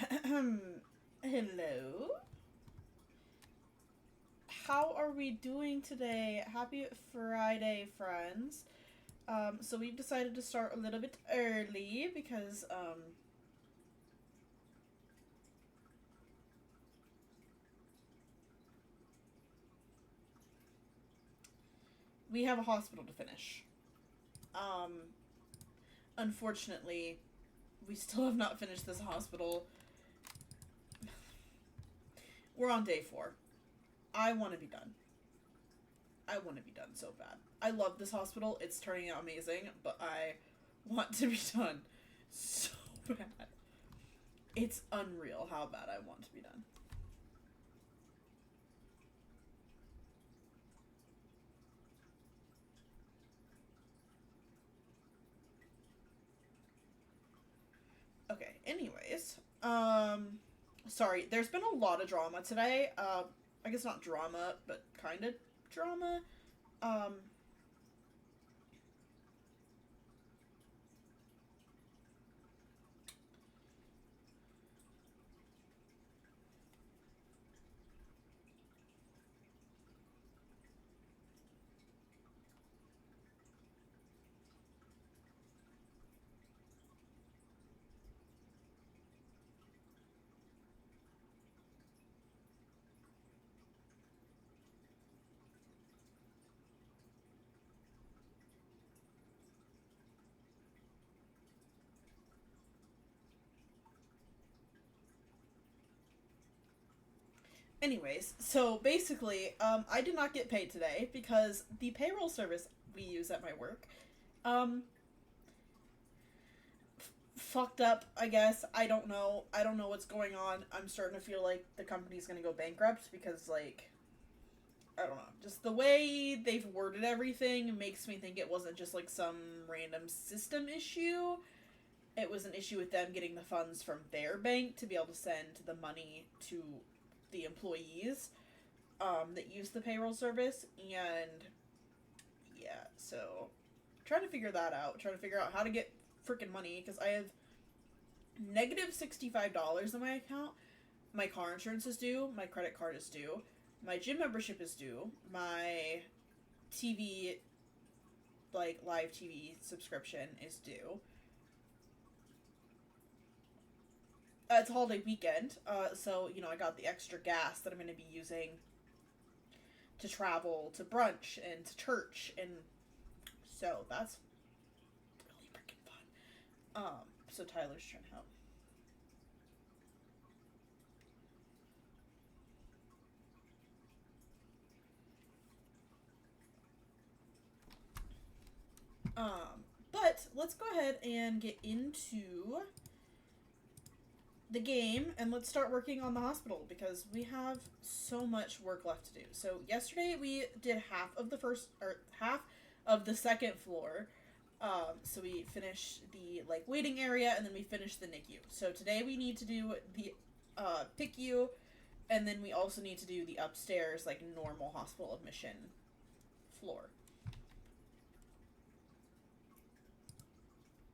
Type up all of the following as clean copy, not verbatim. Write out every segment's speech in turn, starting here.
Hello. How are we doing today? Happy Friday, friends. So we've decided to start a little bit early because we have a hospital to finish. Um, Unfortunately, we still have not finished this hospital. We're on day 4. I want to be done. I want to be done so bad. I love this hospital. It's turning out amazing, but I want to be done so bad. It's unreal how bad I want to be done. Okay, anyways. Sorry, there's been a lot of drama today. I guess not drama, but kind of drama. Um, Anyways, so basically, I did not get paid today because the payroll service we use at my work, um, fucked up, I guess. I don't know. I don't know what's going on. I'm starting to feel like the company's gonna go bankrupt because, like, I don't know. Just the way they've worded everything makes me think it wasn't just like some random system issue. It was an issue with them getting the funds from their bank to be able to send the money to the employees that use the payroll service. And yeah, so trying to figure that out. Trying to figure out how to get freaking money because I have negative $65 in my account. My car insurance is due. My credit card is due. My gym membership is due. My TV, like live TV subscription is due. It's holiday weekend, so I got the extra gas that I'm going to be using to travel to brunch and to church, and so that's really freaking fun. So Tyler's trying to help. But let's go ahead and get into the game and let's start working on the hospital because we have so much work left to do. So yesterday we did half of the first or half of the second floor. So we finished the like waiting area and then we finished the NICU. So today we need to do the PICU and then we also need to do the upstairs like normal hospital admission floor.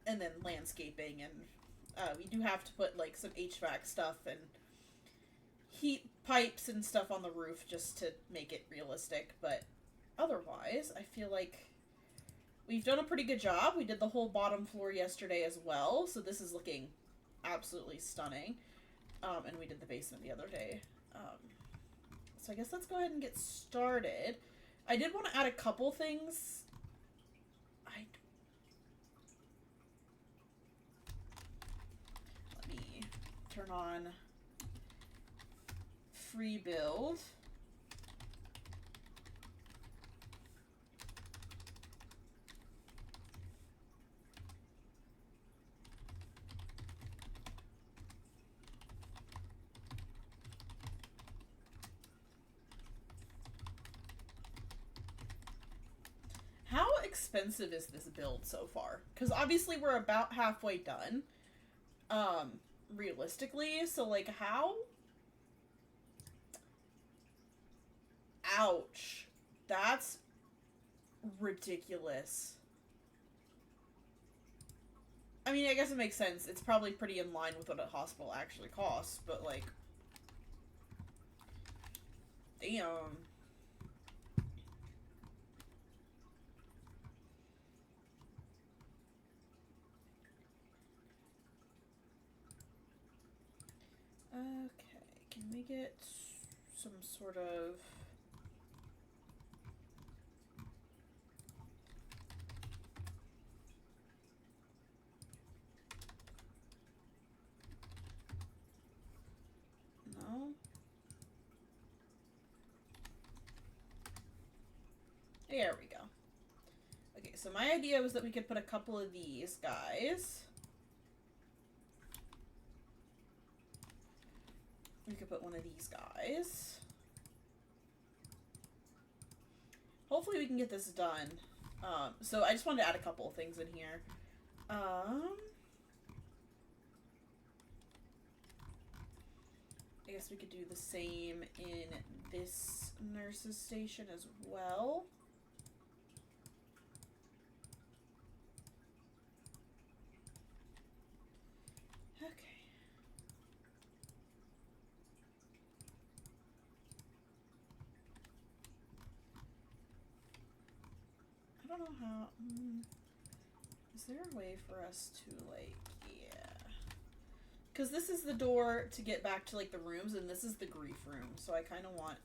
And then landscaping and we do have to put like some HVAC stuff and heat pipes and stuff on the roof just to make it realistic. But otherwise, I feel like we've done a pretty good job. We did the whole bottom floor yesterday as well, so this is looking absolutely stunning. And we did the basement the other day. So I guess let's go ahead and get started. I did want to add a couple things. Let me turn on free build. How expensive is this build so far? Because obviously we're about halfway done. Um, Realistically, so like how? Ouch. That's ridiculous. I mean, I guess it makes sense. It's probably pretty in line with what a hospital actually costs, but, like... Damn. Okay, can we get some sort of... No? There we go. Okay, so my idea was that we could put a couple of these guys. We could put one of these guys. Hopefully we can get this done. So I just wanted to add a couple of things in here. I guess we could do the same in this nurse's station as well. Okay. I don't know how... is there a way for us to, like... Yeah. Because this is the door to get back to, like, the rooms, and this is the grief room. So I kind of want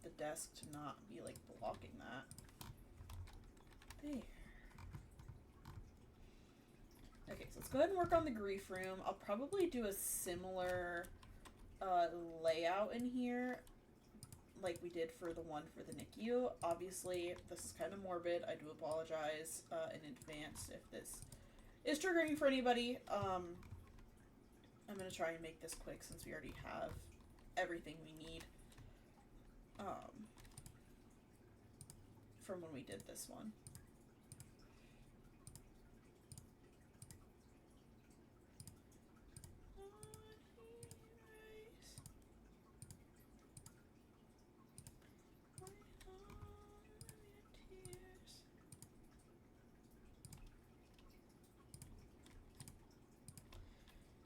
the desk to not be, like, blocking that. There. Okay, so let's go ahead and work on the grief room. I'll probably do a similar layout in here like we did for the one for the NICU. Obviously, this is kind of morbid. I do apologize in advance if this is triggering for anybody. I'm going to try and make this quick since we already have everything we need from when we did this one.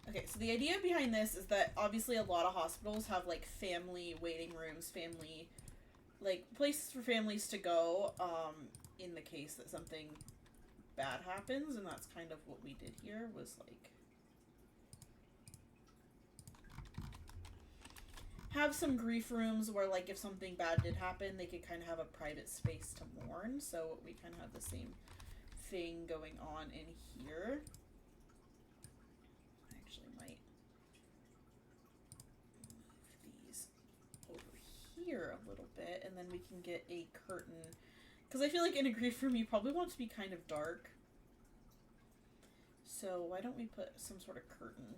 Okay, so the idea behind this is that obviously a lot of hospitals have, like, family waiting rooms, family, like, places for families to go, in the case that something bad happens, and that's kind of what we did here, was, like, have some grief rooms where, like, if something bad did happen, they could kind of have a private space to mourn, so we kind of have the same thing going on in here. Here a little bit, and then we can get a curtain, because I feel like in a grief room you probably want it to be kind of dark, so why don't we put some sort of curtain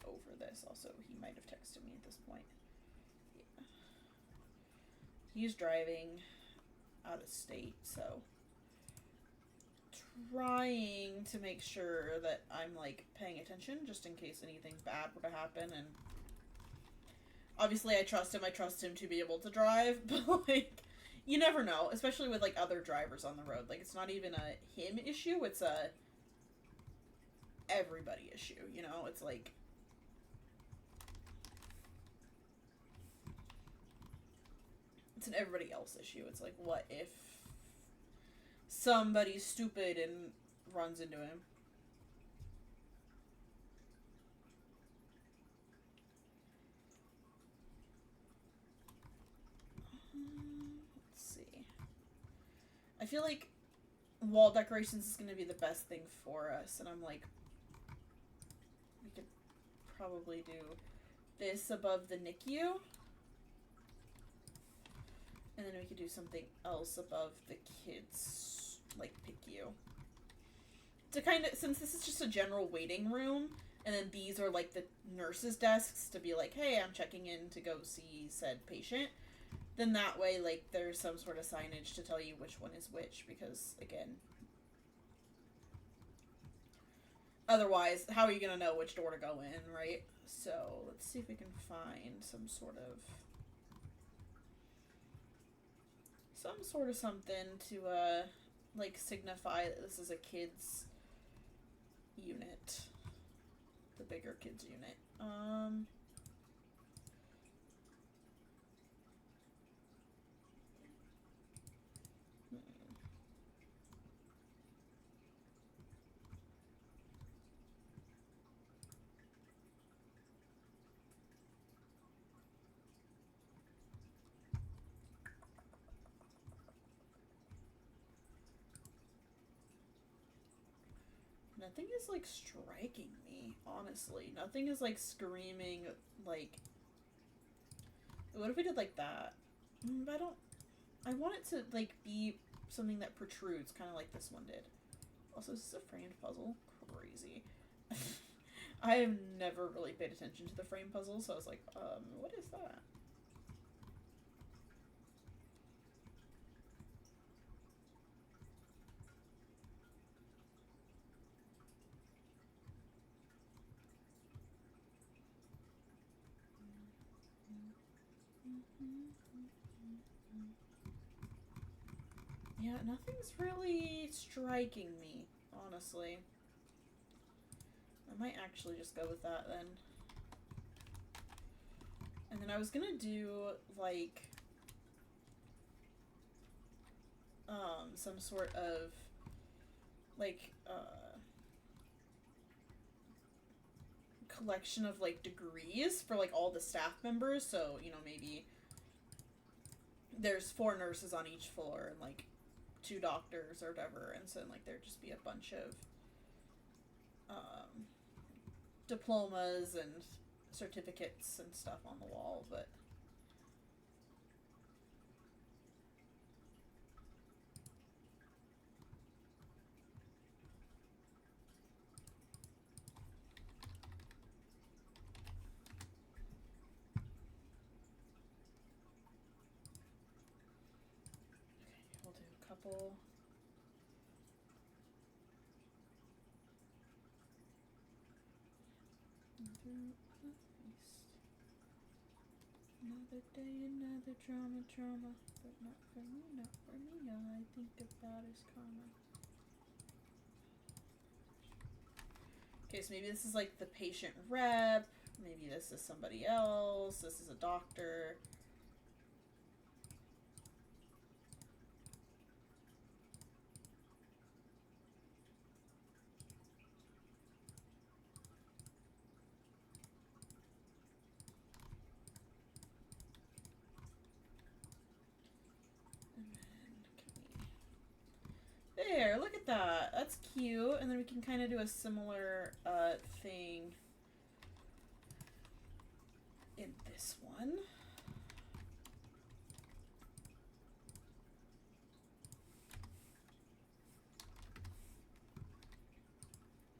over this? Also, he might have texted me at this point. Yeah. He's driving out of state, so trying to make sure that I'm, like, paying attention just in case anything bad were to happen. And obviously, I trust him to be able to drive, but, like, you never know, especially with, like, other drivers on the road. Like, it's not even a him issue, it's a everybody issue, you know? It's, like, it's an everybody else issue. It's, like, what if somebody's stupid and runs into him? I feel like wall decorations is going to be the best thing for us, and I'm like, we could probably do this above the NICU, and then we could do something else above the kids, like, PICU. To kind of, since this is just a general waiting room, and then these are, like, the nurses' desks to be like, hey, I'm checking in to go see said patient, then that way, like, there's some sort of signage to tell you which one is which, because, again, otherwise, how are you going to know which door to go in, right? So, let's see if we can find some sort of something to, like, signify that this is a kid's unit. The bigger kids unit. Nothing is, like, striking me, honestly. Nothing is, like, screaming, like... What if we did, like, that? I don't... I want it to, like, be something that protrudes, kind of like this one did. Also, this is a framed puzzle. Crazy. I have never really paid attention to the frame puzzle, so I was like, what is that? Yeah, nothing's really striking me, honestly. I might actually just go with that then. And then I was gonna do, like, some sort of, like, collection of, like, degrees for, like, all the staff members. So, you know, maybe there's 4 nurses on each floor and, like, 2 doctors or whatever. And so, like, there'd just be a bunch of, diplomas and certificates and stuff on the wall, but... Okay, we'll do a couple... Another day, another drama, but not for me, not for me. All I think about is karma. Okay, so maybe this is like the patient rep. Maybe this is somebody else. This is a doctor. There, look at that. That's cute. And then we can kind of do a similar thing in this one.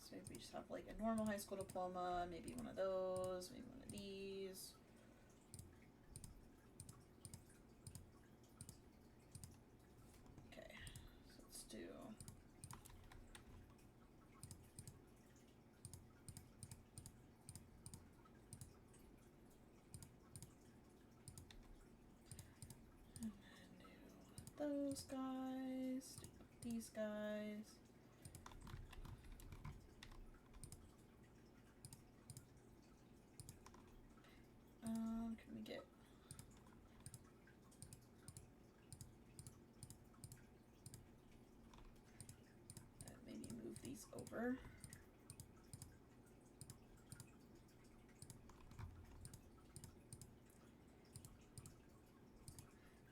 So maybe we just have like a normal high school diploma, maybe one of those, maybe one of these. Those guys, these guys. Can we get... maybe move these over.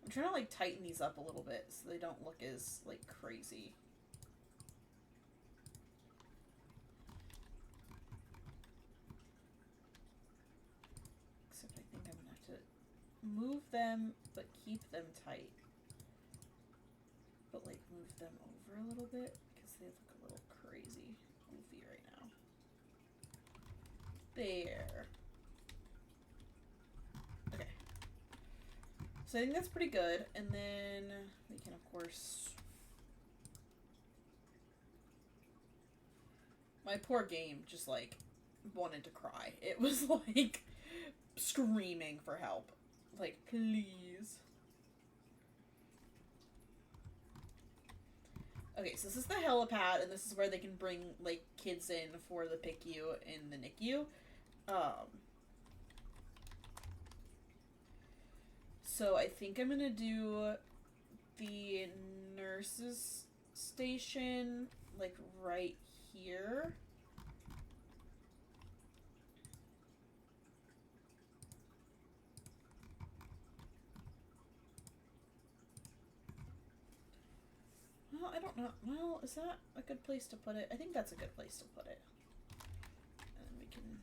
I'm trying to, like, tighten these up a little bit so they don't look as, like, crazy. Except I think I'm gonna have to move them, but keep them tight. But, like, move them over a little bit because they look a little crazy, goofy right now. There. So I think that's pretty good, and then we can, of course... My poor game just, like, wanted to cry. It was, like, screaming for help. Like, please. Okay, so this is the helipad, and this is where they can bring, like, kids in for the PICU and the NICU. So I think I'm gonna do the nurses station, like, right here. Well, I don't know. Well, is that a good place to put it? I think that's a good place to put it. And we can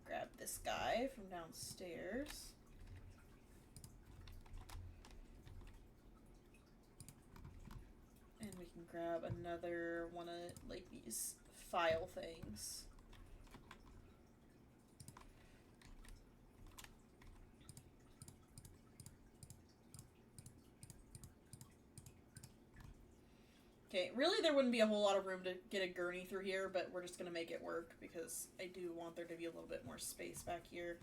grab this guy from downstairs. And we can grab another one of, like, these file things. Okay, really there wouldn't be a whole lot of room to get a gurney through here, but we're just going to make it work because I do want there to be a little bit more space back here.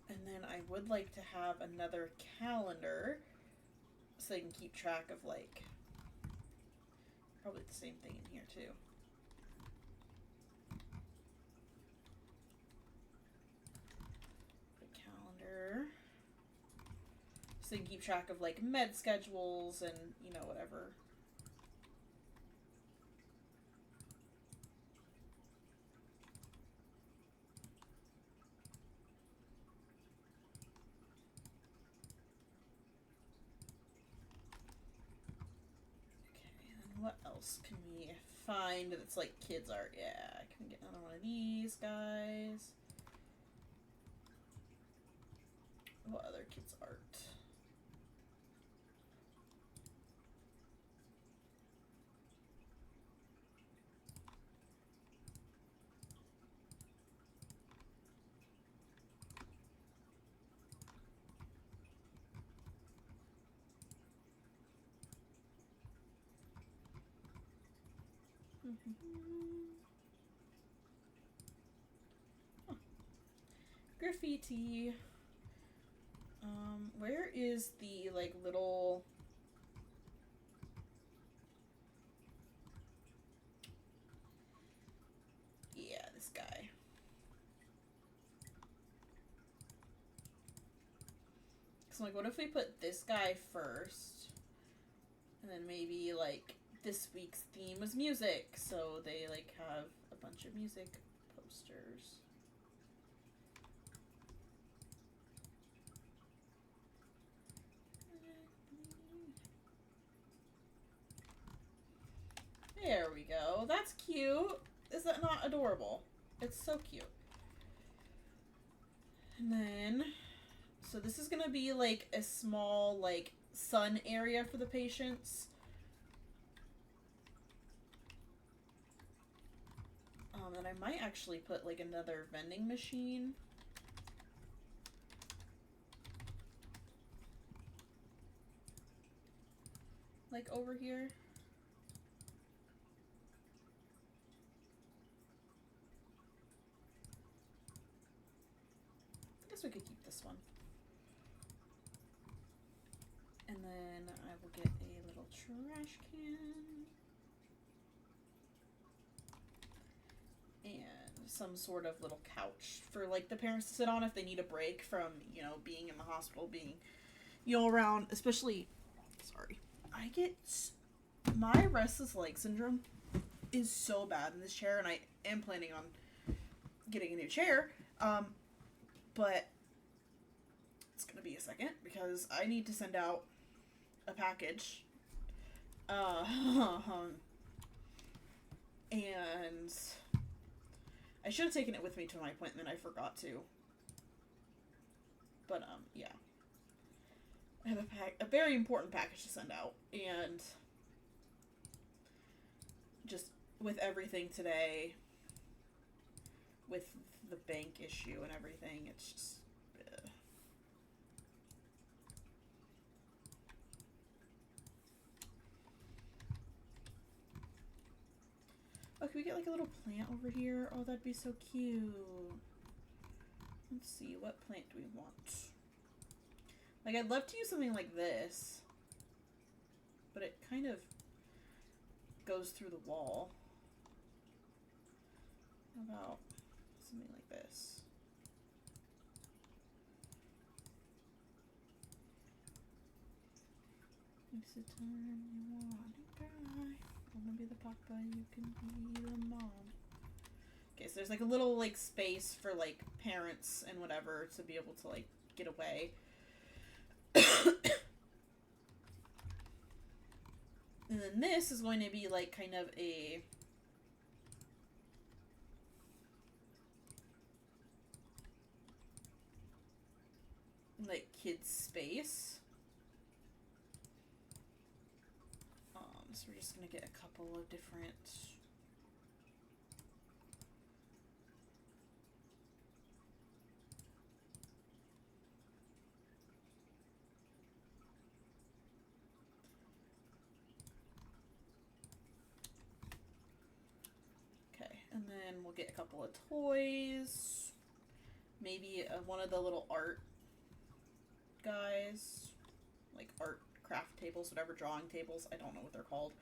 And then I would like to have another calendar so they can keep track of, like, probably the same thing in here too. The calendar. So they can keep track of, like, med schedules and, you know, whatever. What else can we find that's like kids art? Yeah, can we get another one of these guys? What other kids art? Huh. Graffiti. Where is the, like, little... Yeah, this guy. So, like, what if we put this guy first? And then maybe, like, this week's theme was music, so they, like, have a bunch of music posters. There we go. That's cute. Is that not adorable? It's so cute. And then, so this is gonna be like a small, like, sun area for the patients. And I might actually put, like, another vending machine. Like, over here. I guess we could keep this one. And then I will get a little trash can. And some sort of little couch for, like, the parents to sit on if they need a break from, you know, being in the hospital, being, you know, around, especially, sorry, I get, my restless leg syndrome is so bad in this chair, and I am planning on getting a new chair, but it's gonna be a second, because I need to send out a package, and I should have taken it with me to my appointment. I forgot to. But, yeah. I have a very important package to send out. And just with everything today, with the bank issue and everything, it's just... Oh, can we get, like, a little plant over here? Oh, that'd be so cute. Let's see, what plant do we want? Like, I'd love to use something like this. but it kind of goes through the wall. How about something like this? It's the time you want to cry. Wanna be the papa, you can be the mom. Okay, so there's like a little like space for like parents and whatever to be able to like get away. And then this is going to be like kind of a like kids space. So we're just gonna get a couple of different and then we'll get a couple of toys. Maybe one of the little art guys. Like art craft tables, whatever, drawing tables. I don't know what they're called.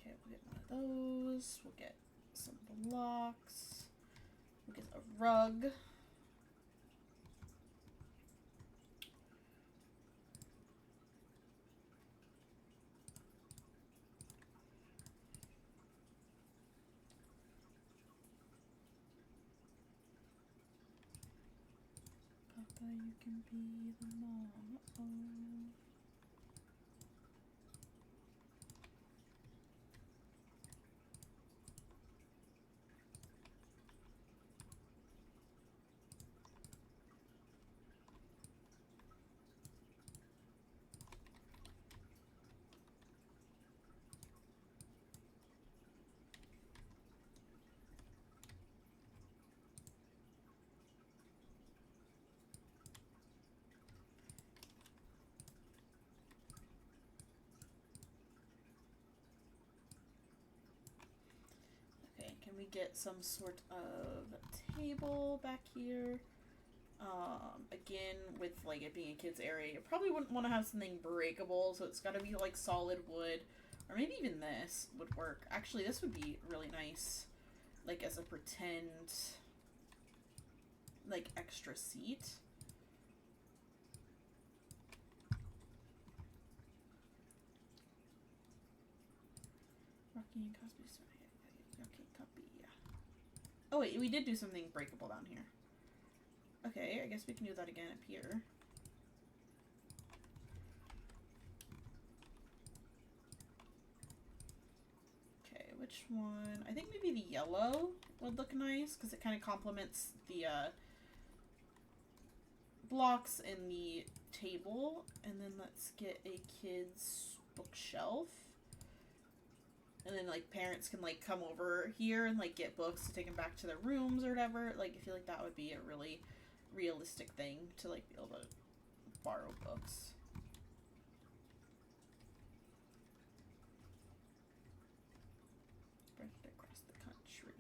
Okay, we'll get one of those. We'll get some blocks. We'll get a rug. You can be the mom. Can we get some sort of table back here? Again, with like it being a kids area, you probably wouldn't want to have something breakable, so it's got to be like solid wood, or maybe even this would work. Actually, this would be really nice, like as a pretend, like extra seat. Rocky and Cosby. Okay, copy. Yeah. Oh wait, we did do something breakable down here. Okay, I guess we can do that again up here. Okay, which one? I think maybe the yellow would look nice because it kind of complements the blocks in the table. And then let's get a kid's bookshelf. And then, like, parents can, like, come over here and, like, get books to take them back to their rooms or whatever. Like, I feel like that would be a really realistic thing to, like, be able to borrow books. Spread it across the country.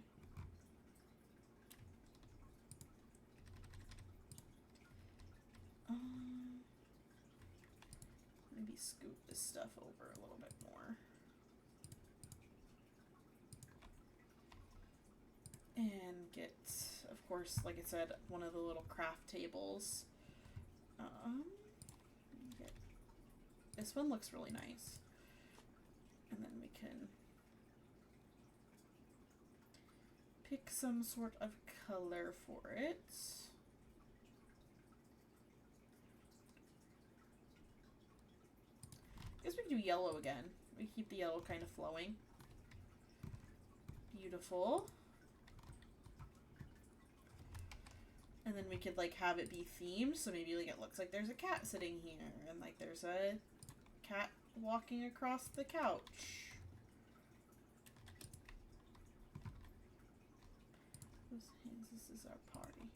Maybe scoot this stuff over a little bit more. And get, of course, like I said, one of the little craft tables. This one looks really nice. And then we can pick some sort of color for it. I guess we can do yellow again. We keep the yellow kind of flowing. Beautiful. And then we could, like, have it be themed, so maybe, like, it looks like there's a cat sitting here, and, like, there's a cat walking across the couch. This is our party.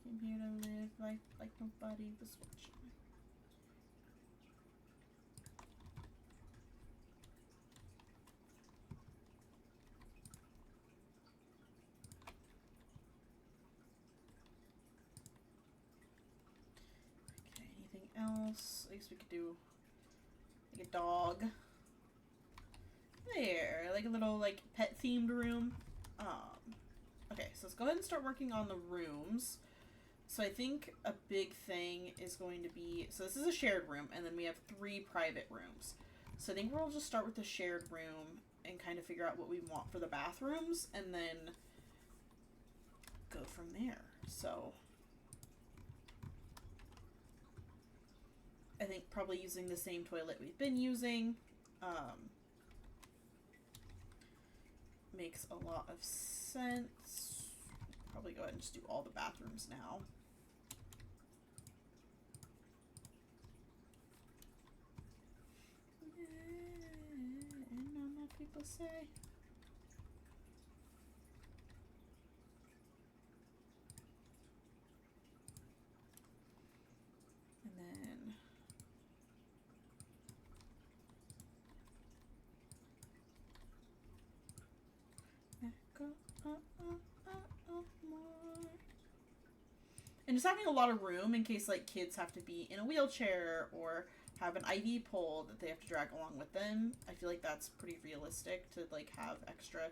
Came here to live life like nobody was watching. else? I guess we could do like a dog. There, like a little like pet themed room. Okay, so let's go ahead and start working on the rooms. So I think a big thing is going to be, so this is a shared room, and then we have 3 private rooms. So I think we'll just start with the shared room and kind of figure out what we want for the bathrooms, and then go from there. So I think probably using the same toilet we've been using makes a lot of sense. Probably go ahead and just do all the bathrooms now. And not people say. And then and just having a lot of room in case like kids have to be in a wheelchair or have an IV pole that they have to drag along with them. I feel like that's pretty realistic to like have extra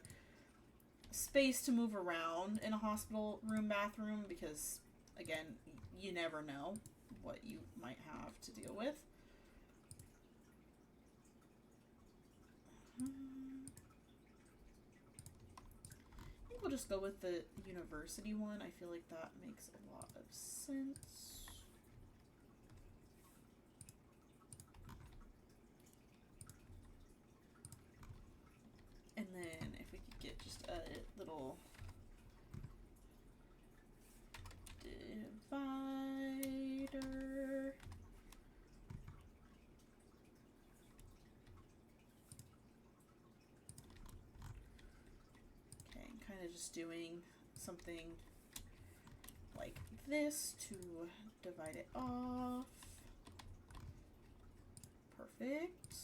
space to move around in a hospital room bathroom, because again, you never know what you might have to deal with. I think we'll just go with the university one. I feel like that makes a lot of sense. And then if we could get just a little divider. Okay, kind of just doing something like this to divide it off. Perfect.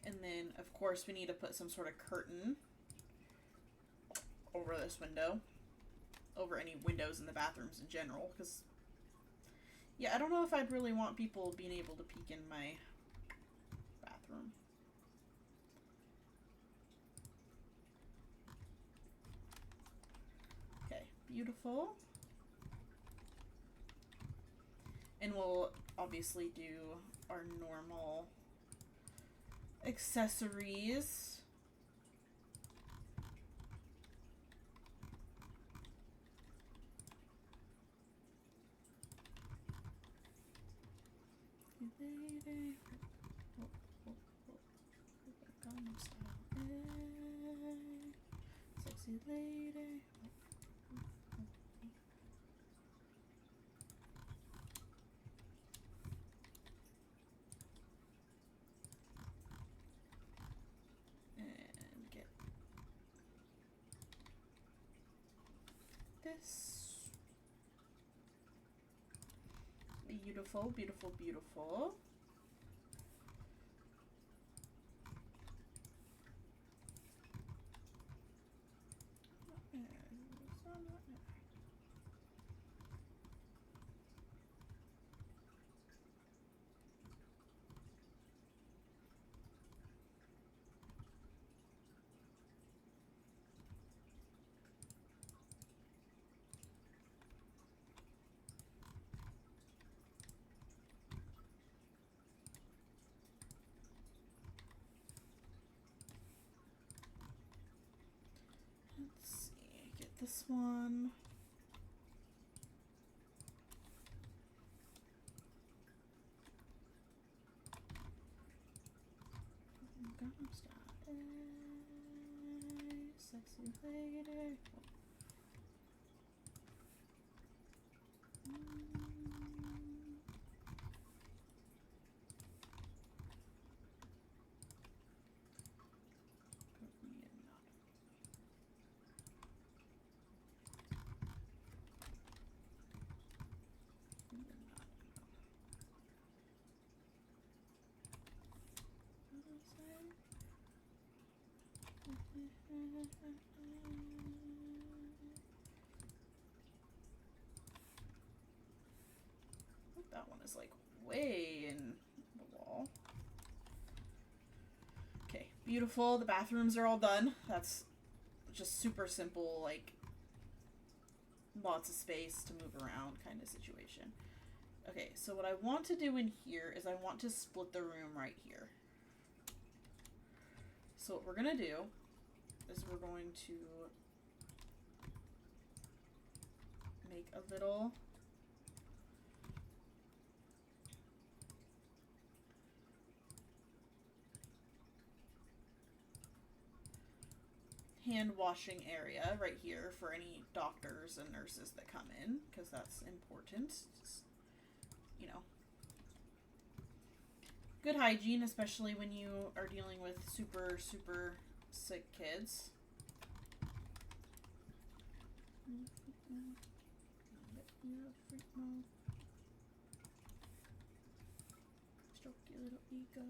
And then, of course, we need to put some sort of curtain over this window, over any windows in the bathrooms in general, because, yeah, I don't know if I'd really want people being able to peek in my bathroom. Okay, beautiful. And we'll obviously do our normal accessories. Sexy lady. And get this. Beautiful, beautiful, beautiful. Let's see, get this one. Gangnam Style. Sexy lady. one is like way in the wall. Okay, beautiful. The bathrooms are all done. That's just super simple, like lots of space to move around kind of situation. Okay, so what I want to do in here is I want to split the room right here. So what we're gonna do is we're going to make a little hand washing area right here for any doctors and nurses that come in, because that's important. Just, you know, good hygiene, especially when you are dealing with super sick kids. Stroke your little ego.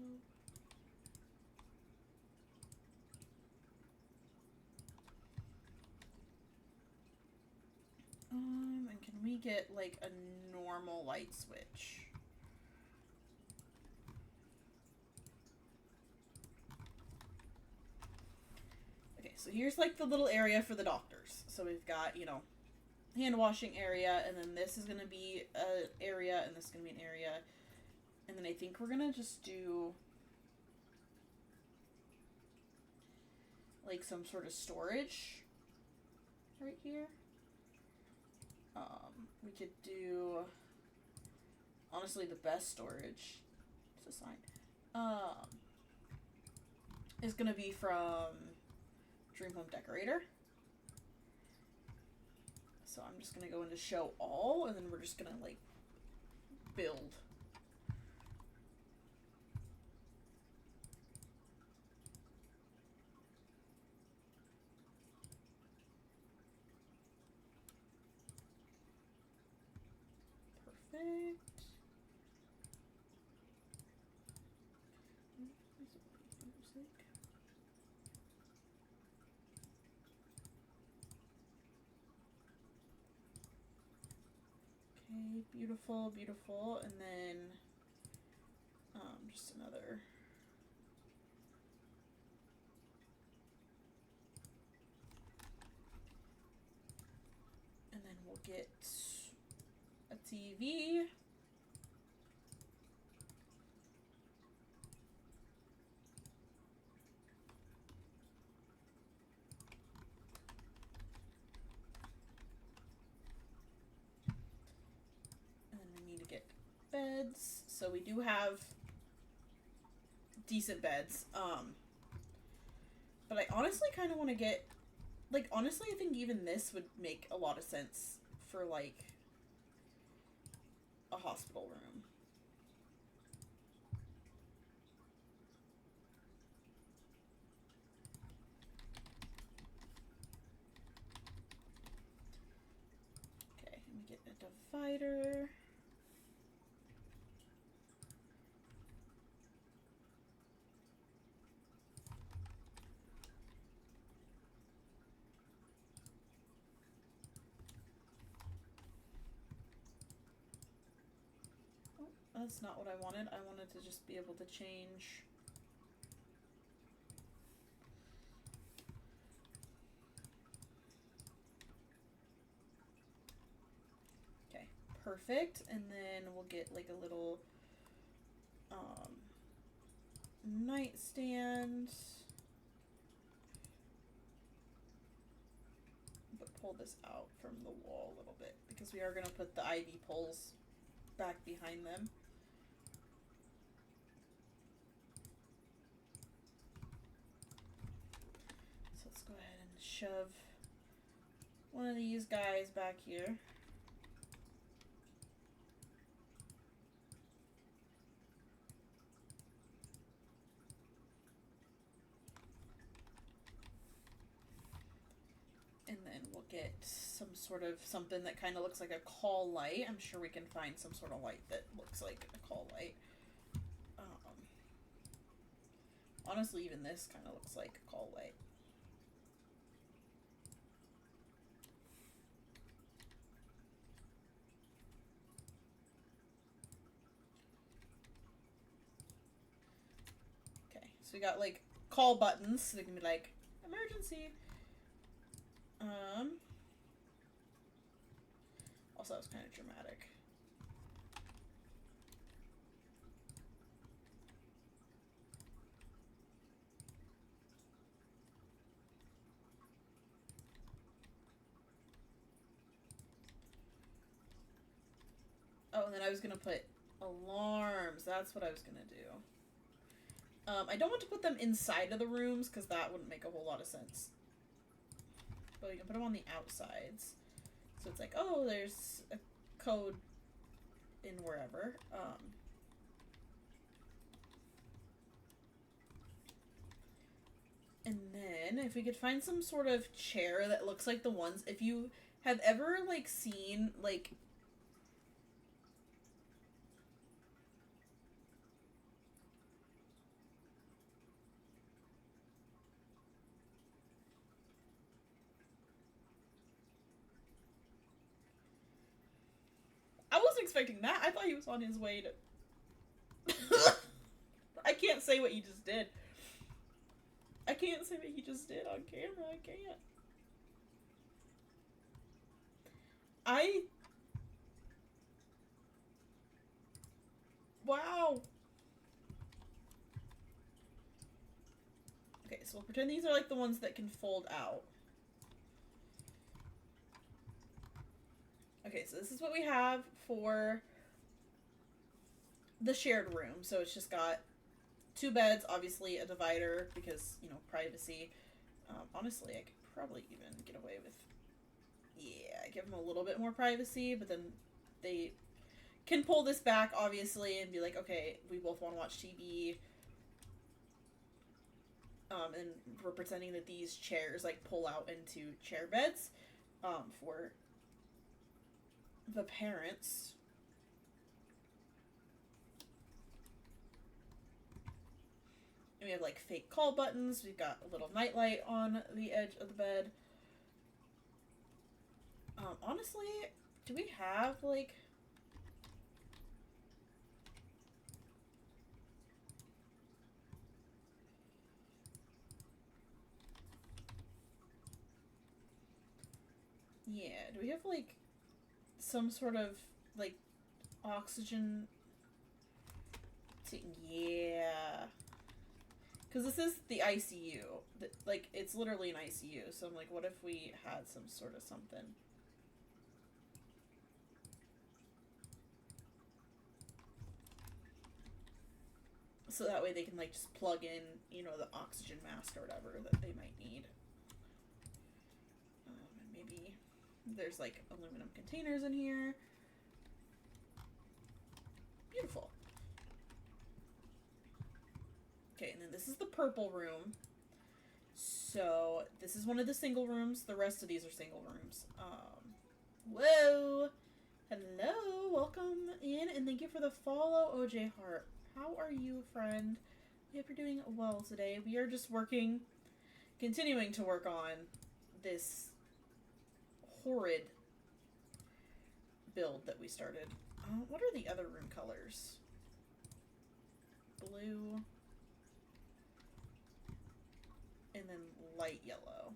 And can we get like a normal light switch? Okay, so here's like the little area for the doctors. So we've got, you know, hand washing area, and then this is gonna be an area, and this is gonna be an area, and then I think we're gonna just do like some sort of storage right here. We could do, honestly, the best storage, it's a sign, is gonna be from Dream Home Decorator. So I'm just gonna go into show all, and then we're just gonna like build. Perfect. Okay, beautiful, beautiful, and then just another. And then we'll get a TV. And then we need to get beds. So we do have decent beds. But I honestly kind of want to get, like, honestly, I think even this would make a lot of sense for, like, a hospital room. Okay, let me get a divider. That's not what I wanted. I wanted to just be able to change. Okay, perfect. And then we'll get like a little nightstand. But pull this out from the wall a little bit, because we are going to put the IV poles back behind them. Let's go ahead and shove one of these guys back here. And then we'll get some sort of something that kind of looks like a call light. I'm sure we can find some sort of light that looks like a call light. Honestly, even this kind of looks like a call light. So we got like call buttons, so they can be like, emergency. Also, that was kind of dramatic. Oh, and then I was gonna put alarms. That's what I was gonna do. I don't want to put them inside of the rooms, because that wouldn't make a whole lot of sense. But we can put them on the outsides. So it's like, oh, there's a code in wherever. And then, if we could find some sort of chair that looks like the ones, if you have ever, like, seen, like, I wasn't expecting that. I thought he was on his way to... I can't say what you just did. I can't say what he just did on camera. I can't. Wow. Okay, so we'll pretend these are like the ones that can fold out. Okay, so this is what we have for the shared room. So it's just got 2 beds, obviously a divider because, you know, privacy. Honestly, I could probably even get away with, yeah, give them a little bit more privacy, but then they can pull this back, obviously, and be like, okay, we both want to watch TV. And we're pretending that these chairs, like, pull out into chair beds, for the parents. And we have, like, fake call buttons. We've got a little nightlight on the edge of the bed. Honestly, do we have, like... Yeah, do we have, like, some sort of, like, oxygen... Yeah. Because this is the ICU. Like, it's literally an ICU. So I'm like, what if we had some sort of something? So that way they can, like, just plug in, you know, the oxygen mask or whatever that they might need. And maybe there's, like, aluminum containers in here. Beautiful. Okay, and then this is the purple room. So, this is one of the single rooms. The rest of these are single rooms. Whoa! Hello! Welcome in, and thank you for the follow, OJ Hart. How are you, friend? I hope you're doing well today. We are just continuing to work on this horrid build that we started. What are the other room colors? Blue. And then light yellow.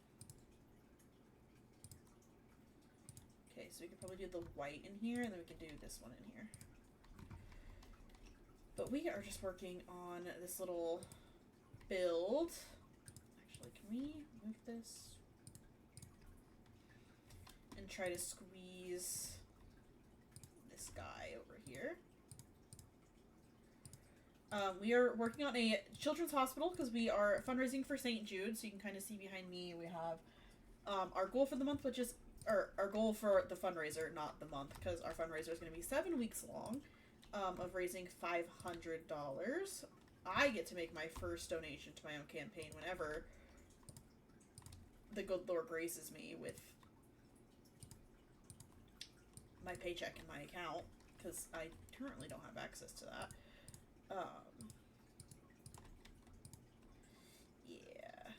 Okay, so we could probably do the white in here, and then we could do this one in here. But we are just working on this little build. Actually, can we move this? And try to squeeze this guy over here. We are working on a children's hospital because we are fundraising for St. Jude. So you can kind of see behind me, we have our goal for the month, which is, or our goal for the fundraiser, not the month, because our fundraiser is going to be 7 weeks long, of raising $500. I get to make my first donation to my own campaign whenever the good Lord graces me with my paycheck in my account, because I currently don't have access to that. Yeah.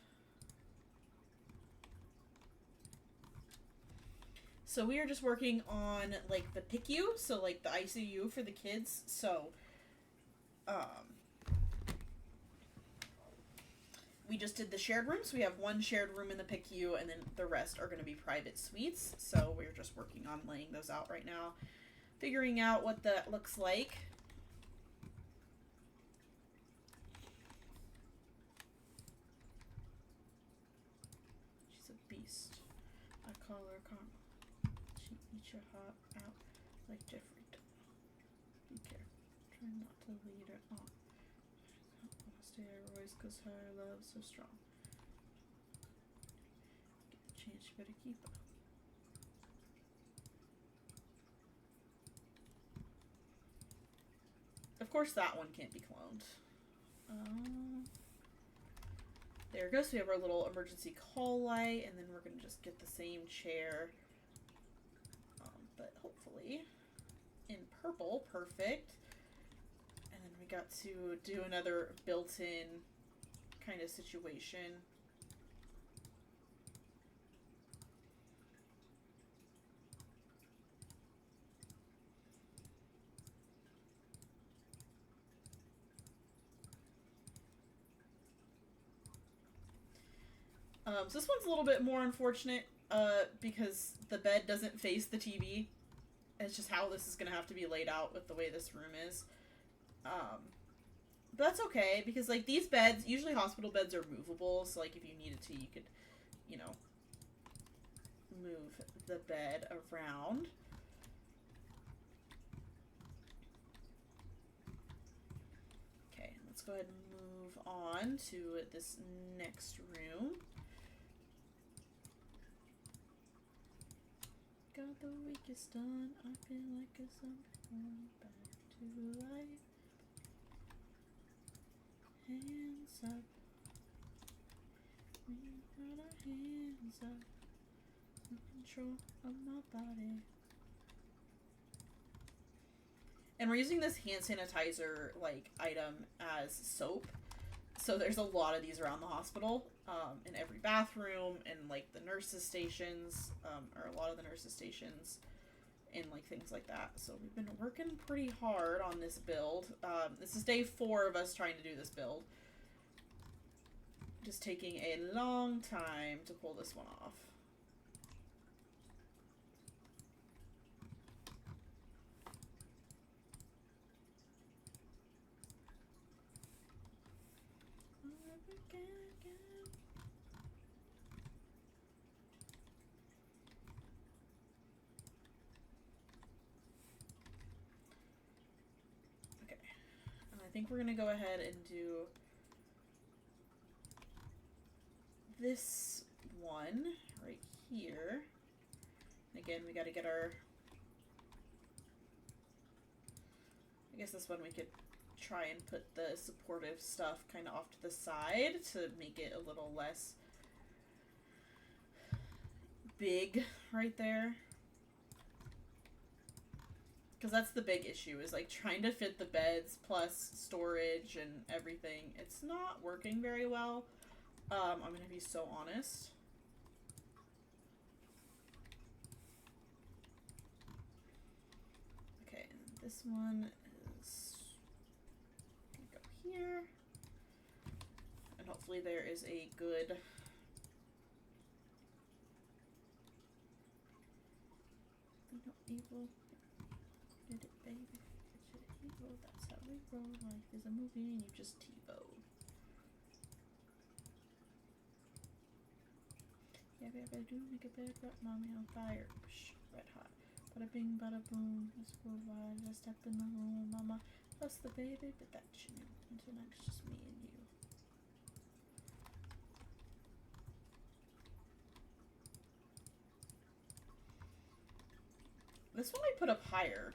So we are just working on, like, the PICU, so, like, the ICU for the kids, so, we just did the shared rooms. We have one shared room in the PICU, and then the rest are going to be private suites. So we're just working on laying those out right now, figuring out what that looks like. She's a beast. I call her Karma. She eats your heart out like Jeffrey did. Be careful. Try not to lead her on. Steroids because her love's so strong. Get the chance, you better keep her. Of course that one can't be cloned. There it goes. We have our little emergency call light, and then we're going to just get the same chair. But hopefully in purple. Perfect. And then we got to do another built-in kind of situation. So this one's a little bit more unfortunate because the bed doesn't face the TV. It's just how this is going to have to be laid out with the way this room is. But that's okay, because, like, these beds, usually hospital beds are movable, so, like, if you needed to, you could, you know, move the bed around. Okay, let's go ahead and move on to this next room. Got the weakest done, I feel like a zombie back to life. Hands up. We got our hands up. In control of my body. And we're using this hand sanitizer, like, item as soap. So there's a lot of these around the hospital, in every bathroom, and, like, the nurses' stations, or a lot of the nurses' stations, and, like, things like that. So we've been working pretty hard on this build. This is day 4 of us trying to do this build. Just taking a long time to pull this one off. Okay, and I think we're gonna go ahead and do this one right here. And again, we gotta get our, I guess this one we could try and put the supportive stuff kind of off to the side to make it a little less big right there. Because that's the big issue, is like trying to fit the beds plus storage and everything. It's not working very well. I'm gonna be so honest. Okay, and this one is gonna go here. And hopefully there is a good evil. Did it, baby? It's evil. That's how we roll. Life is a movie and you just TiVo. Yeah, I do make a bed, but mommy on fire. Psh, red hot. Bada bing, bada boom. Let's go wide. I step in the room, mama. Plus the baby, but that's you. And tonight it's just me and you. This one I put up higher.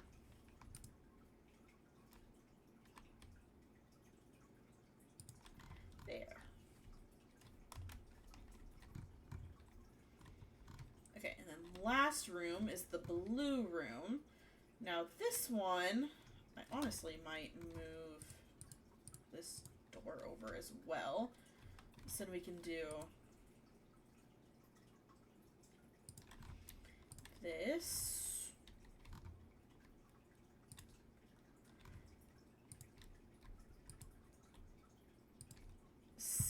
There. Okay, and then last room is the blue room. Now this one, I honestly might move this door over as well. So we can do this.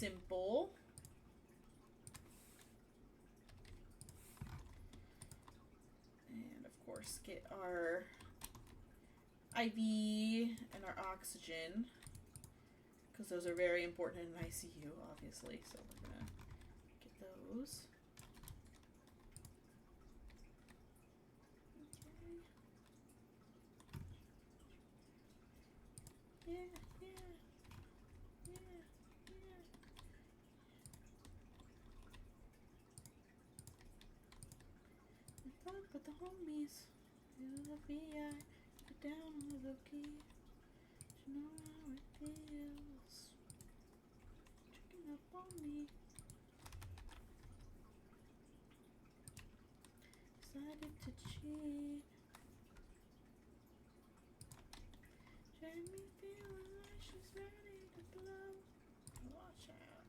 simple. And of course, get our IV and our oxygen, because those are very important in ICU, obviously. So we're gonna get those. Okay. Yeah. With the homies, the VI, get down on the low key. You know how it feels. Checking up on me. Decided to cheat. Jamie feeling like she's ready to blow. Watch out.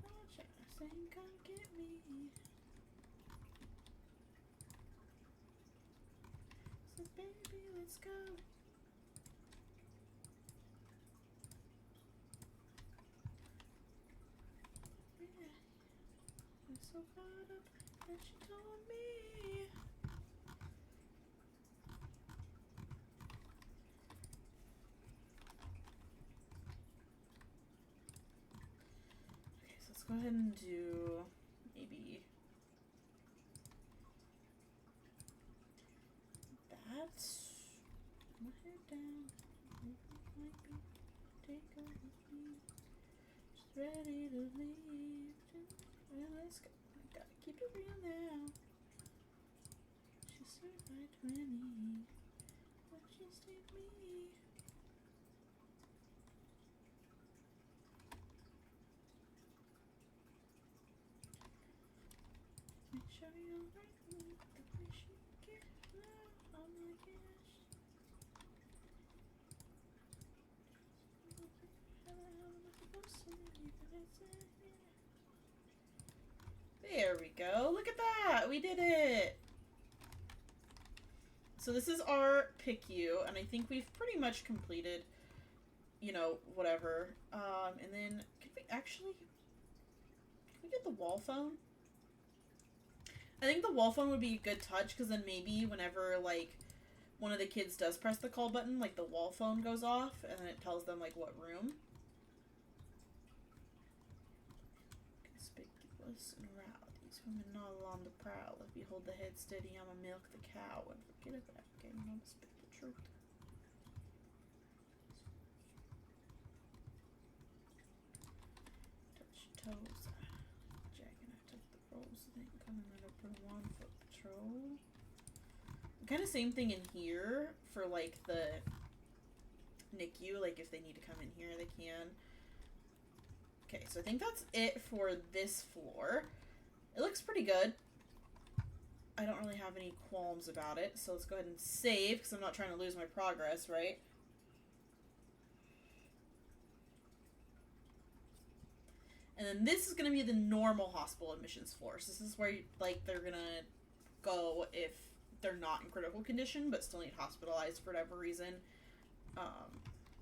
Watch out. Saying come get me. So baby, let's go. Yeah. I'm so caught up that she told me. Okay, so let's go ahead and do maybe that. My head down. Maybe take over me. Just ready to leave. Well, let's go. I gotta keep it real now. She's certified 20, but she'll save me. Make sure you're right with the way she get low. Oh my gosh. There we go. Look at that. We did it. So this is our PICU, and I think we've pretty much completed, you know, whatever. And then, can we get the wall phone? I think the wall phone would be a good touch, because then maybe whenever, like, one of the kids does press the call button, like, the wall phone goes off, and then it tells them, like, what room. Conspicuous and rowdy. These women not on the prowl. If you hold the head steady, I'ma milk the cow. And forget about getting on to speak the truth. Touch your toes. Jack and I took the rolls. Then coming in up for one foot patrol. Kind of same thing in here for like the NICU. Like if they need to come in here, they can. Okay, so I think that's it for this floor. It looks pretty good. I don't really have any qualms about it, so let's go ahead and save, because I'm not trying to lose my progress, right? And then this is going to be the normal hospital admissions floor. So this is where, like, they're going to go if they're not in critical condition, but still need hospitalized for whatever reason.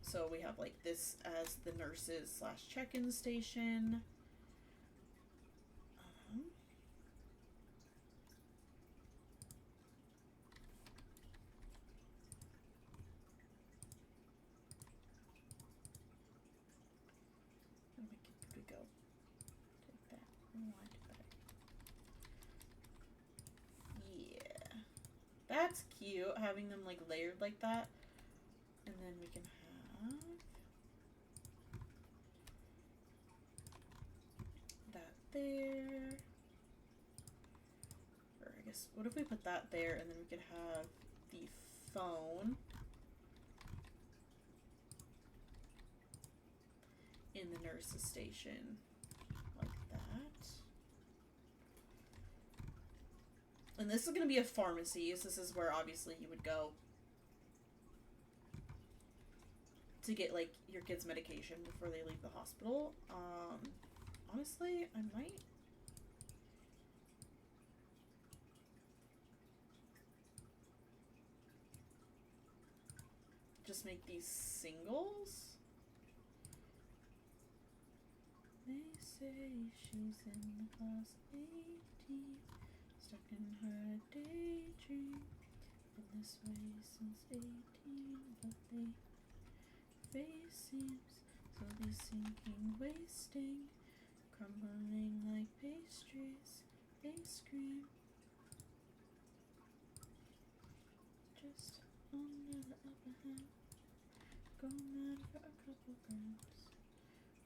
So we have, like, this as the nurses / check-in station. That's cute, having them like layered like that. And then we can have that there. Or I guess, what if we put that there and then we could have the phone in the nurse's station like that. And this is going to be a pharmacy, so this is where obviously you would go to get like your kids' medication before they leave the hospital. Honestly, I might just make these singles. say she's in the class 18, stuck in her daydream. Been this way since 18, but the face seems slowly sinking, wasting, crumbling like pastries. They scream. Just under the upper hand. Go mad for a couple grams.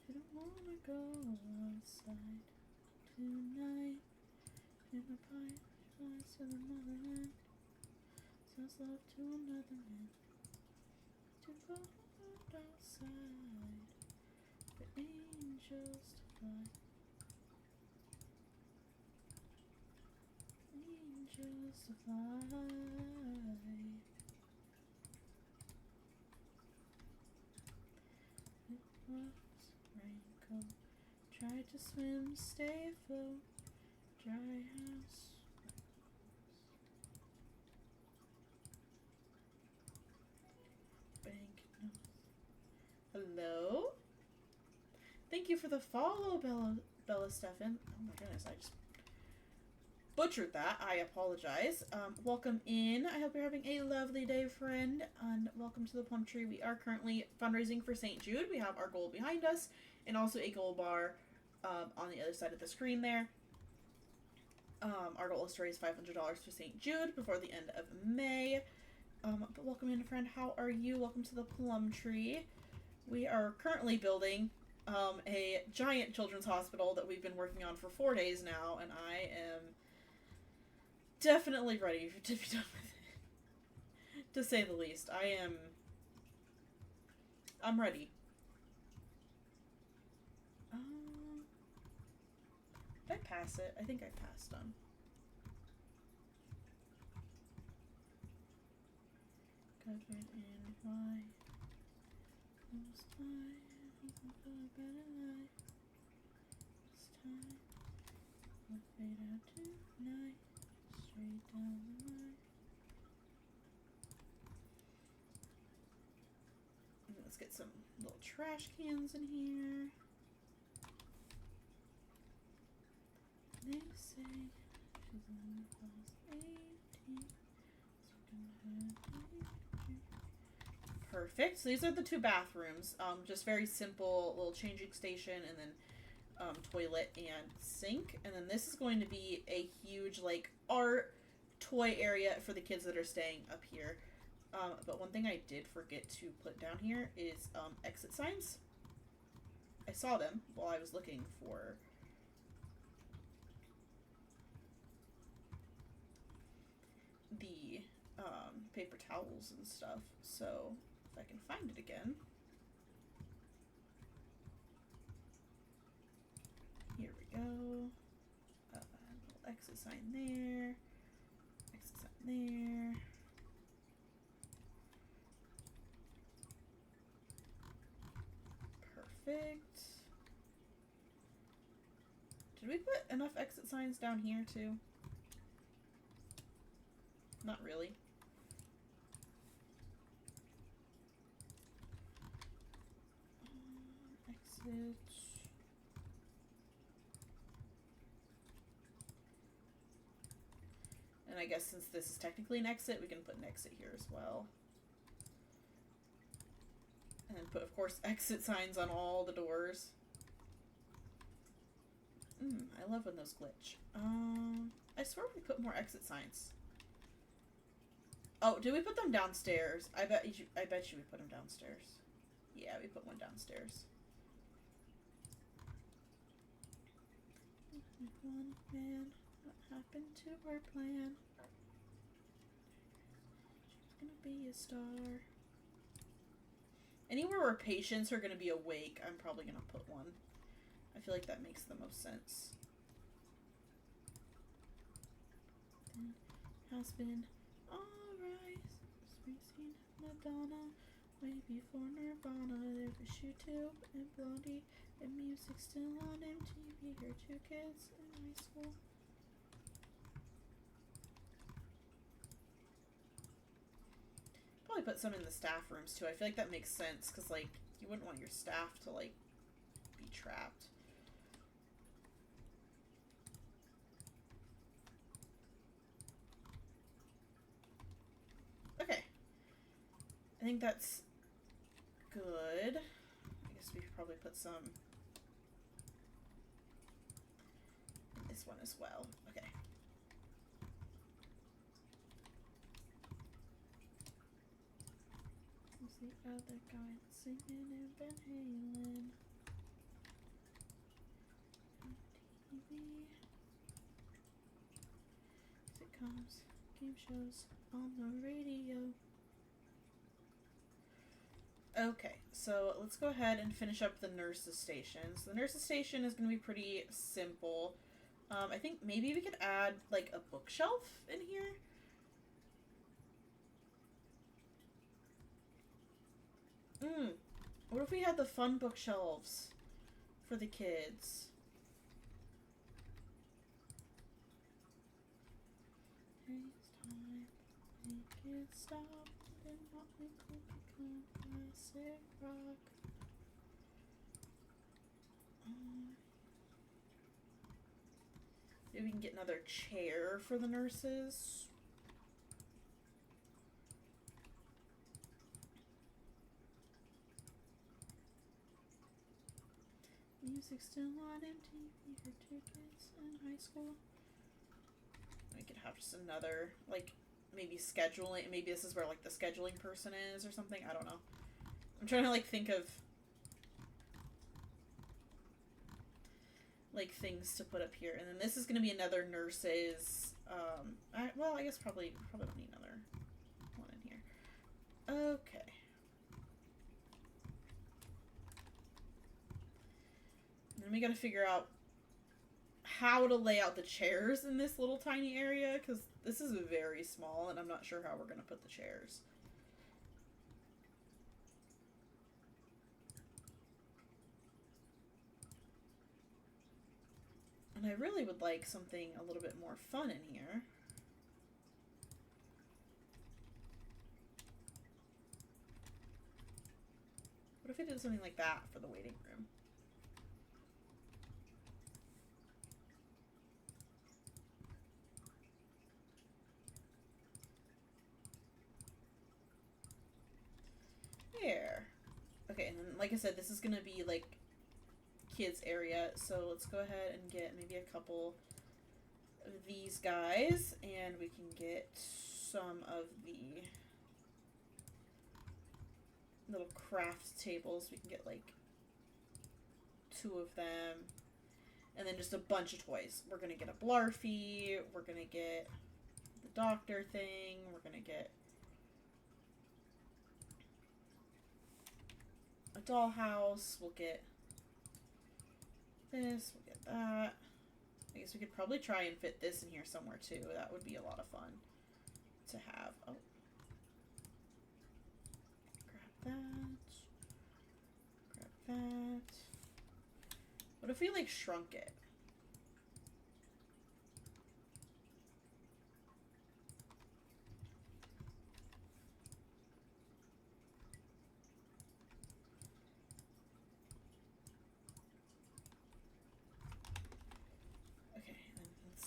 Didn't wanna go outside tonight. In a pipe flies to the motherland. Sells love to another man. To go outside for angels to fly. Angels to fly. Raincoat, tried to swim, stay afloat, dry house. Bank notes. Hello? Thank you for the follow, Bella Stefan. Oh my goodness, I just butchered that. I apologize. Welcome in. I hope you're having a lovely day, friend, and welcome to the Plum Tree. We are currently fundraising for St. Jude. We have our goal behind us, and also a goal bar on the other side of the screen there. Our goal is to raise $500 for St. Jude before the end of May. But welcome in, friend. How are you? Welcome to the Plum Tree. We are currently building a giant children's hospital that we've been working on for 4 days now, and I am definitely ready to be done with it, to say the least. I'm ready. Did I pass it? I think I passed on. Covered in white. Most time, hoping for a better life. This time, we'll fade out tonight. Straight down the line. Let's get some little trash cans in here. They say she's in class 18. Perfect. So these are the 2 bathrooms. Just very simple little changing station, and then toilet and sink. And then this is going to be a huge like art toy area for the kids that are staying up here. But one thing I did forget to put down here is exit signs. I saw them while I was looking for the paper towels and stuff. So if I can find it again. Here we go. Little exit sign there. Exit sign there. Perfect. Did we put enough exit signs down here too? Not really. Exit. And I guess since this is technically an exit, we can put an exit here as well. And then put, of course, exit signs on all the doors. I love when those glitch. I swear we put more exit signs. Oh, did we put them downstairs? I bet you we put them downstairs. Yeah, we put one downstairs. One man, what happened to our plan? She's gonna be a star. Anywhere where patients are gonna be awake, I'm probably gonna put one. I feel like that makes the most sense. Has been alright. Springsteen, Madonna, way before Nirvana. There's a YouTube and Blondie, and music still on MTV. Her 2 kids in high school. Probably put some in the staff rooms too. I feel like that makes sense because like you wouldn't want your staff to like be trapped. I think that's good. I guess we should probably put some in this one as well. Okay. Who's the other guy singing in Van Halen? TV. Sitcoms, game shows, on the radio. Okay, so let's go ahead and finish up the nurse's station. So the nurse's station is going to be pretty simple. I think maybe we could add, like, a bookshelf in here. What if we had the fun bookshelves for the kids? It's time to make it stop and what we could become classic rock. Maybe we can get another chair for the nurses. Music's still on MTV for tickets in high school. We could have just another, like, maybe scheduling. Maybe this is where, like, the scheduling person is or something. I don't know. I'm trying to, like, think of, like, things to put up here. And then this is going to be another nurse's, well, I guess probably don't need another one in here. Okay. And then we got to figure out how to lay out the chairs in this little tiny area, because this is very small, and I'm not sure how we're going to put the chairs. And I really would like something a little bit more fun in here. What if I did something like that for the waiting room? There. Okay, and then, like I said, this is going to be, like, kids area, so let's go ahead and get maybe a couple of these guys, and we can get some of the little craft tables. We can get, like, 2 of them, and then just a bunch of toys. We're gonna get a Blarfy, we're gonna get the doctor thing, we're gonna get a dollhouse, we'll get this, we'll get that. I guess we could probably try and fit this in here somewhere too. That would be a lot of fun to have. Oh. Grab that. Grab that. What if we, like, shrunk it?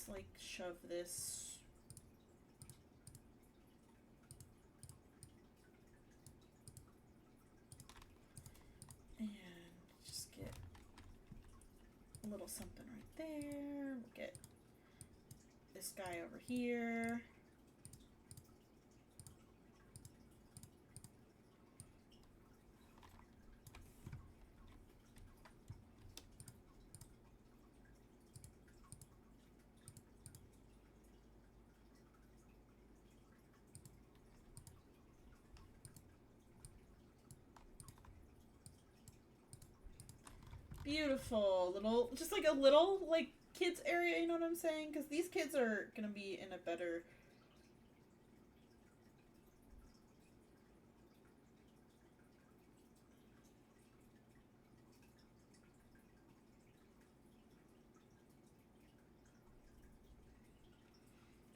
Like, shove this and just get a little something right there. We'll get this guy over here. Beautiful. Little, just like a little, like, kids area, you know what I'm saying? Because these kids are going to be in a better...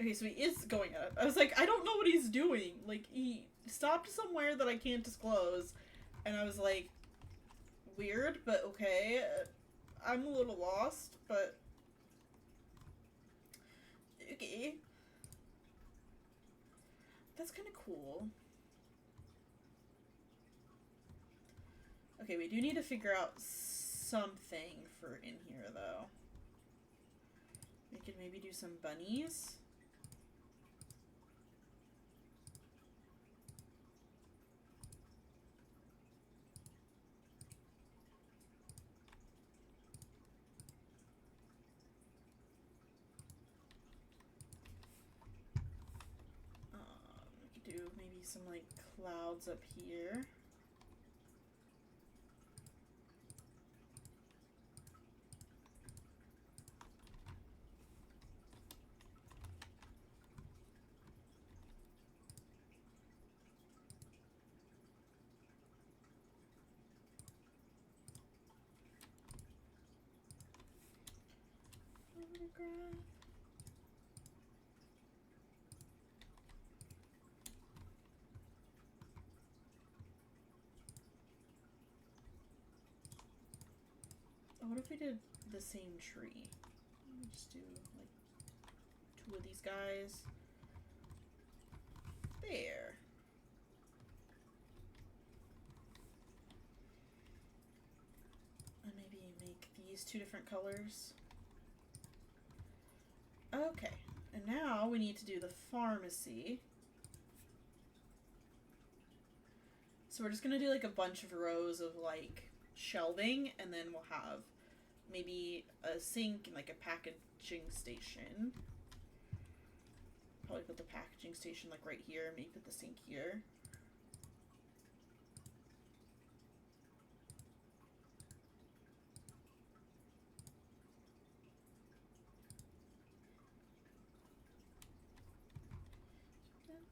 Okay, so he is going up. I was like, I don't know what he's doing. Like, he stopped somewhere that I can't disclose, and I was like, weird, but okay. I'm a little lost, but okay. That's kind of cool. Okay, we do need to figure out something for in here, though. We could maybe do some bunnies. We could do maybe some, like, clouds up here. Photograph. Oh, what if we did the same tree? Let me just do, like, 2 of these guys. There. And maybe make these 2 different colors. Okay, and now we need to do the pharmacy. So we're just gonna do like a bunch of rows of like shelving, and then we'll have maybe a sink and like a packaging station. Probably put the packaging station like right here, maybe put the sink here.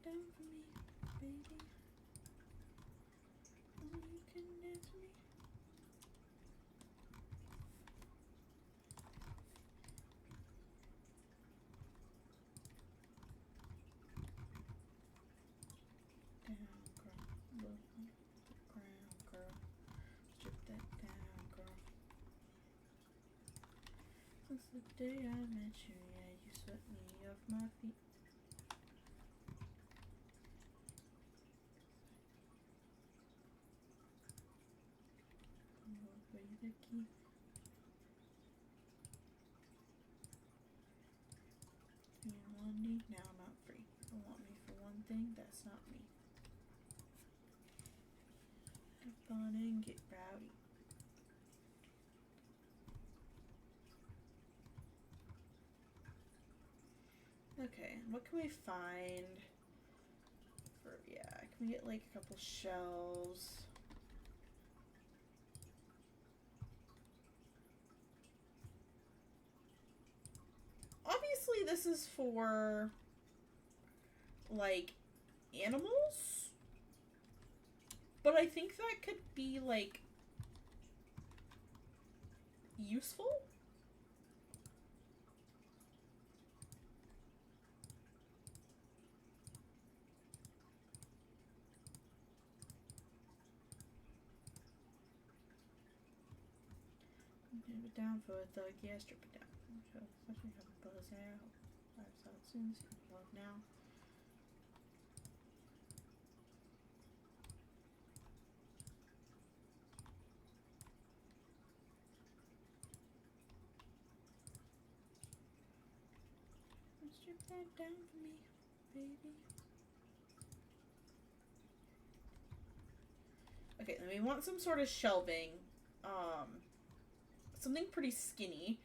Down for me, baby. Oh, you can dance for me. Down, girl. Look on the ground, girl. Strip that down, girl. Since the day I met you, yeah, you swept me off my feet. The key. You want me? Now I'm not free. You want me for one thing? That's not me. Have fun and get rowdy. Okay, what can we find for, yeah, can we get like a couple shelves? Obviously this is for like animals, but I think that could be like useful. Strip it down for a thug, yeah, strip it down. So, especially have a buzz out. Life's out soon, so you love now. Strip that down for me, baby. Okay, then we want some sort of shelving. Something pretty skinny,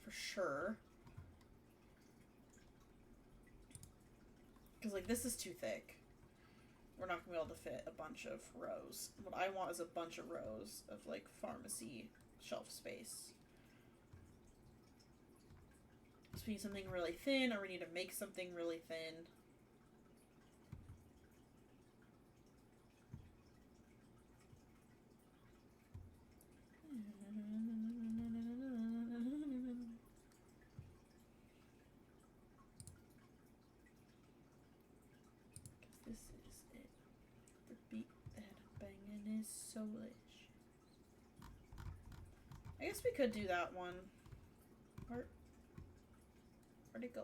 for sure. Because, like, this is too thick. We're not going to be able to fit a bunch of rows. What I want is a bunch of rows of, like, pharmacy shelf space. So we need something really thin, or we need to make something really thin. This is it. The beat that I'm banging is so delicious. I guess we could do that one. Where'd it go?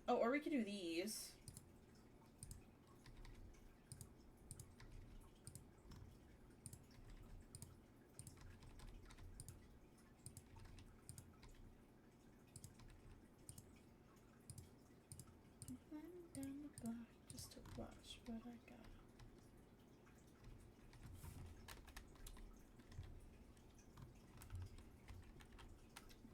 Oh, or we could do these. what I got.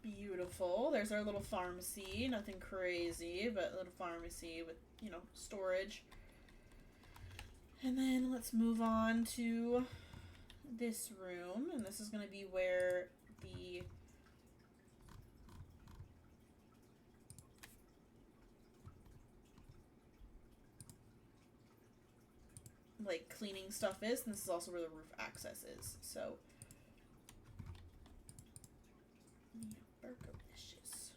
Beautiful. There's our little pharmacy. Nothing crazy, but a little pharmacy with, you know, storage. And then let's move on to this room. And this is going to be where the like cleaning stuff is. And this is also where the roof access is. So Burgerlicious.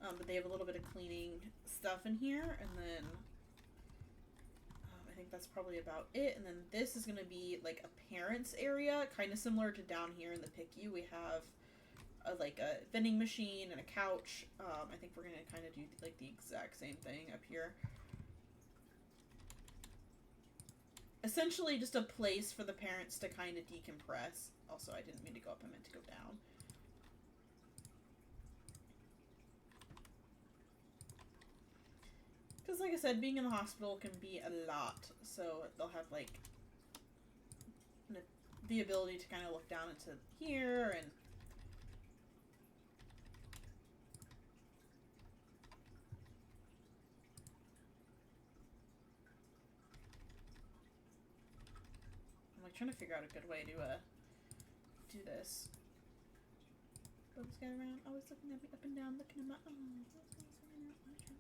But they have a little bit of cleaning stuff in here, and then I think that's probably about it. And then this is going to be like a parents area, kind of similar to down here in the PICU. We have like a vending machine and a couch. I think we're going to kind of do like the exact same thing up here. Essentially just a place for the parents to kind of decompress. Also, I didn't mean to go up, I meant to go down. Because like I said, being in the hospital can be a lot. So they'll have like the ability to kind of look down into here and I'm like trying to figure out a good way to do this. Go this guy around, always looking at me up and down, looking at my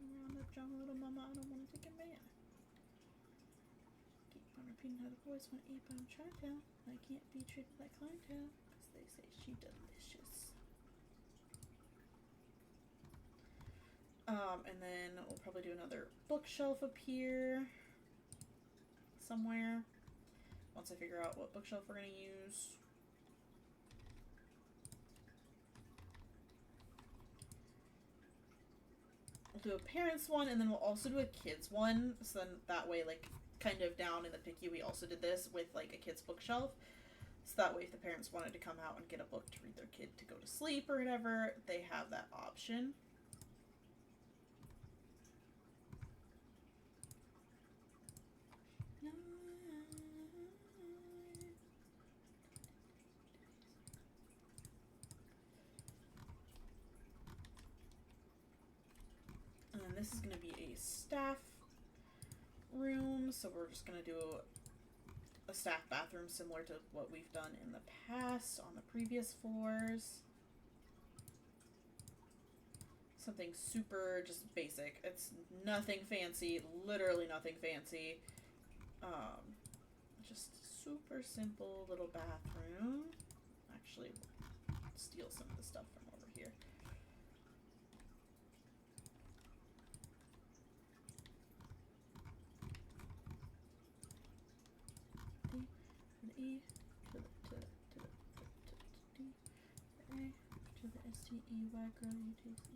around that jungle, little mama, I don't want to take a man. Keep on repeating how the boys want to eat, but I'm trying to tell. I can't be treated like clientele, because they say she delicious. And then we'll probably do another bookshelf up here. Somewhere. Once I figure out what bookshelf we're going to use. We'll do a parents one, and then we'll also do a kids one. So then that way, like, kind of down in the PICU, we also did this with, like, a kids bookshelf. So that way, if the parents wanted to come out and get a book to read their kid to go to sleep or whatever, they have that option. And this is going to be a staff room, so we're just going to do a staff bathroom similar to what we've done in the past on the previous floors. Something super just basic. It's nothing fancy, literally nothing fancy. Just super simple little bathroom. Actually, steal some of the stuff from over here. The E to the D, the A to the S-T-E-Y, girl, you taste it.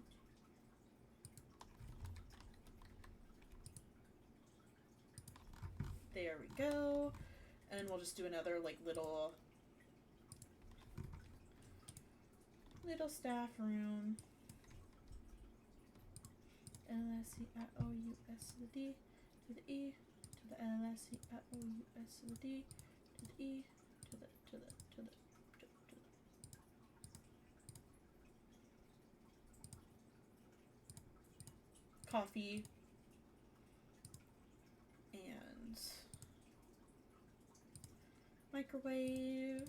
There we go. And then we'll just do another like little staff room. L-S-C-I-O-U-S to the D to the E to the L-S-C-I-O-U-S to the D to the E to the coffee and microwave.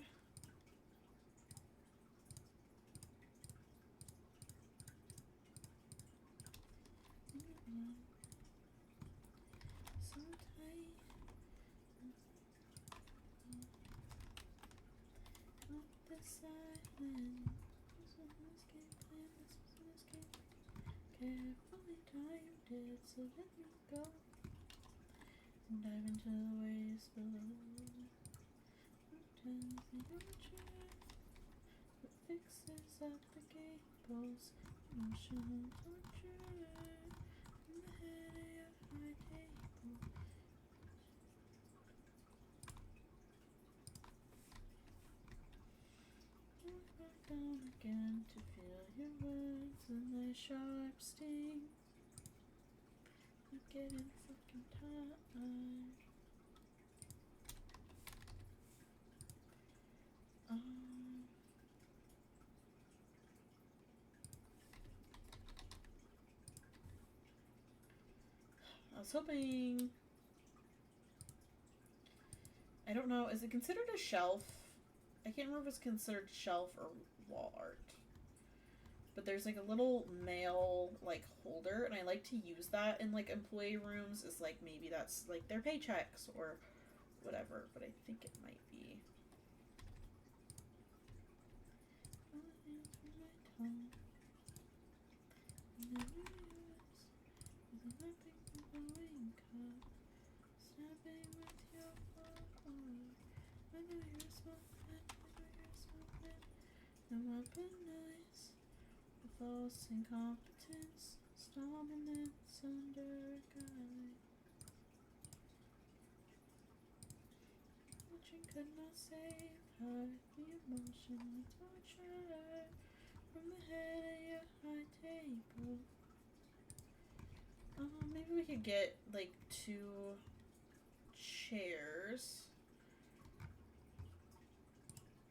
So tight. Up this island. This was an escape plan. This was an escape. Carefully timed it, so let me go. And dive into the waves below. Mountains the ocean. The fixes at the gables. Emotional torture. In the head of my table. Look back down again to feel your words and their sharp sting. getting fucking tired. I was hoping... I don't know, is it considered a shelf? I can't remember if it's considered shelf or wall art. But there's like a little mail like holder, and I like to use that in like employee rooms as like maybe that's like their paychecks or whatever, but I think it might be. False incompetence, dominance under guide. Watching could not save her, the emotional torture from the head of your high table. Maybe we could get like 2 chairs.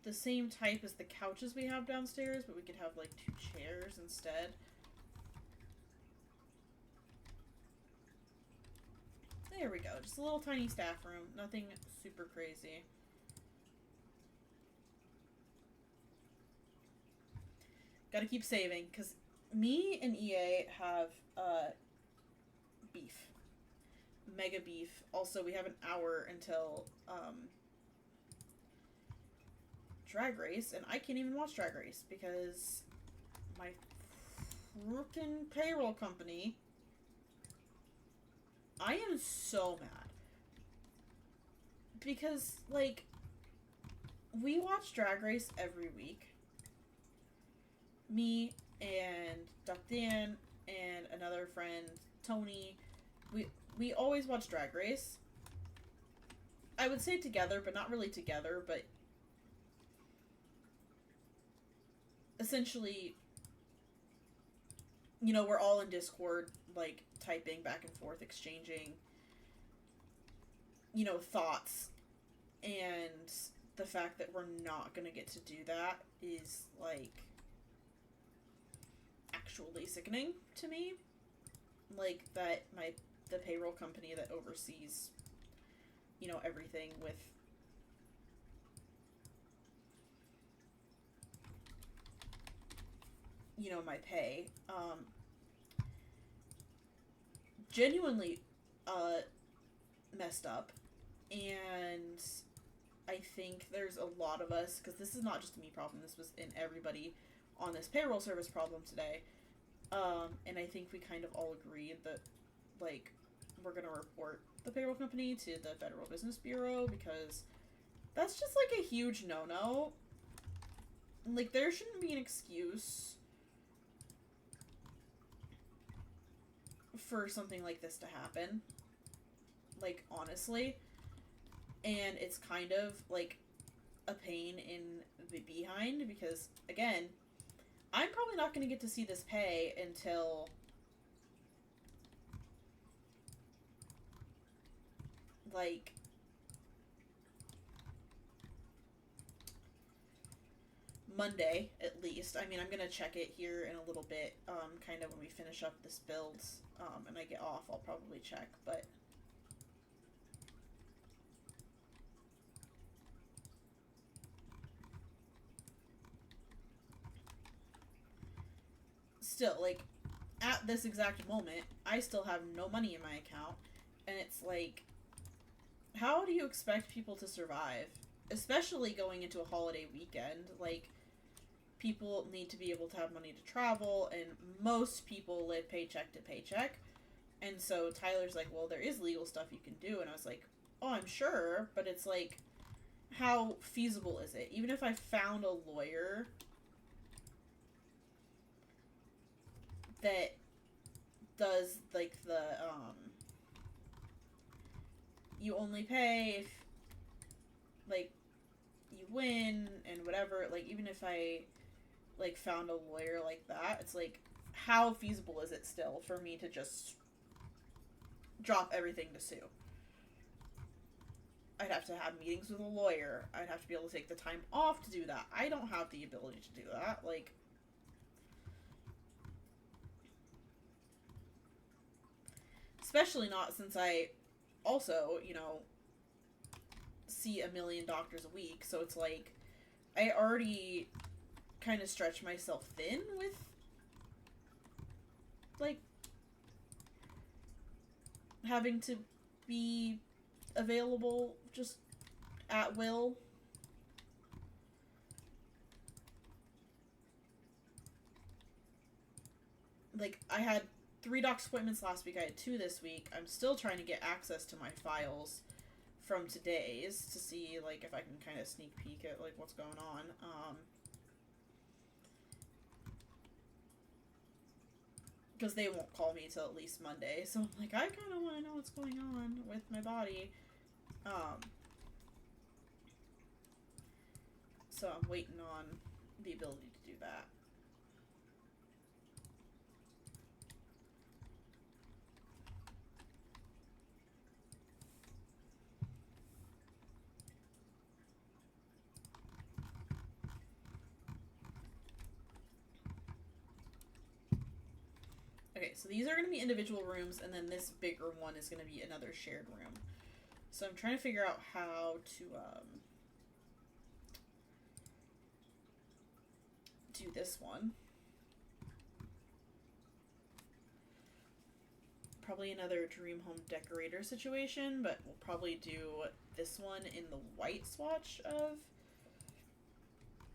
The same type as the couches we have downstairs, but we could have like 2 chairs instead. There we go. Just a little tiny staff room. Nothing super crazy. Gotta keep saving, because me and EA have beef. Mega beef. Also, we have an hour until Drag Race, and I can't even watch Drag Race because my freaking payroll company... I am so mad. Because, like, we watch Drag Race every week. Me and Duck Dan and another friend, Tony, we always watch Drag Race. I would say together, but not really together, but essentially, you know, we're all in Discord, like, typing back and forth, exchanging, you know, thoughts, and the fact that we're not gonna get to do that is, like, actually sickening to me. Like, that the payroll company that oversees, you know, everything with you know, my pay, genuinely, messed up, and I think there's a lot of us, because this is not just a me problem, this was in everybody on this payroll service problem today, and I think we kind of all agreed that, like, we're gonna report the payroll company to the Federal Business Bureau, because that's just, like, a huge no-no. Like, there shouldn't be an excuse for something like this to happen. Like, honestly. And it's kind of, like, a pain in the behind, because, again, I'm probably not going to get to see this pay until like Monday, at least. I mean, I'm gonna check it here in a little bit, kind of when we finish up this build, and I get off, I'll probably check, but still, like, at this exact moment, I still have no money in my account, and it's like, how do you expect people to survive? Especially going into a holiday weekend, like, people need to be able to have money to travel, and most people live paycheck to paycheck, and so Tyler's like, well, there is legal stuff you can do, and I was like, oh, I'm sure, but it's like, how feasible is it? Even if I found a lawyer that does, like, the, you only pay if, like, you win, and whatever, like, even if I, like, found a lawyer like that, it's like, how feasible is it still for me to just drop everything to sue. I'd have to have meetings with a lawyer. I'd have to be able to take the time off to do that. I don't have the ability to do that. Like, especially not since I also, you know, see a million doctors a week. So it's like, I already kind of stretch myself thin with, like, having to be available just at will. Like, I had 3 doctor's appointments last week. I had 2 this week. I'm still trying to get access to my files from today's to see, like, if I can kind of sneak peek at, like, what's going on. Because they won't call me till at least Monday. So I'm like, I kind of want to know what's going on with my body. So I'm waiting on the ability to do that. Okay, so these are going to be individual rooms, and then this bigger one is going to be another shared room. So I'm trying to figure out how to do this one. Probably another dream home decorator situation, but we'll probably do this one in the white swatch of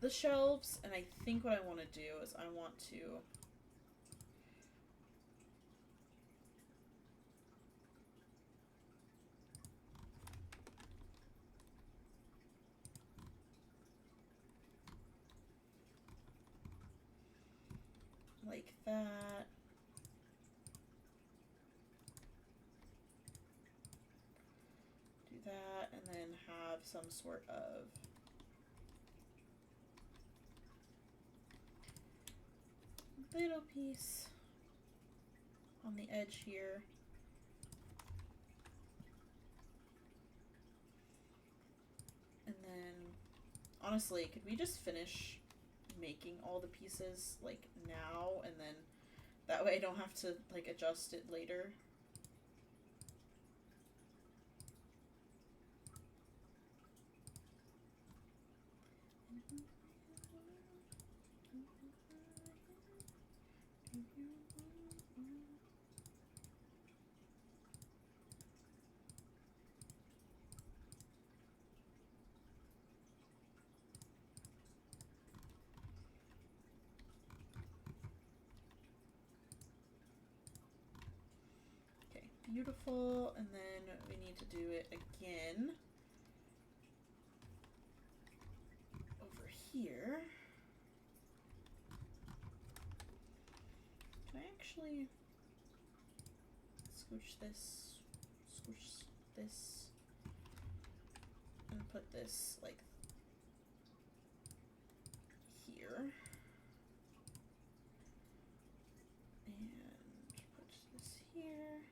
the shelves. And I think what I want to do is I want to like that. Do that, and then have some sort of little piece on the edge here. And then, honestly, could we just finish making all the pieces, like, now, and then that way I don't have to, like, adjust it later? Beautiful, and then we need to do it again over here. Can I actually scooch this, and put this, like, here? And put this here.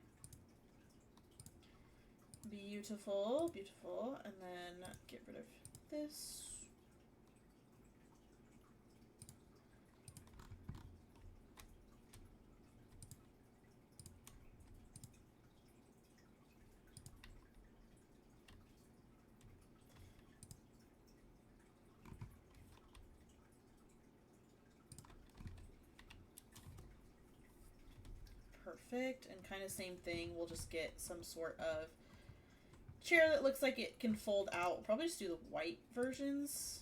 Beautiful, beautiful, and then get rid of this. Perfect, and kind of same thing, we'll just get some sort of chair that looks like it can fold out. We'll probably just do the white versions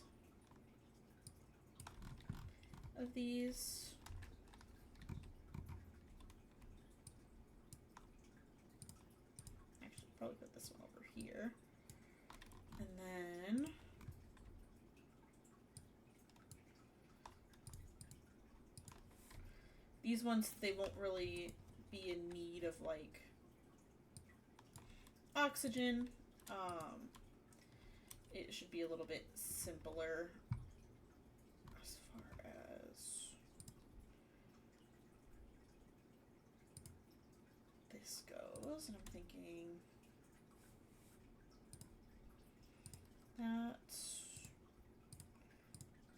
of these. Actually, probably put this one over here. And then these ones, they won't really be in need of, like, oxygen. It should be a little bit simpler as far as this goes. those, and I'm thinking that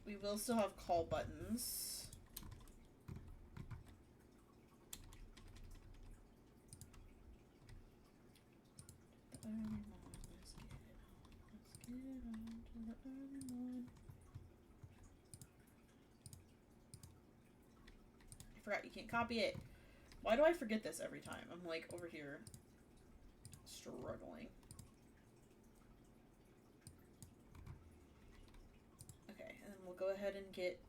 we will still have call buttons. The early morn, let's get it on. Let's get on to the early morn. I forgot you can't copy it. Why do I forget this every time? I'm like over here struggling. Okay, and then we'll go ahead and get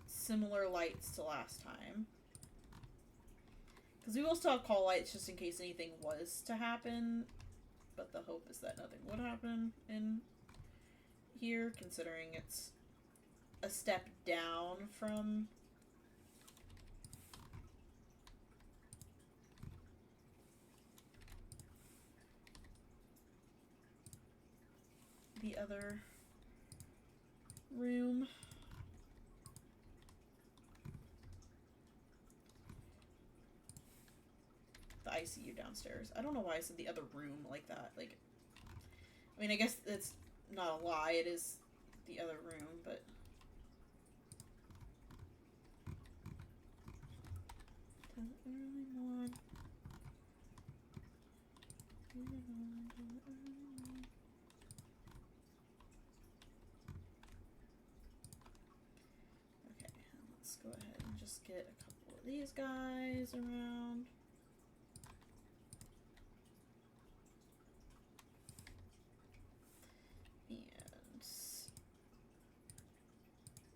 similar lights to last time. Because we will still have call lights just in case anything was to happen. But the hope is that nothing would happen in here, considering it's a step down from the other room. The ICU downstairs. I don't know why I said the other room like that. Like, I mean, I guess it's not a lie. It is the other room, but early morn. Okay, let's go ahead and just get a couple of these guys around. And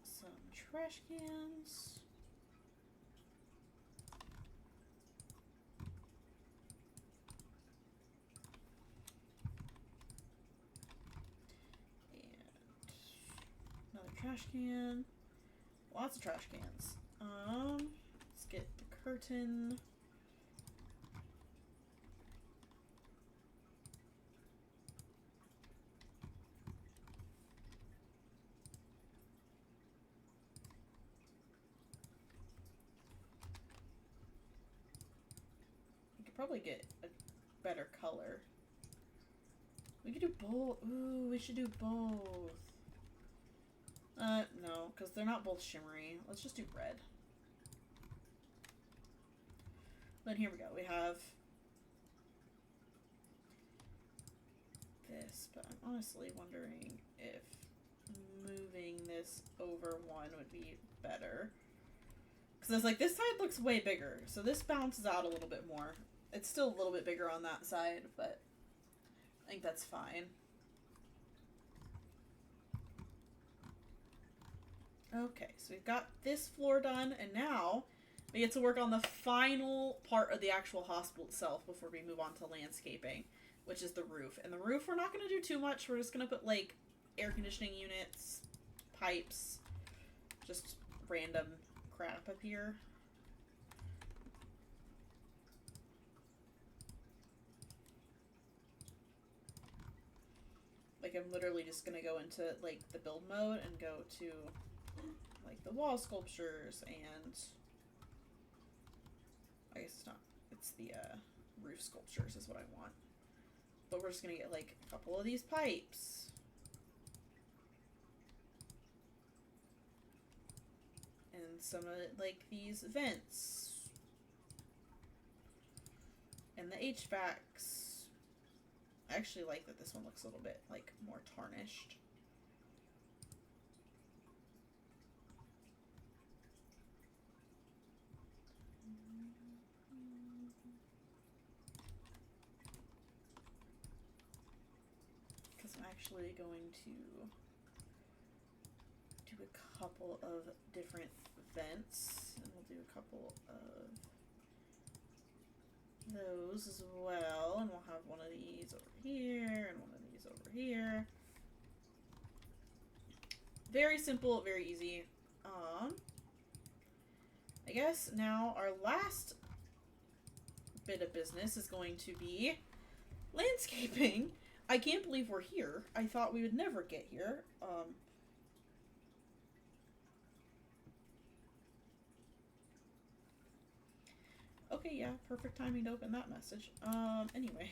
some trash cans. Trash can. Lots of trash cans. Let's get the curtain. We could probably get a better color. We could do both. Ooh, we should do both. No, because they're not both shimmery. Let's just do red. Then here we go. We have this, but I'm honestly wondering if moving this over one would be better. Because it's like, this side looks way bigger, so this bounces out a little bit more. It's still a little bit bigger on that side, but I think that's fine. Okay, so we've got this floor done, and now we get to work on the final part of the actual hospital itself before we move on to landscaping, which is the roof. And the roof, we're not going to do too much. We're just going to put, like, air conditioning units, pipes, just random crap up here. Like, I'm literally just going to go into, like, the build mode and go to, like, the wall sculptures and I guess it's not, it's the roof sculptures is what I want. But we're just gonna get like a couple of these pipes. And some of like these vents. And the HVACs. I actually like that this one looks a little bit like more tarnished. Actually going to do a couple of different vents, and we'll do a couple of those as well, and we'll have one of these over here and one of these over here. Very simple, very easy. I guess now our last bit of business is going to be landscaping. I can't believe we're here. I thought we would never get here. okay, yeah, perfect timing to open that message. Anyway.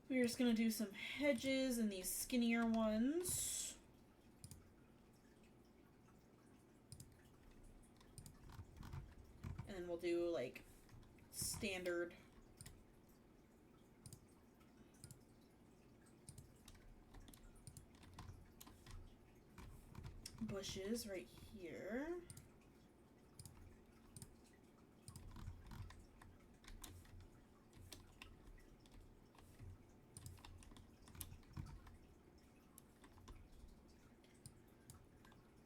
We're just gonna do some hedges and these skinnier ones. And then we'll do like standard bushes right here.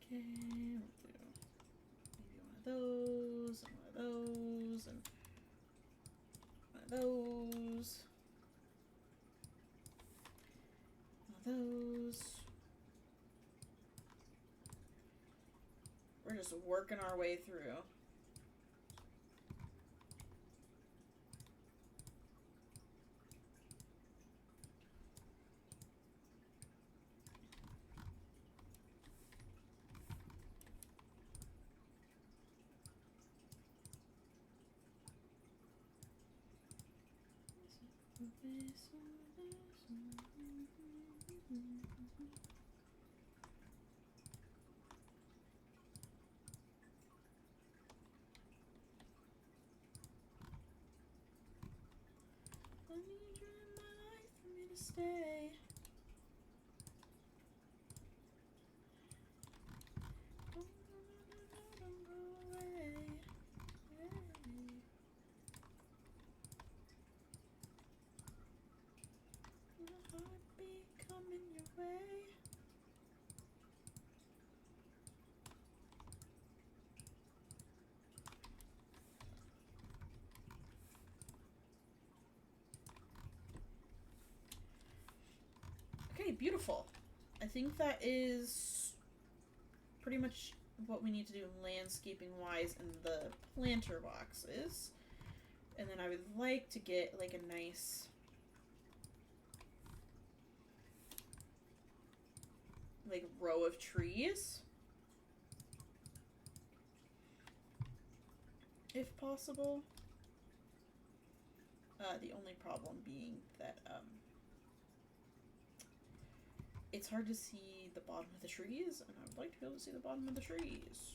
Okay, we'll do maybe one of those, and one of those, and one of those. One of those. We're just working our way through. I need you in my life for me to stay. Don't go away. Hey. My heartbeat coming your way. Okay, beautiful. I think that is pretty much what we need to do landscaping wise in the planter boxes. And then I would like to get like a nice like row of trees if possible. The only problem being that it's hard to see the bottom of the trees, and I would like to be able to see the bottom of the trees.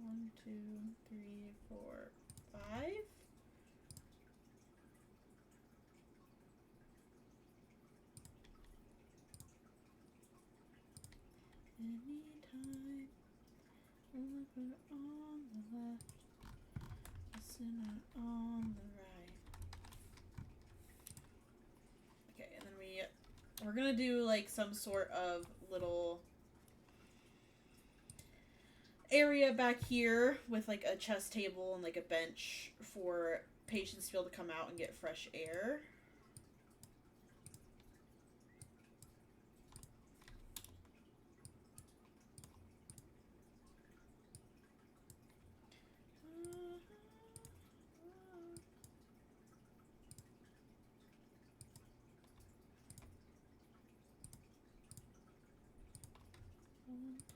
One, two, three, four, five. Anytime, lover on the left, a sinner on the right. Okay, and then we're gonna do like some sort of little area back here with like a chess table and like a bench for patients to be able to come out and get fresh air.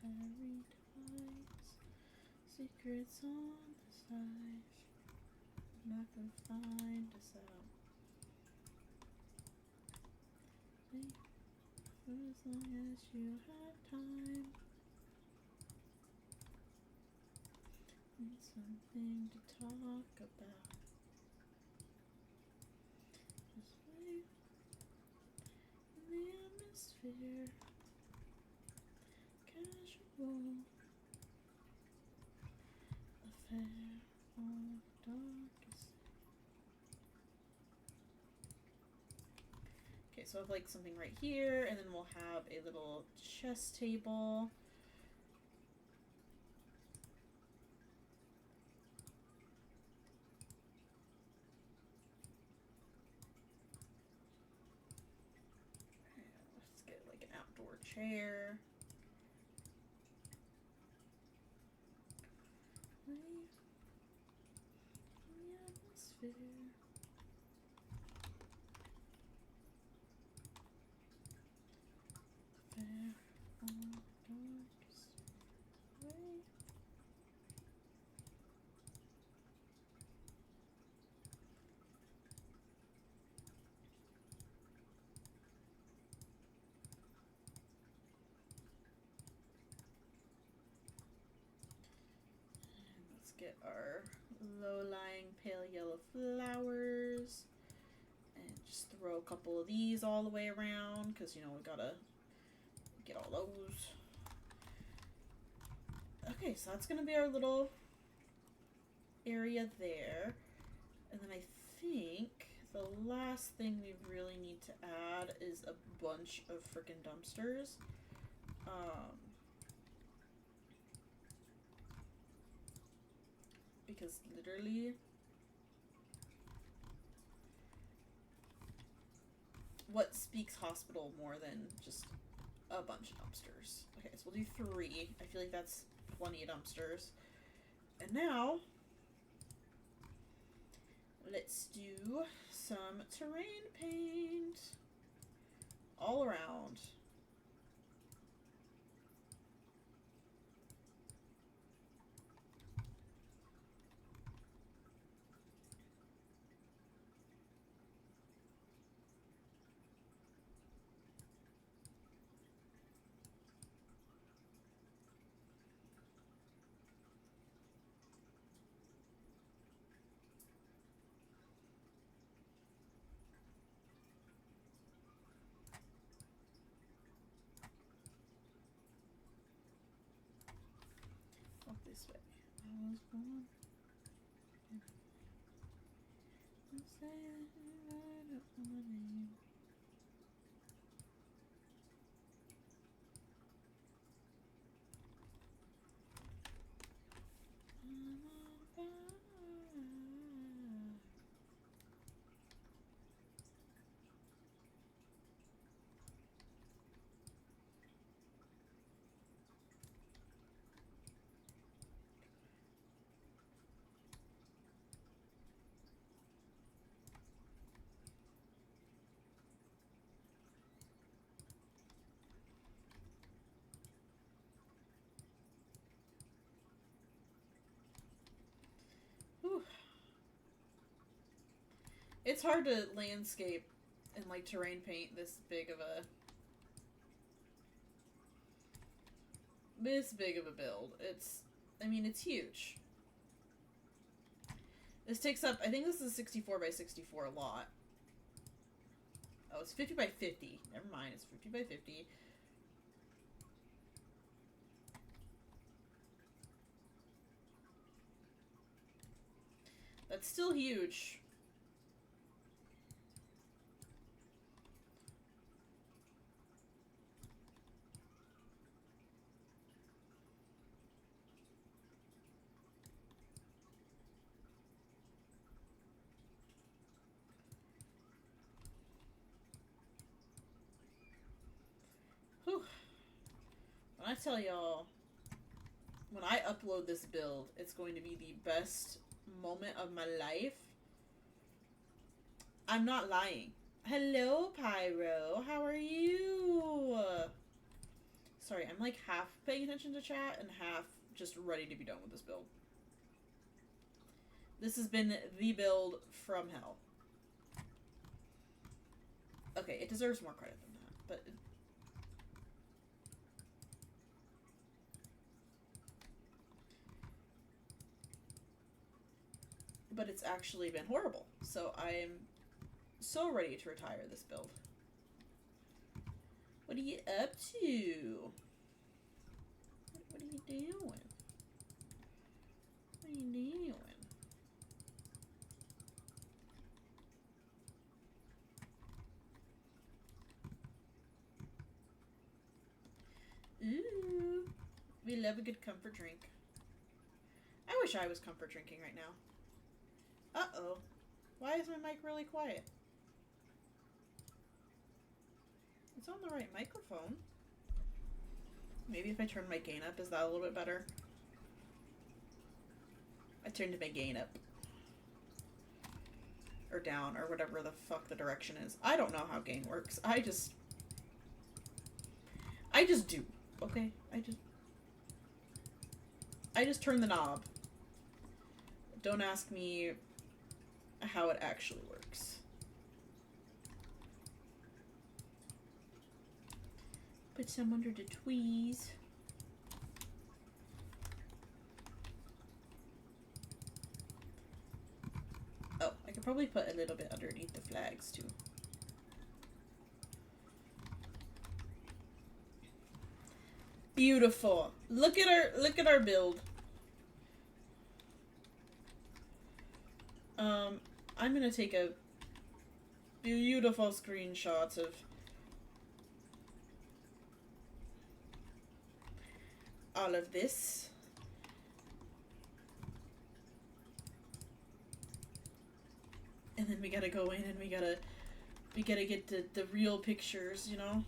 Voluntary ties, secrets on the side, never find us out. For as long as you have time, need something to talk about. Just wait in the atmosphere. Casual affair of darkest. Okay, so I have like something right here, and then we'll have a little chess table. chair. The atmosphere. Let's get our low-lying pale yellow flowers. And just throw a couple of these all the way around, because, you know, we gotta get all those. Okay, so that's gonna be our little area there. And then I think the last thing we really need to add is a bunch of freaking dumpsters. Because literally what speaks hospital more than just a bunch of dumpsters? Okay, so we'll do 3. I feel like that's plenty of dumpsters. And now let's do some terrain paint all around. This way. I was born. I'm saying right up on my name. I'm on fire. Whew. It's hard to landscape and like terrain paint this big of a build. I mean, it's huge. This takes up, I think this is 64 by 64 lot. Oh, it's 50 by 50. Never mind, it's 50 by 50. That's still huge. Whew. When I tell y'all, when I upload this build, it's going to be the best moment of my life. I'm not lying. Hello, Pyro. How are you? Sorry, I'm like half paying attention to chat and half just ready to be done with this build. This has been the build from hell. Okay, it deserves more credit than that, but... But it's actually been horrible. So I am so ready to retire this build. What are you up to? What are you doing? What are you doing? Ooh, we love a good comfort drink. I wish I was comfort drinking right now. Uh-oh. Why is my mic really quiet? It's on the right microphone. Maybe if I turn my gain up, is that a little bit better? I turned my gain up. Or down, or whatever the fuck the direction is. I don't know how gain works. I just do. Okay? I just turn the knob. Don't ask me how it actually works. Put some under the tweeze. Oh, I could probably put a little bit underneath the flags too. Beautiful. Look at our build. I'm gonna take a beautiful screenshot of all of this. And then we gotta go in and we gotta get the real pictures, you know?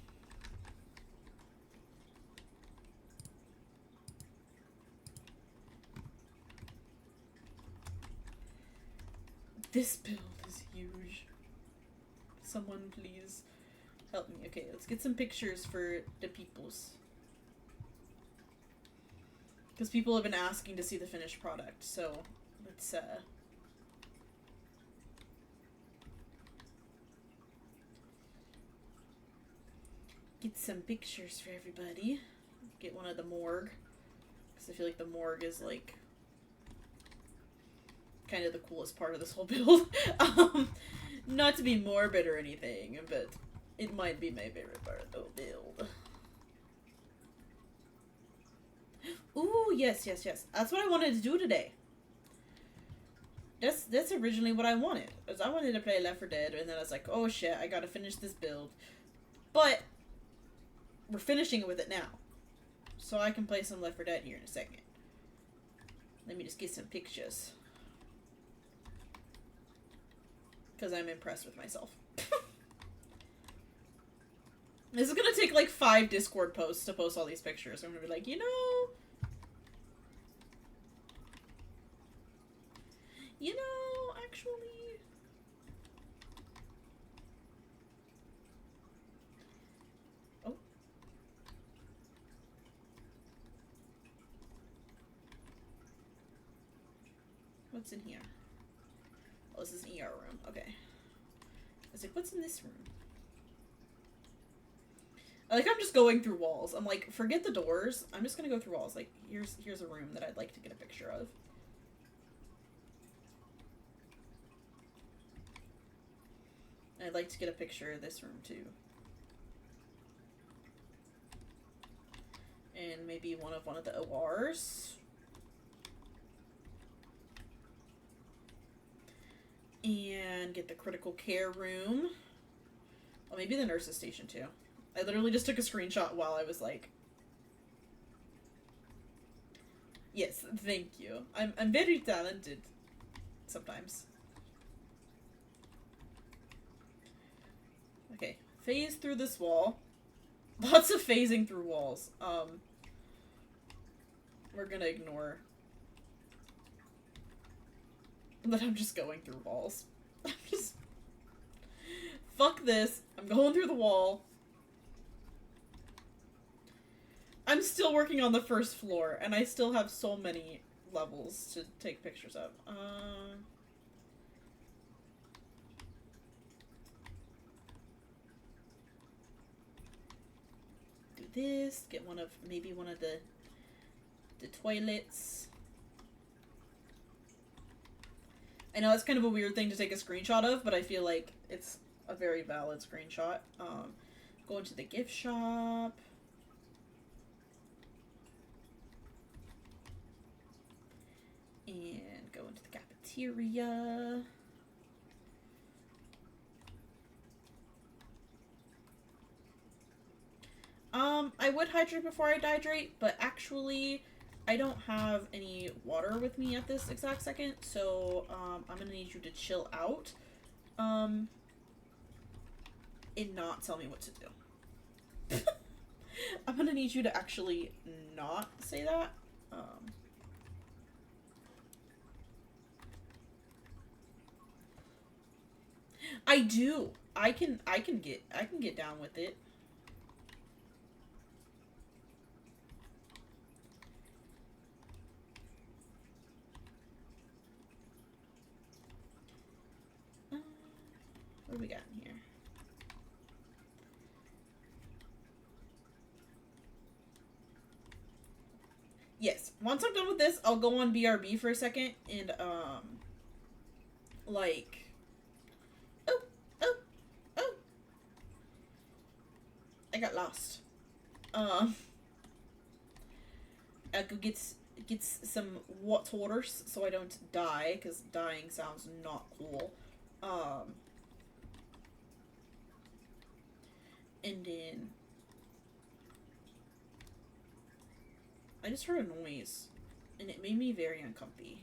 This build is huge. Someone please help me. Okay, let's get some pictures for the peoples. Because people have been asking to see the finished product, so let's get some pictures for everybody. Get one of the morgue. Because I feel like the morgue is like kind of the coolest part of this whole build. Not to be morbid or anything, but it might be my favorite part of the whole build. Ooh, yes. That's what I wanted to do today. That's originally what I wanted. Was I wanted to play Left 4 Dead, and then I was like, oh shit, I gotta finish this build. But we're finishing it with it now. So I can play some Left 4 Dead here in a second. Let me just get some pictures. Because I'm impressed with myself. This is gonna take like 5 Discord posts to post all these pictures. I'm gonna be like, you know, actually, oh, what's in here? Oh, this is an ER room. Okay. I was like, what's in this room? Like, I'm just going through walls. I'm like, forget the doors. I'm just gonna go through walls. Like, here's a room that I'd like to get a picture of. I'd like to get a picture of this room too. And maybe one of the ORs. And get the critical care room. Well, maybe the nurse's station too. I literally just took a screenshot while I was like, yes, thank you. I'm very talented sometimes. Okay, phase through this wall. Lots of phasing through walls. We're gonna ignore that I'm just going through walls. I'm just... Fuck this. I'm going through the wall. I'm still working on the first floor, and I still have so many levels to take pictures of. Do this. Get maybe one of the toilets. I know that's kind of a weird thing to take a screenshot of, but I feel like it's a very valid screenshot. Go into the gift shop. And go into the cafeteria. I would hydrate before I dihydrate, but actually I don't have any water with me at this exact second, so I'm gonna need you to chill out and not tell me what to do. I'm gonna need you to actually not say that. I do. I can get down with it. What do we got in here? Yes. Once I'm done with this, I'll go on BRB for a second and like oh, oh, oh. I got lost. I go get some waters so I don't die, because dying sounds not cool. And then I just heard a noise, and it made me very uncomfy.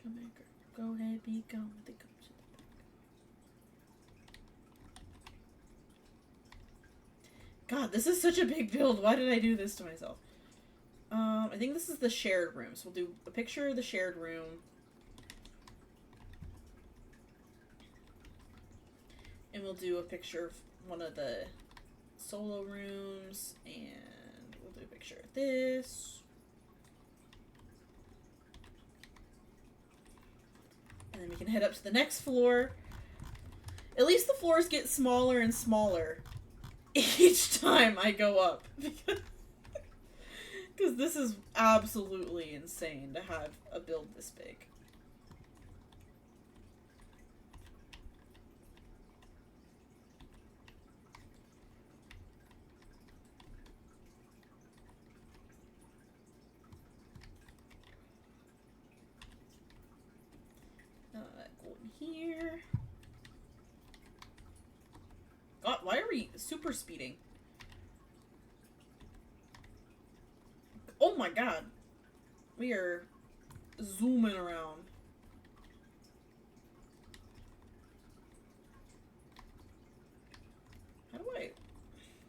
Come here, girl. Go ahead, be gone. They come to the back. God, this is such a big build. Why did I do this to myself? I think this is the shared room. So we'll do a picture of the shared room. And we'll do a picture of one of the solo rooms. And we'll do a picture of this. And then we can head up to the next floor. At least the floors get smaller and smaller each time I go up. Because this is absolutely insane to have a build this big. Go in here. God, why are we super speeding? Oh my god. We are zooming around. How do I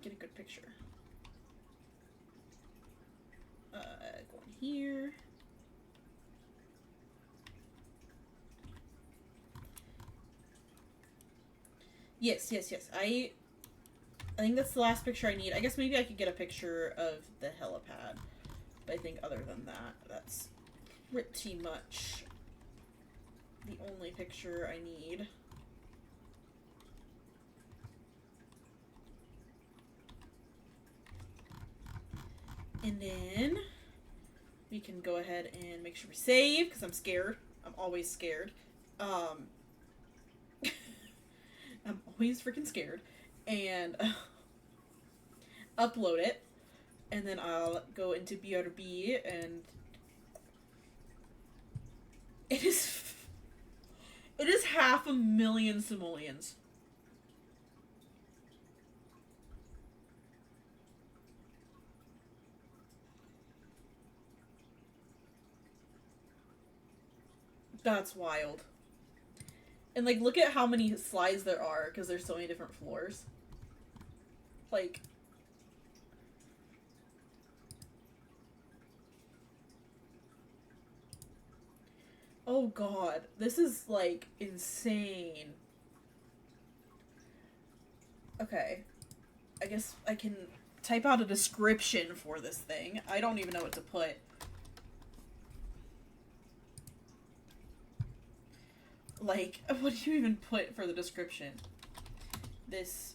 get a good picture? Go in here. Yes. I think that's the last picture I need. I guess maybe I could get a picture of the helipad. But I think other than that, that's pretty much the only picture I need. And then we can go ahead and make sure we save, because I'm scared. I'm always scared. I'm always freaking scared. And upload it. And then I'll go into BRB, and it is 500,000 simoleons. That's wild. And like, look at how many slides there are, because there's so many different floors. Like, oh god, this is like insane. Okay, I guess I can type out a description for this thing. I don't even know what to put. Like, what do you even put for the description? This...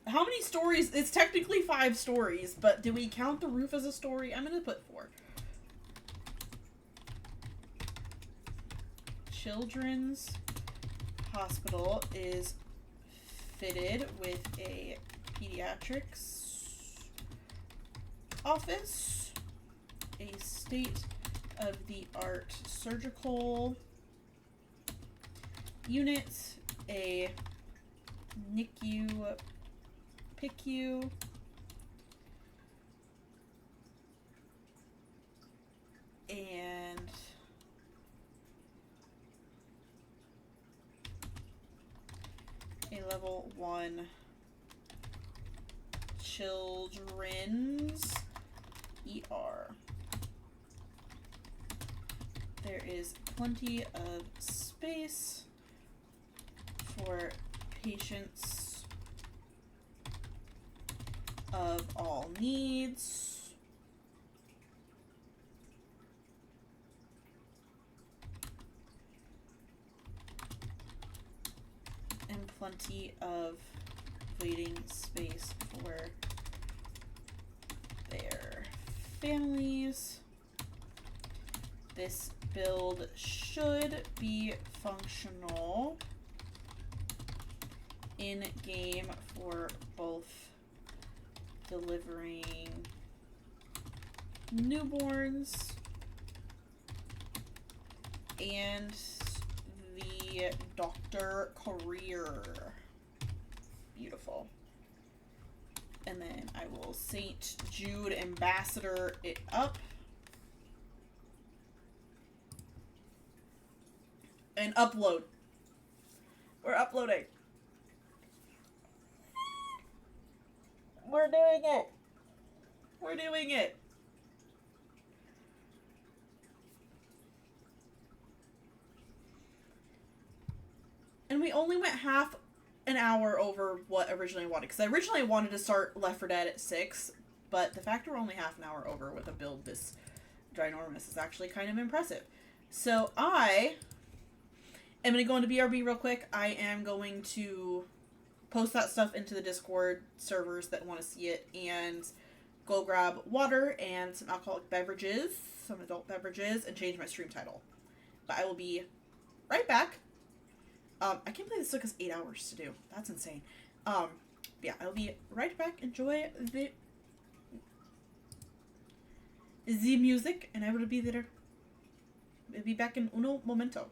How many stories? It's technically 5 stories, but do we count the roof as a story? I'm gonna put 4. Children's hospital is fitted with a pediatrics office, a state-of-the-art surgical unit, a NICU, PICU, and level 1 children's ER. There is plenty of space for patients of all needs. And plenty of waiting space for their families. This build should be functional in game for both delivering newborns and the doctor career. Beautiful. And then I will St. Jude Ambassador it up. And upload. We're uploading. We're doing it. We're doing it. And we only went half an hour over what originally wanted. Because I originally wanted to start Left 4 Dead at 6. But the fact we're only half an hour over with a build this ginormous is actually kind of impressive. So I'm going to go into BRB real quick. I am going to post that stuff into the Discord servers that want to see it, and go grab water and some alcoholic beverages, some adult beverages, and change my stream title. But I will be right back. I can't believe this took us 8 hours to do. That's insane. Yeah, I'll be right back. Enjoy the music, and I will be there. I'll be back in uno momento.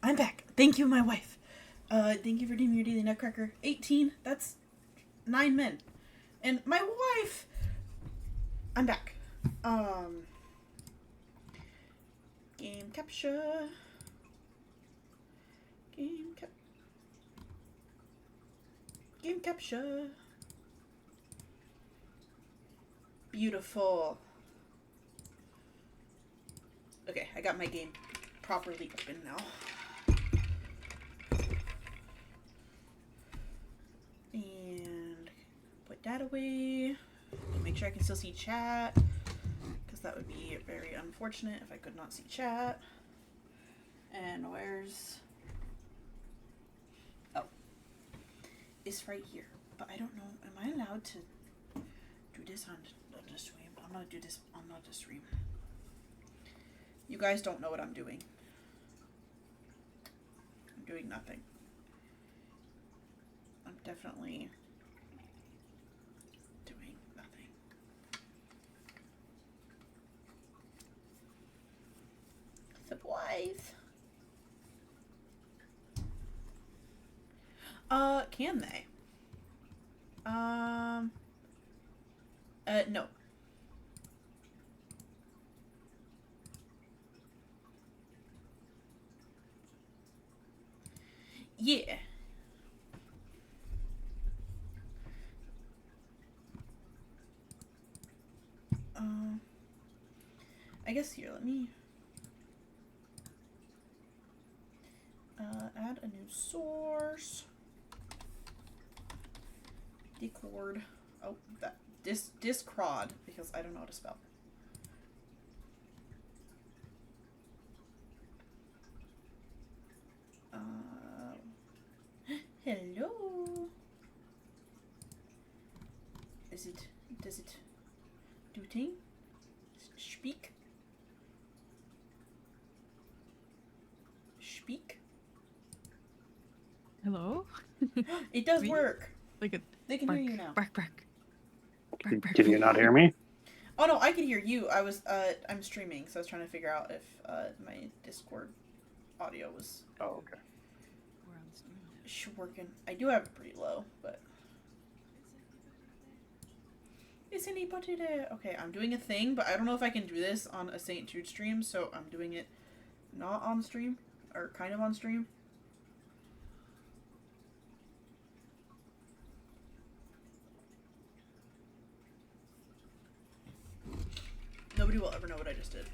I'm back. Thank you, my wife. Thank you for doing your daily nutcracker. 18. That's 9 men. And my wife. I'm back. Game capture. Game capture. Beautiful. Okay, I got my game properly open now. And put that away. Make sure I can still see chat, because that would be very unfortunate if I could not see chat. And where's... Oh. It's right here. But I don't know. Am I allowed to do this on the stream? I'm gonna do this on the stream. You guys don't know what I'm doing. I'm doing nothing. I'm definitely doing nothing. Supplies. Can they? No. Yeah. I guess here, let me add a new source. Discord. Oh, that Discord, because I don't know how to spell. Hello. Does it do thing? Speak? Hello? It does work. Like a They can bark, hear you now. bark, bark. Bark, bark. Can you not hear me? Oh no, I can hear you. I'm streaming, so I was trying to figure out if my Discord audio was Oh, okay. working. I do have it pretty low, but is anybody there? Okay, I'm doing a thing, but I don't know if I can do this on a St. Jude stream, so I'm doing it not on stream, or kind of on stream. Nobody will ever know what I just did.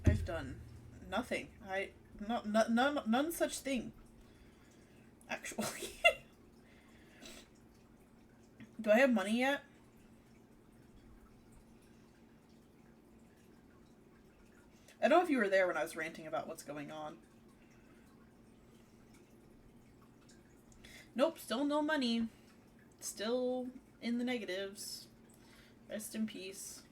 I've done nothing. None such thing. Actually. Do I have money yet? I don't know if you were there when I was ranting about what's going on. Nope, still no money. Still in the negatives. Rest in peace.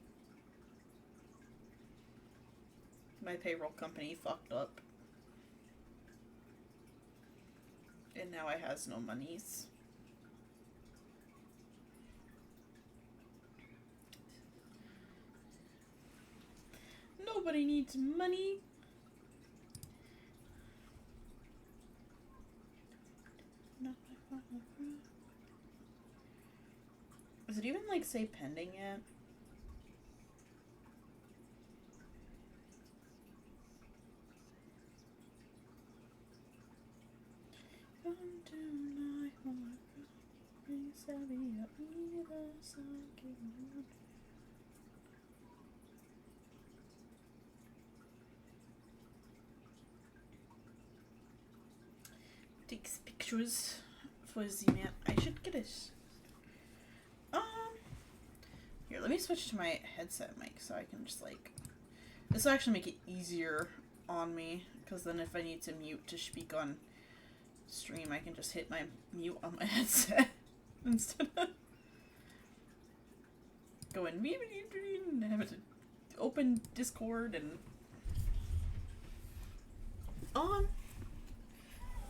My payroll company fucked up. And now I has no monies. Nobody needs money. Does it even, like, say pending yet? Takes pictures for the man. I should get it. Here, let me switch to my headset mic so I can just, like... This will actually make it easier on me, because then if I need to mute to speak on stream, I can just hit my mute on my headset instead of going and having to open Discord and...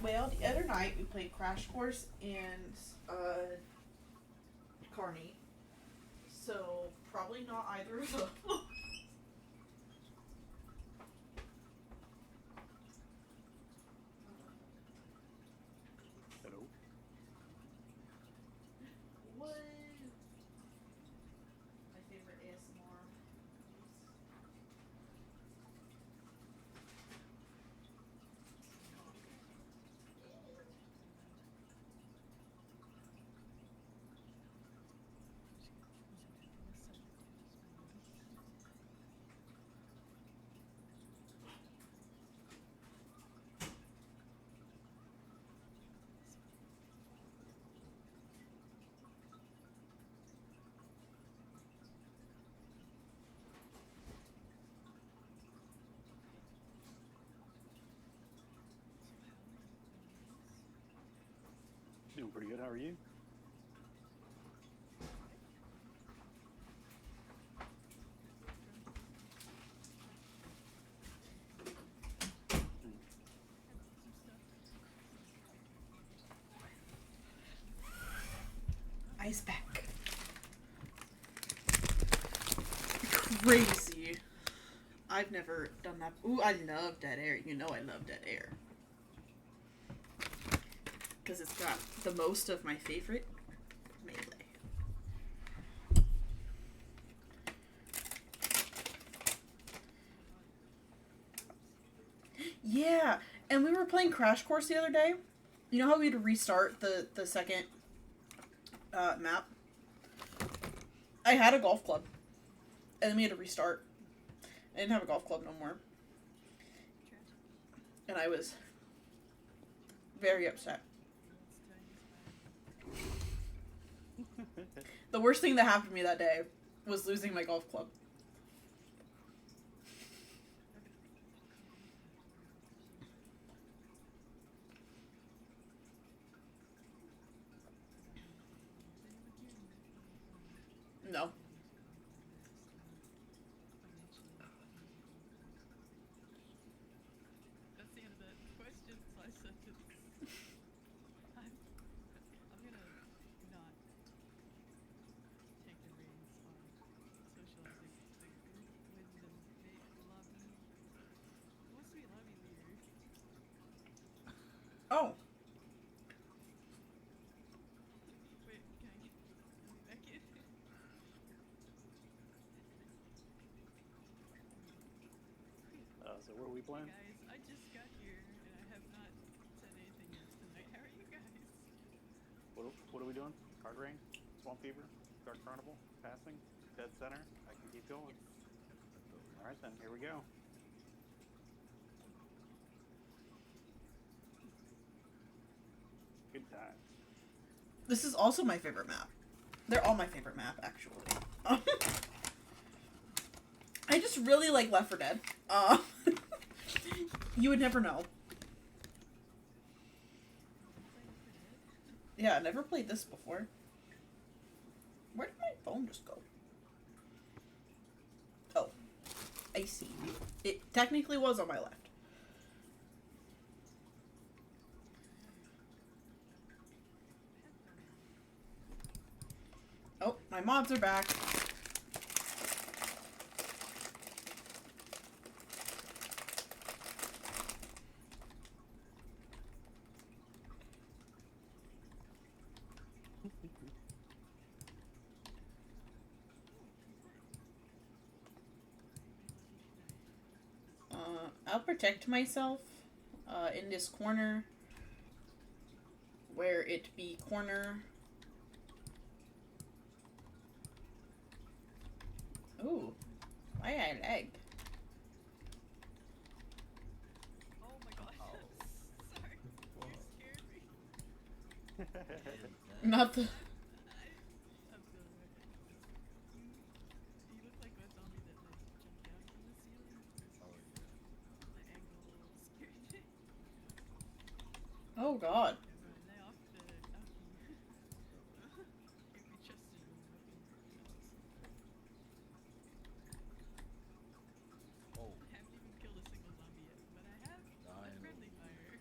Well, the other night we played Crash Course, and, carnate. So, probably not either of them. Hello. What? My favorite ASMR. Doing pretty good. How are you? Ice pack. Crazy. I've never done that. Ooh, I love dead air. You know I love dead air. Because it's got the most of my favorite melee. Yeah, and we were playing Crash Course the other day. You know how we had to restart the second map? I had a golf club. And then we had to restart. I didn't have a golf club no more. And I was very upset. The worst thing that happened to me that day was losing my golf club. No. That's the end of that question slash sentence. I'm gonna not take the reins on socializing the group when the lobby. Who wants to be lobby leader? Oh. Wait, can I get back in? So what are we playing? Guys, I just got here and I have not said anything yet tonight. How are you guys? What are we doing? Card rain? Swamp Fever? Card Carnival? Passing? Dead Center? I can keep going. Yes. Alright then, here we go. Good times. This is also my favorite map. They're all my favorite map, actually. I just really like Left 4 Dead. You would never know. Yeah, I never played this before. Where did my phone just go? Oh. I see. It technically was on my left. Oh, my mobs are back. I'll protect myself in this corner where it be corner. Ooh, why I lag? Oh my gosh. Sorry. You scared me. Not the. I'm sorry. You look like a zombie that like jumped down from the ceiling. The angle scared me. Oh God. Lay off the alky. If you trusted your weapon. Oh, I haven't even killed a single zombie yet, but I have a friendly fire.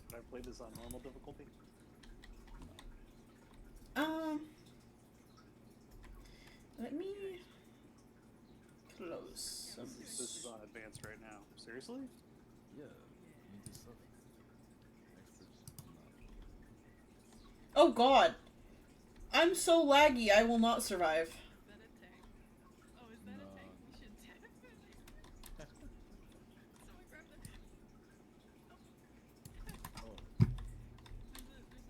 Should I play this on normal difficulty? advanced right now. Seriously? Yeah, you just suck. Experts do not. Oh god. I'm so laggy, I will not survive. Is that a tank? Oh, is that No. a tank? We should definitely first. Someone grab the. Oh, There's a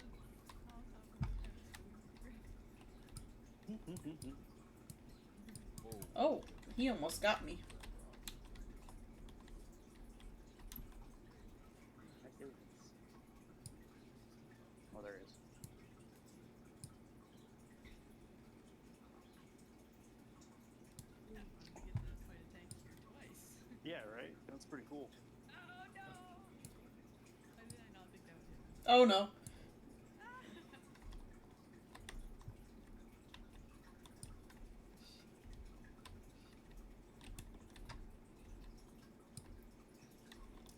small top on the pedestal. whoa. Oh, he almost got me. Heck is. Oh, there is. Yeah, we get to fight a tank here twice. Yeah, right? That's pretty cool. Oh no! Why did I not think that would hit him? Oh no.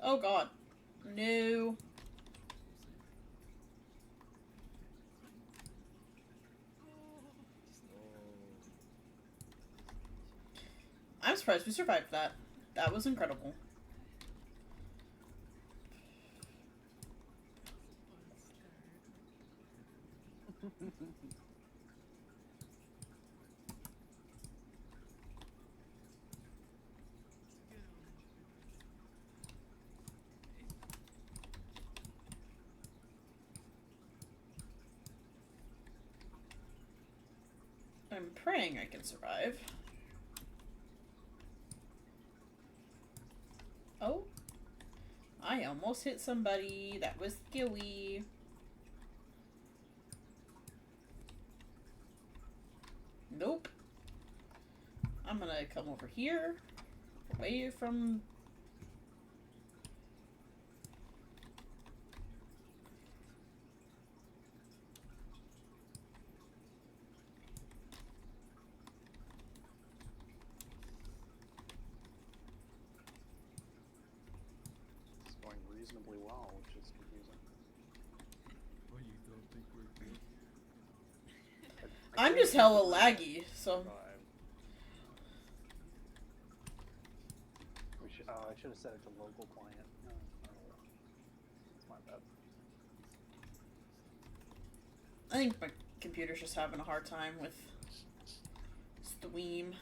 Oh god. No. I'm surprised we survived that. That was incredible. I'm praying I can survive. Oh. I almost hit somebody. That was scary. Nope. I'm gonna come over here. Away from... It's going reasonably well, which is confusing. Well, you don't think we're good? I'm just hella laggy, so... I should have set it to local client. No, it's my bad. I think my computer's just having a hard time with Steam.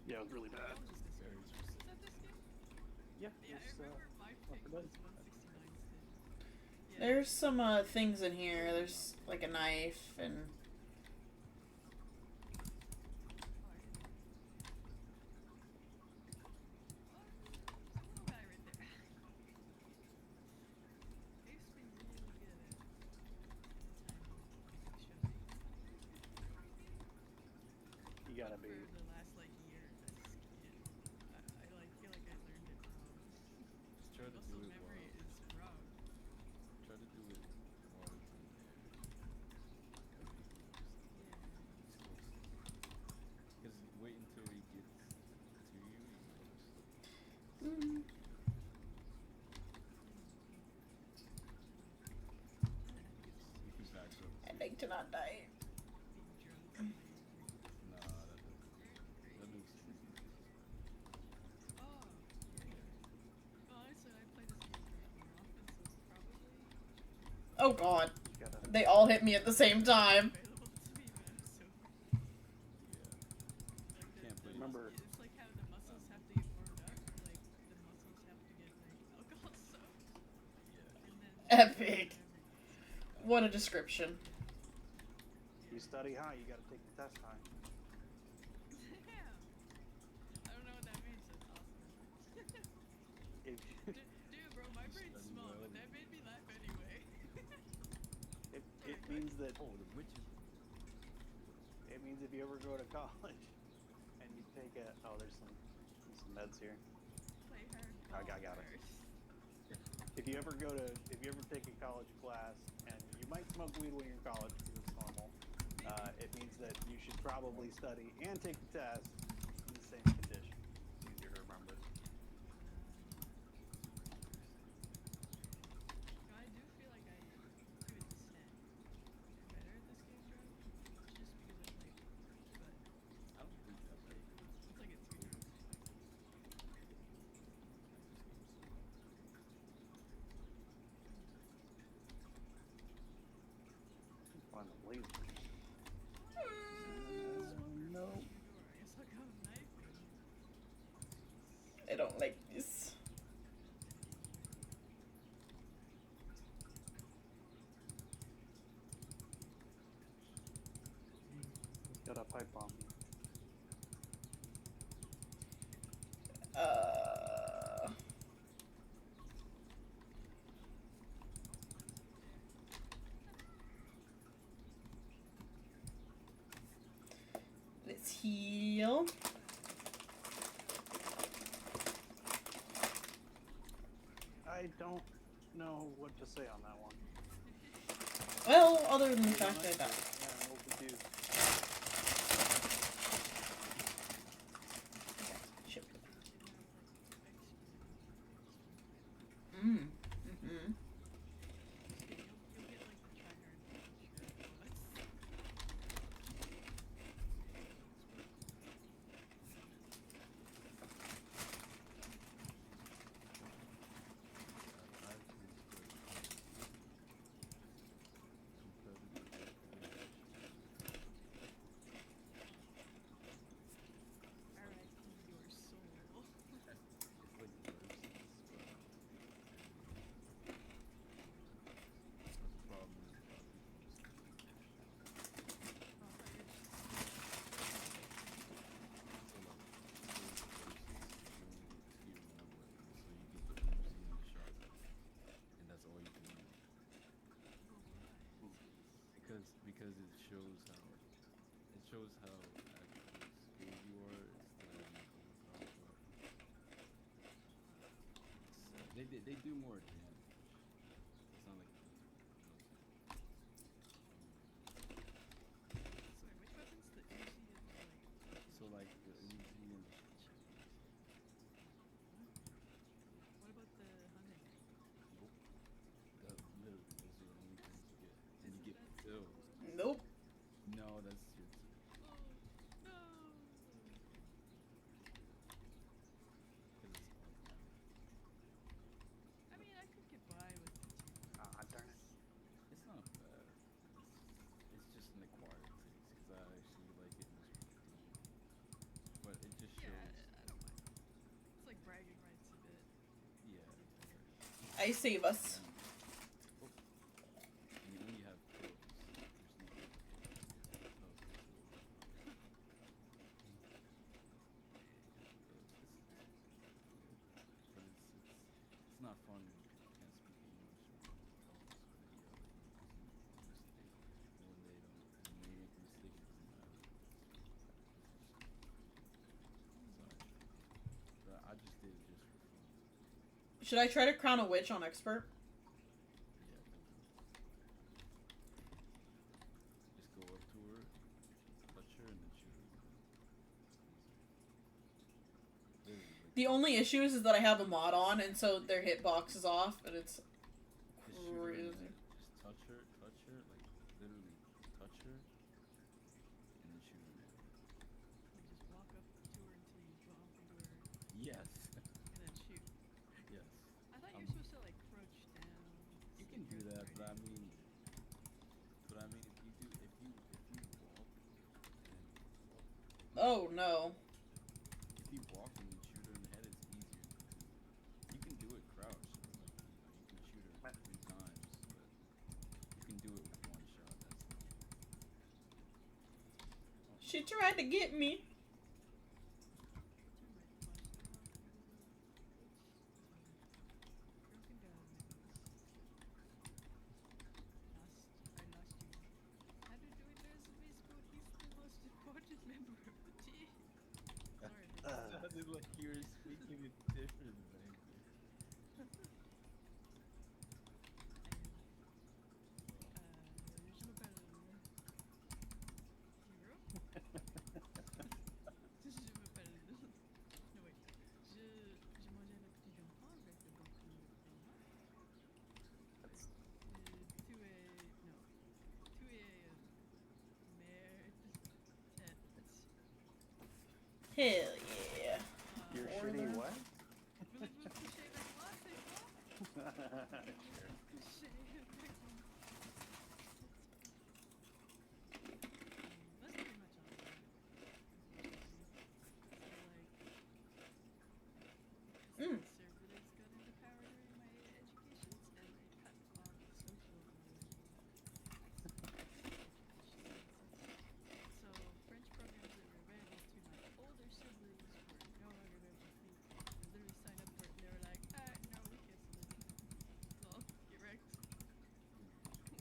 Yeah, it was really bad. Very Is specific. that this game? Yeah, Yeah, I it's, remember my pick bad. was 169 stick. Yeah. There's some things in here. There's like a knife and... you gotta be. For the last like year, I like feel like I learned it wrong. Just try to Muscle do it memory while. is wrong. Try to do it while it's in there. Because wait until he gets to you, you know. Mm, You can back up. I'd like to not die. Being drunk. Nah, that doesn't. That moves. Oh. Honestly, I play this game more often, so it's probably Oh god. You gotta. They all hit me at the same time. available to me, but I'm so Yeah. like Can't play Remember- It's like how the muscles have to get warmed up, like the muscles have to get like alcohol soaked, Yeah. and then Epic. What a description. You study high, you gotta take the test high. Damn. I don't know what that means. That's awesome. If Dude, bro, my brain's Study small, well. but that made me laugh anyway. it means that Oh, the witches. it means if you ever go to college and you take a there's some meds here. Play hard. I got it. If you ever take a college class and you might smoke weed when you're in college because it's normal, it means that you should probably study and take the test in the same condition. It's easier to remember. I do feel like I, to an extent, better at this game, bro. Just because of like heal. I don't know what to say on that one. Well, other than the To be fact honest, that yeah, I'm a little confused. shit. It has like extra. Mm. Mm-hmm. Just kidding. You'll get like the tryhard bots. I actually competitive R.I.P. your soul. it's like versus, but the problem is a lot of people mistake it for shit. Oh, I thought you were just So like versus, you only get tier 1 weapons, so you get the Uzi and the shotgun, and that's all you can use. Because it shows how actually skilled you are instead of being overpowered weapons. They do more damage. It's not like you can, Sorry, which weapons? The Uzi and the like. so like the Uzi and the shotgun. What about the hunting knife? Nope. Literally, those are the only things you get, and you Isn't get that pills. cool? Nope. No, that's tier 2. Oh no! Because it's automatic. I mean, I could get by with the tier 1. Ah, darn it. It's not bad. It's just an acquired taste because I actually like it most people don't. But it just Yeah, shows. I don't mind. It's like bragging rights a bit. Yeah, exactly. I save us. Oh, and you only have pills. There's no other pills. Oh, pills. But it's not fun when you can't speak English or somebody yelling because you make a mistake. And when they don't, when they make a mistake, it doesn't matter. Sorry. But I just did it just for fun. Should I try to crown a witch on expert? Yeah, go for it. Just go up to her, touch her, and then shoot her. Literally, like, The only issue is that I have a mod on, and so their hitbox is off, and it's just shoot her in the crazy. head. Just touch her, like literally touch her, and then shoot her in the head. Like just walk up to her until you bump into her Yes, and then shoot. yes. I thought you were supposed to like crouch down. You see can if do you're that, but I targeting. mean, if you walk and Oh no. if you walk and then shoot her in the head, it's easier because you can do it crouched. So like you can shoot her 3 times, but you can do it with 1 shot. That's all. She tried to get me. Turn my flashlight off, you little bitch. Broken down niggas. I lost you. How to do it as a biscuit? He's the most important member of the team. Sorry. It sounded like you were speaking a different language. Je m'appelle Hero. Je m'appelle. No wait. Je mangeais le petit jambon avec le beaucoup de fromage. Tu es no. Tu es merde tête. Hell yeah. You're Or shitty the- what? Voulez-vous coucher avec moi, c'est quoi? Sure. Coucher avec moi. That's pretty much all I got. So like, conservatives got into power during my educations, and they cut off the social So French programs that were available to my older siblings were no longer available to me. They literally signed up for it, and they were like, no, we canceled it. Well, get wrecked.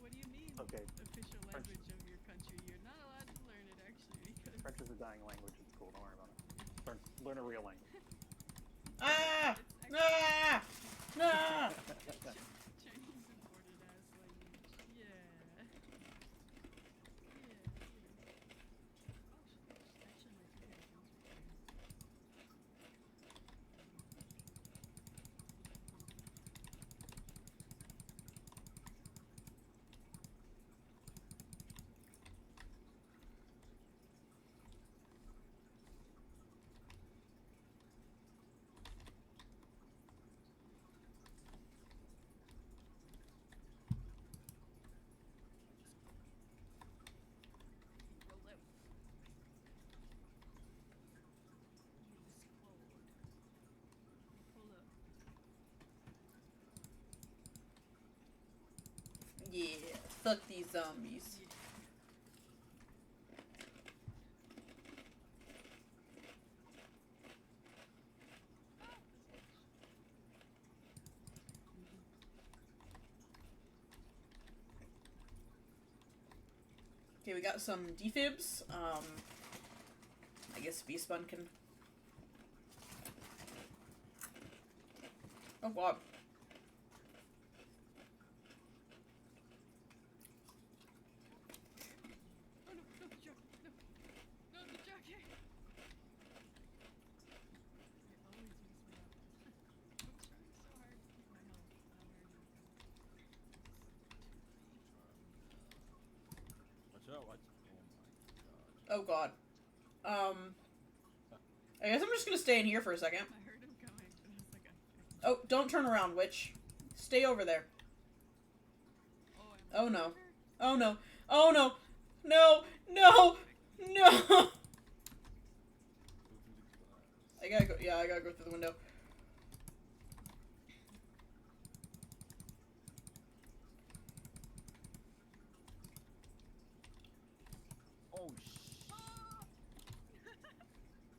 What do you mean? Okay. Official French- language of your country. You're not allowed to learn it actually because French is a dying language. It's cool. Don't worry about it. Learn a real language. Ah! It's Ah! Ah! Chinese imported ass language. Yeah. Yeah. Oh shit. Actually, my two headphones are here. Roll out. Use code. Pull up. Yeah, fuck these zombies. Yeah. Okay, we got some defibs. I guess V-Spun can... Oh god. Oh no, no, the jockey, no. No, the jockey! It always makes me laugh. I'm trying so hard to keep my health. I'm already Watch out, watch. Oh my god. Oh god. I guess I'm just gonna stay in here for a second. I heard him coming, but I was like, I Oh, don't turn around, witch. Stay over there. oh, Oh no. Oh no. Oh no. No. No. No. Go through the glass. I gotta go. Yeah, I gotta go through the window. Oh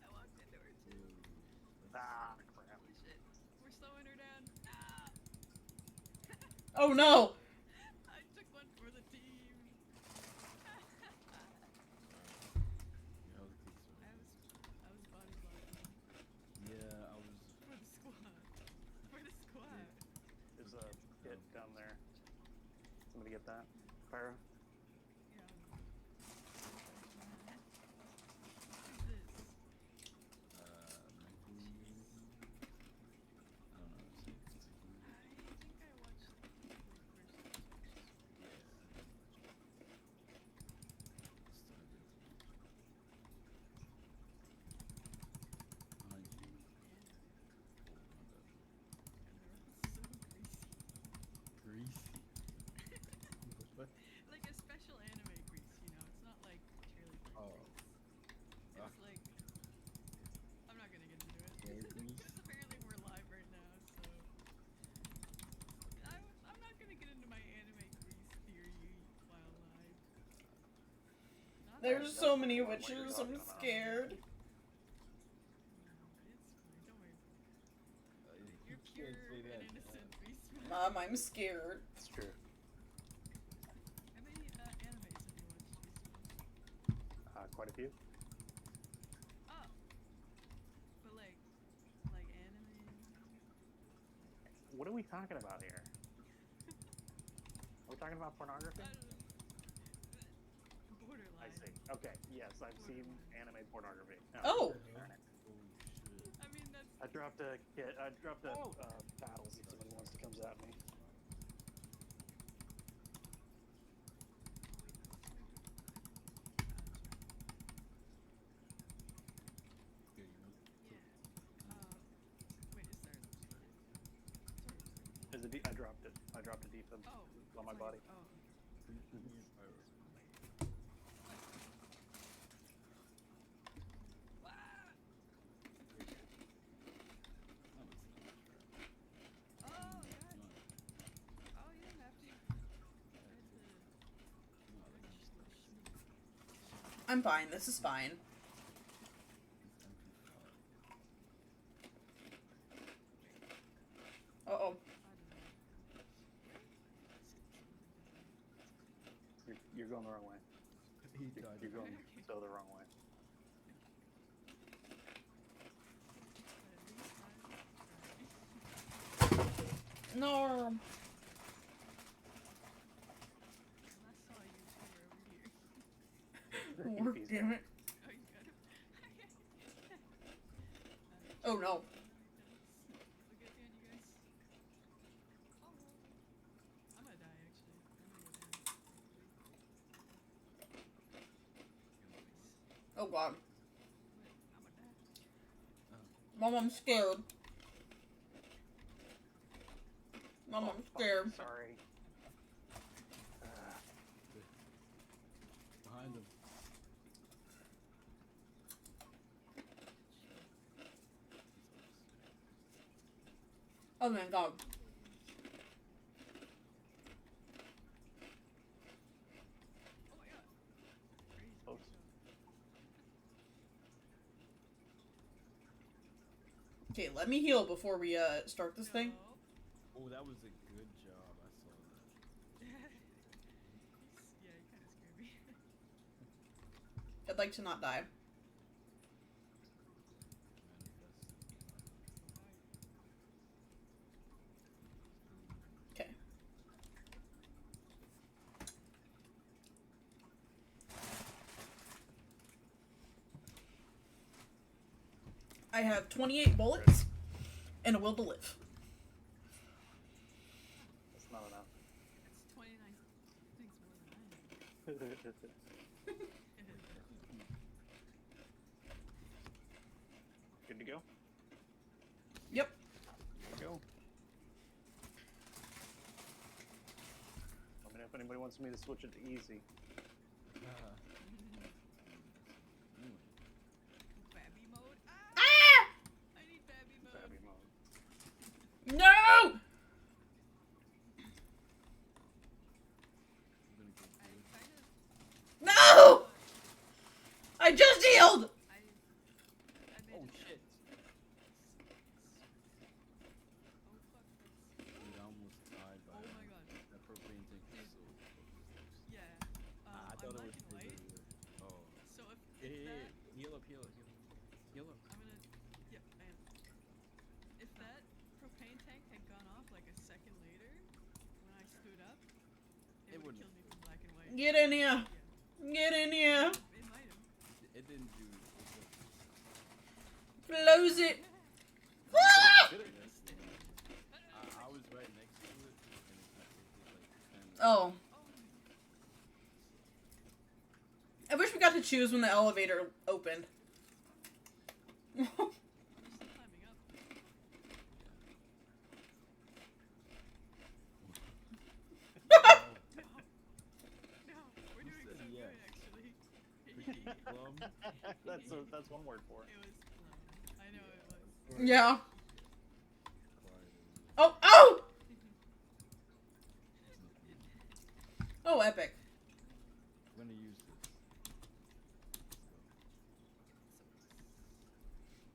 I walked into her too. Ah, crap. Holy shit. We're slowing her down. Ah! Oh no. I took one for the team. You held the kicks I right. was body blocking Yeah, I was. for the squad. For the squad. There's a kit down there. Somebody get that? Pyro? Yeah. Who's this? Mentally. I don't know. It's like, I think I watched like first Twitch. yeah. Still good. Behind you. Oh my god. And they're all so greasy. Greasy. What? Like a special anime grease, you know? It's not like cheerleader Oh. grease. Ah. It's like I'm not gonna get into it. Hair grease? Because apparently we're live right now, so I'm not gonna get into my anime grease theory while live. Not There's that- so many What you're witches. talking I'm about. scared. No, it's fine. Don't worry about it. You You're can't pure say that. and innocent, Beastman. Mom, I'm scared. It's true. How many animes have you watched, Beastman? Quite a few. Oh. But like anime? What are we talking about here? Are we talking about pornography? I don't know. Borderline. I see. Okay, yes, I've seen anime pornography. Oh. Alright. Oh shit. I mean, that's I dropped a kit. I dropped a Oh. battles if somebody wants to come at me. Okay, you know. yeah. Wait, is there? Sorry. There's a I dropped it. I dropped a defib Oh. on my it's body. like- Oh. Wah! Oh, God. Oh, you didn't have to. I'm fine. This is fine. Uh-oh. You're going the wrong way. He died. You're going Okay. so the wrong way. No. Last saw you two were over here. Work, damn it. Oh, you got him. Oh no. Look at the end, you guys. Oh, I'm gonna die actually. I'm gonna go down. Oh god. I'm gonna die. Mom, I'm scared. Mom, I'm scared. Sorry. Behind him. Oh my god. Oh my god. Crazy. Oops. Okay, let me heal before we start this thing. Oh, that was a good job. I saw that. Yeah, he kind of scared me. I'd like to not die. Okay. I have 28 bullets and a will to live. That's not enough. It's 29 things more than I have. Good to go? Yep. Go. Let me know if anybody wants me to switch it to easy. Babby mode? Ah! Ah! I need babby mode. Babby mode. No! I kind of. No! I just healed! I made Oh it. shit! Oh fuck. Dude, I almost died by Oh my god. that propane tank was so close. Yeah. I I'm thought black it was and white. Oh. So if Yeah, that, heal up, heal up, heal up. Heal up. I'm gonna. Yep, I am. If that propane tank had gone off like a second later, when I stood up, it would have wouldn't. killed me from black and white. Get in here. Yeah. Get in here. It might have. It didn't do it. Close it. Ah! Did it? I was right next to it, and it like 10. Oh. I wish we got to choose when the elevator opened. I'm still climbing up. No, we're doing said so yes? good actually. Plum. That's one word for it. It was plum. I know it was. Yeah. Quiet. Oh, oh! Oh, epic. I'm gonna use this.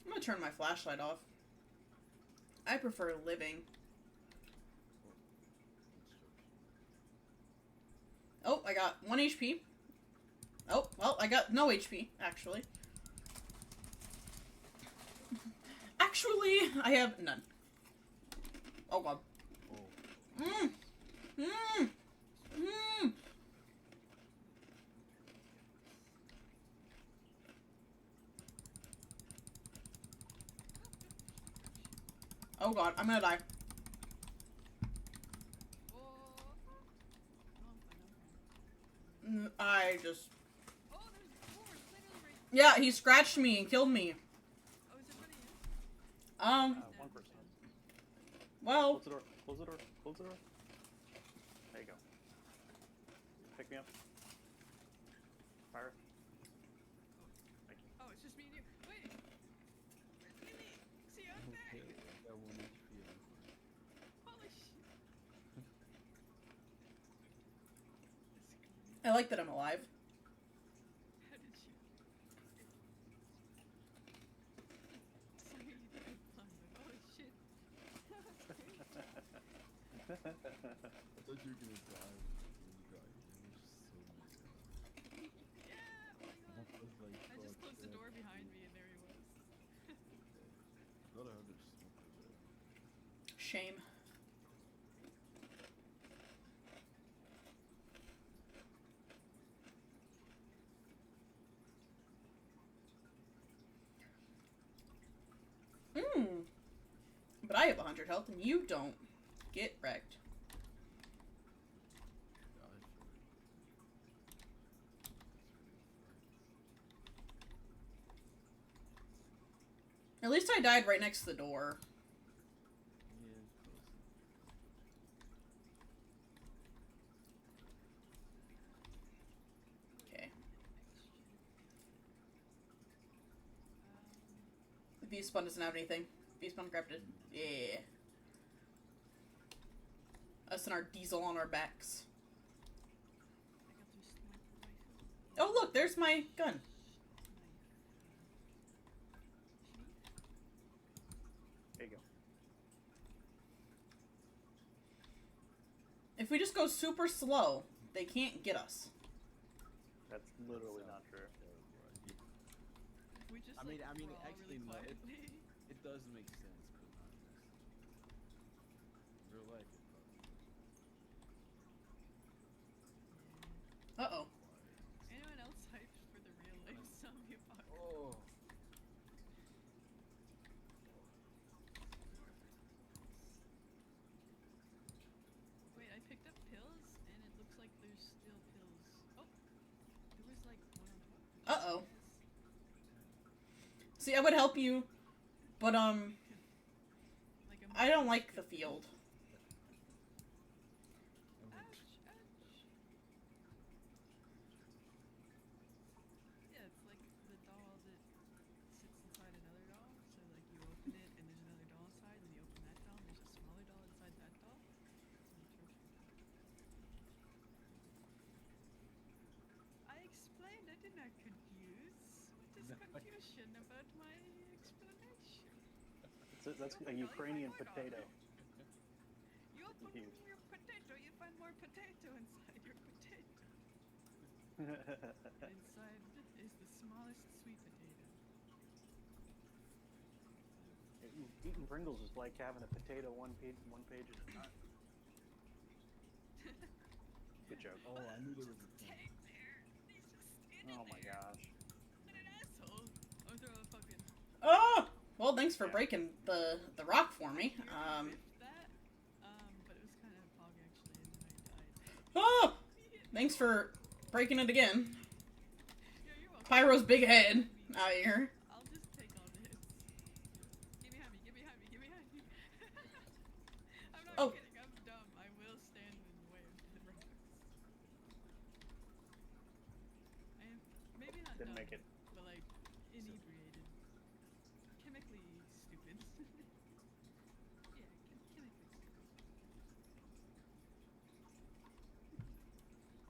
I'm gonna turn my flashlight off. I prefer living. Oh, I got 1 HP. Oh, well, I got no HP, actually. Actually, I have none. Oh, God. Oh. Mmm. Mmm. Mmm. Oh, God, I'm gonna die. Oh. No, I'm fine. I just... Oh, there's more. Literally right. Yeah, he scratched me and killed me. Oh, is it funny? 1%. Well... Close the door. Close the door. Close the door. There you go. Pick me up. Fire. Thank you. Oh, it's just me and you. Wait. Where's Lily? See you out Okay, there. I got 1 HP. Holy shit. I like that I'm alive. How did you? Sorry, you did it fun, but holy shit. I thought you were gonna die when you got here. It was so messed up. Yeah, oh my god. I was like, I just fuck closed the that. door behind me and there he was. I thought I heard there's smoke over there. Shame. Hmm. But I have 100 health and you don't. Get wrecked. Dodge for it. At least I died right next to the door. Yeah, close enough. Okay. The V-Spawn doesn't have anything. V-Spawn grabbed it. Yeah. Us and our diesel on our backs. I got their sniper rifle. Oh, look, there's my gun. There you go. If we just go super slow, they can't get us. That's literally not true. If we just, I mean, like, crawl actually, really no, quietly. it does make sense, but not in this. In real life, it probably Uh-oh. quiet. Anyone else hyped for the real life zombie apocalypse? Oh. Wait, I picked up pills, and it looks like there's still pills. Oh, there was like one on top. Uh-oh. See, I would help you, but, Like a I don't like the field. Ouch, ouch. Yeah, it's like the doll that sits inside another doll. So like you open it and there's another doll inside, and you open that doll and there's a smaller doll inside that doll. It's an I explained, I did not confuse. What is confusion about my explanation? That's a Ukrainian potato. You open Confused. your potato, you find more potato inside your potato. Inside is the smallest sweet potato. Eating Pringles is like having a potato one page at a time. Good joke. Oh, I knew there was a thing. Tank there. He's just standing Oh my there. gosh. What an asshole. I'm throwing a fucking. Oh! Well, thanks for Yeah. breaking the rock for me. Whipped that. But it was kind of fog actually, and then I died. Oh! Thanks for breaking it again. Yeah, you're welcome. Pyro's big head out here. I'll just take all the hits. Get behind me, get behind me, get behind me. I'm not Oh. kidding, I'm dumb. I will stand in the way of the rocks. I am maybe not Didn't dumb, make it. but like inebriated. Chemically stupid. Yeah, chemically stupid.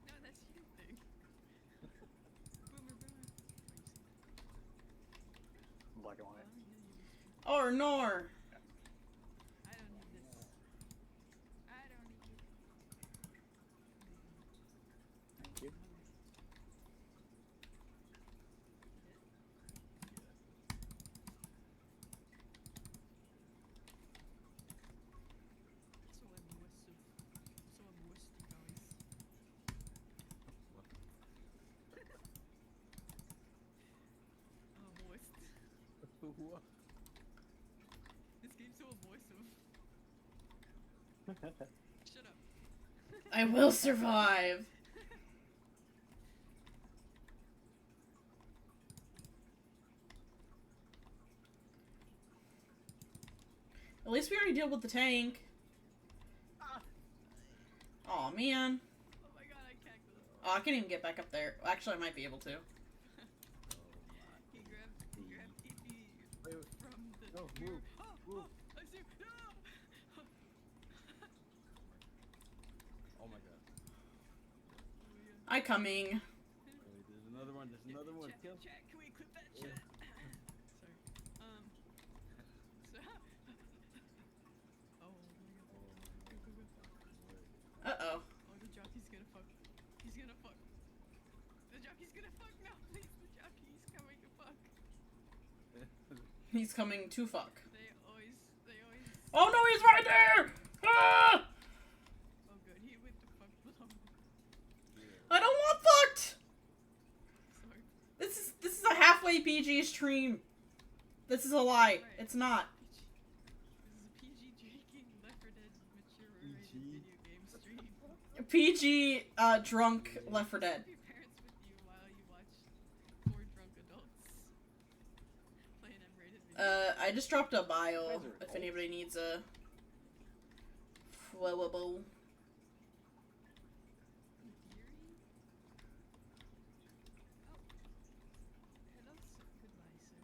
No, that's you thing. Boomer, boomer. Black and Oh, white. I'm gonna use this. Or nor. I don't need this. I don't need it. Thank you. So I'm musty, guys. What? I'm moist. What? This game's so abrasive. Shut up. I will survive. At least we already dealt with the tank. Aw, man. Oh my god, I can't go. Oh, I can't even get back up there. Actually, I might be able to. He grabbed TP Wait, wait. from the No, mirror. move, Oh, move. oh, I see. No! Oh my god. I coming. Wait, there's another one. There's another one. Chat, Kill. chat, can we clip that Yeah. shit? Sorry. So. Oh my god. Oh Go, go, go. Uh-oh. Oh, the jockey's gonna fuck. He's gonna fuck. The jockey's gonna fuck. No, please, the jockey's coming to fuck. He's coming to fuck. They always. Oh no, he's right there! Ah! Oh, good. He went to fuck Blum. I don't want fucked! Sorry. This is a halfway PG stream. This is a lie. Right. It's not. PG, drunk Left 4 Dead. Your parents with you while you watch 4 drunk adults play an M-rated video. I just dropped a bio Guys are if adults. anybody needs a flowable. In theory? Oh. Hello, sir. Goodbye, sir.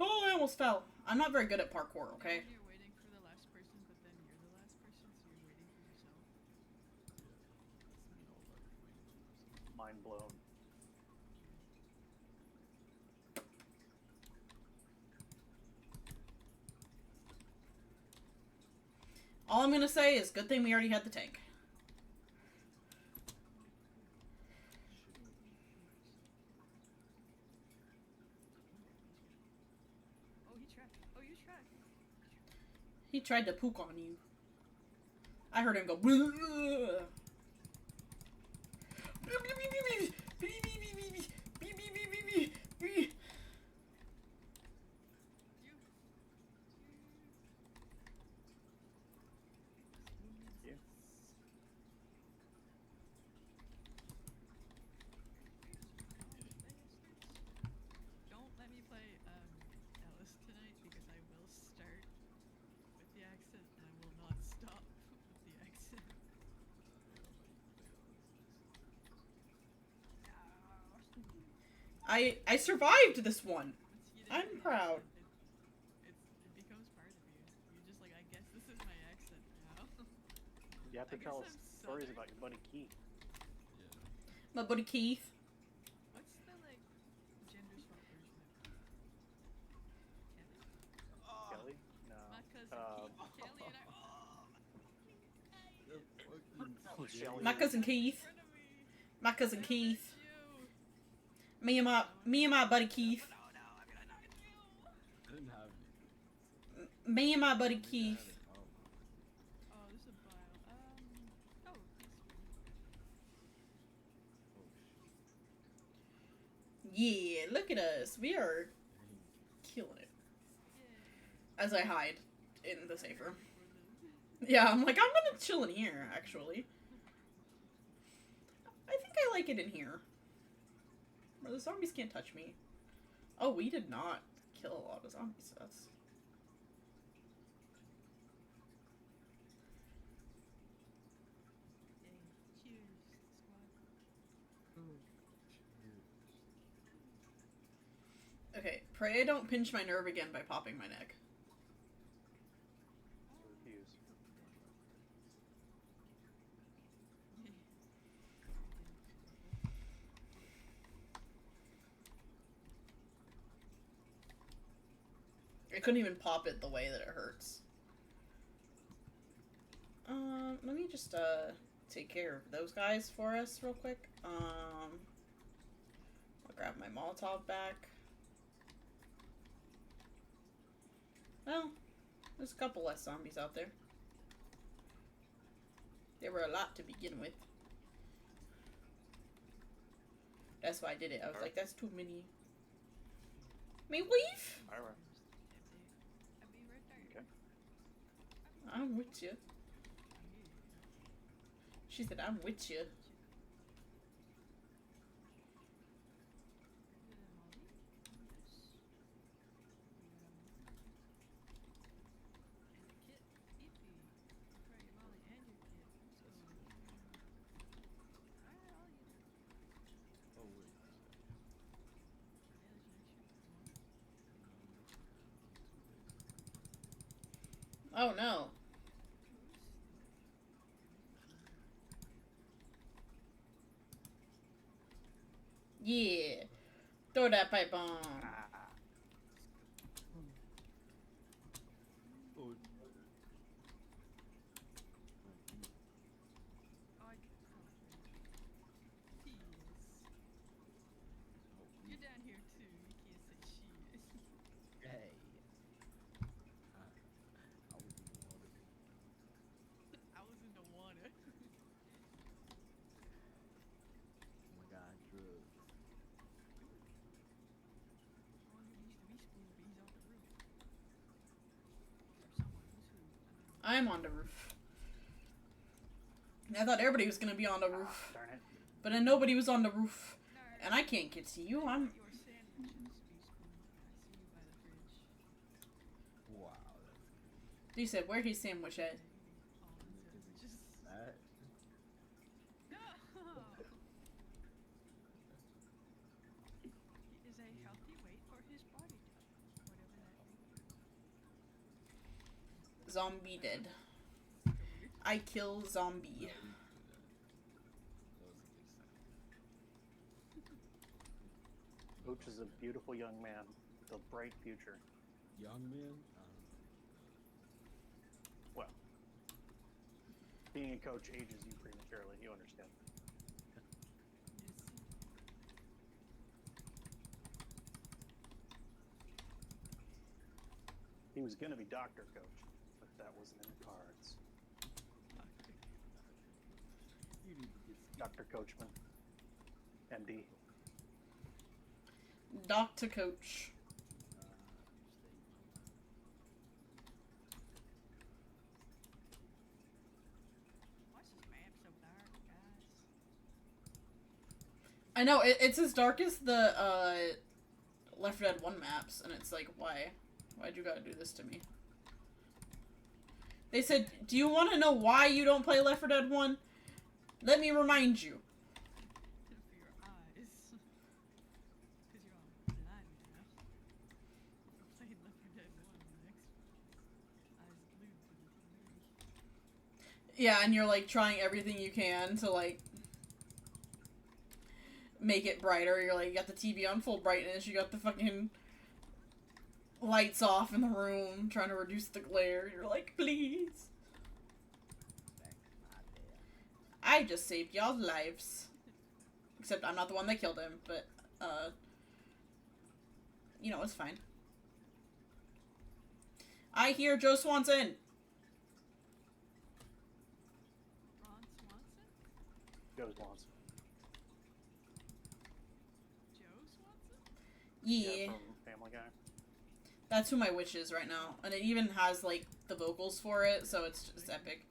Oh, I almost fell. I'm not very good at parkour, okay? When you're waiting for the last person, but then you're the last person, so you're waiting for yourself. It's me all about waiting for myself. Mind blown. All I'm gonna say is good thing we already had the tank. Oh, he tried. Oh, you tried. He tried to pook on you. I heard him go. "Bleh." You. Yeah. Don't let me play Alice tonight because I will start with the accent and I will not stop with the accent. I survived this one. Once you get I'm into the proud. accent, it becomes part of you. You're just like, I guess this is my accent now. You have to I tell guess us I'm stories Southern. about your buddy Keith. Yeah. My buddy Keith. What's the like gender swap version of Kelly? Kelly? No. My cousin Kelly and I. The fucking Oh, Shelly. My cousin Keith. In front of me. My cousin I don't Keith. miss you. Me and my buddy Keith. Oh, no, I'm gonna knock you. I didn't have any. Me and my buddy Maybe I Keith. had it. Oh. Oh, there's a bile. Oh, this one. Oh shit. Yeah, look at us. We are Dang. killing it. Yay. As I hide in the safe room. For the- Yeah, I'm like, I'm gonna chill in here, actually. I think I like it in here. Where the zombies can't touch me. Oh, we did not kill a lot of zombies. That's... Yay. Cheers, squad. Okay, pray I don't pinch my nerve again by popping my neck. Refuse. I couldn't even pop it the way that it hurts. Let me just, take care of those guys for us real quick. I'll grab my Molotov back. Well, there's a couple less zombies out there. There were a lot to begin with. That's why I did it. I was like, that's too many. Me leave? Alright. I'll be right there. Okay. I'm with you. She said, I'm with you. Oh wait. Oh no. Yeah. Throw that pipe bomb. Ah. Oh. You're down here too. You can't say shit. Hey. I was in the water. I was in the water. Oh my god, drugs. I'm on the roof. I thought everybody was gonna be on the roof. Darn it. But then nobody was on the roof. No, And I can't get to you. I'm... your sandwiches, I see you by the fridge. Wow, that's He said, where his sandwich at? All the sandwiches. that. No! He is a healthy weight for his body type. Whatever that means. Zombie dead. Weird. I kill zombie. That was a good sign. Coach is a beautiful young man with a bright future. Young man? Well, being a coach ages you prematurely. You understand. He was going to be Dr. Coach, but that wasn't in the cards. You need to get Dr. Coachman, MD. Doctor Coach. Why's this map so dark, guys? I know, it's as dark as the, Left 4 Dead 1 maps, and it's like, why? Why'd you gotta do this to me? They said, do you want to know why you don't play Left 4 Dead 1? Let me remind you. For your eyes. Because you're all blind now. Playing Left 4 Dead 1 next. Eyes glued to the TV. Yeah, and you're like trying everything you can to like make it brighter. You're like, you got the TV on full brightness, you got the fucking lights off in the room, trying to reduce the glare. You're like, please. I just saved y'all's lives. Except I'm not the one that killed him, but, you know, it's fine. I hear Joe Swanson. Ron Swanson? Joe Swanson. Joe Swanson? Yeah. From Family Guy. That's who my witch is right now. And it even has, like, the vocals for it, so it's just epic.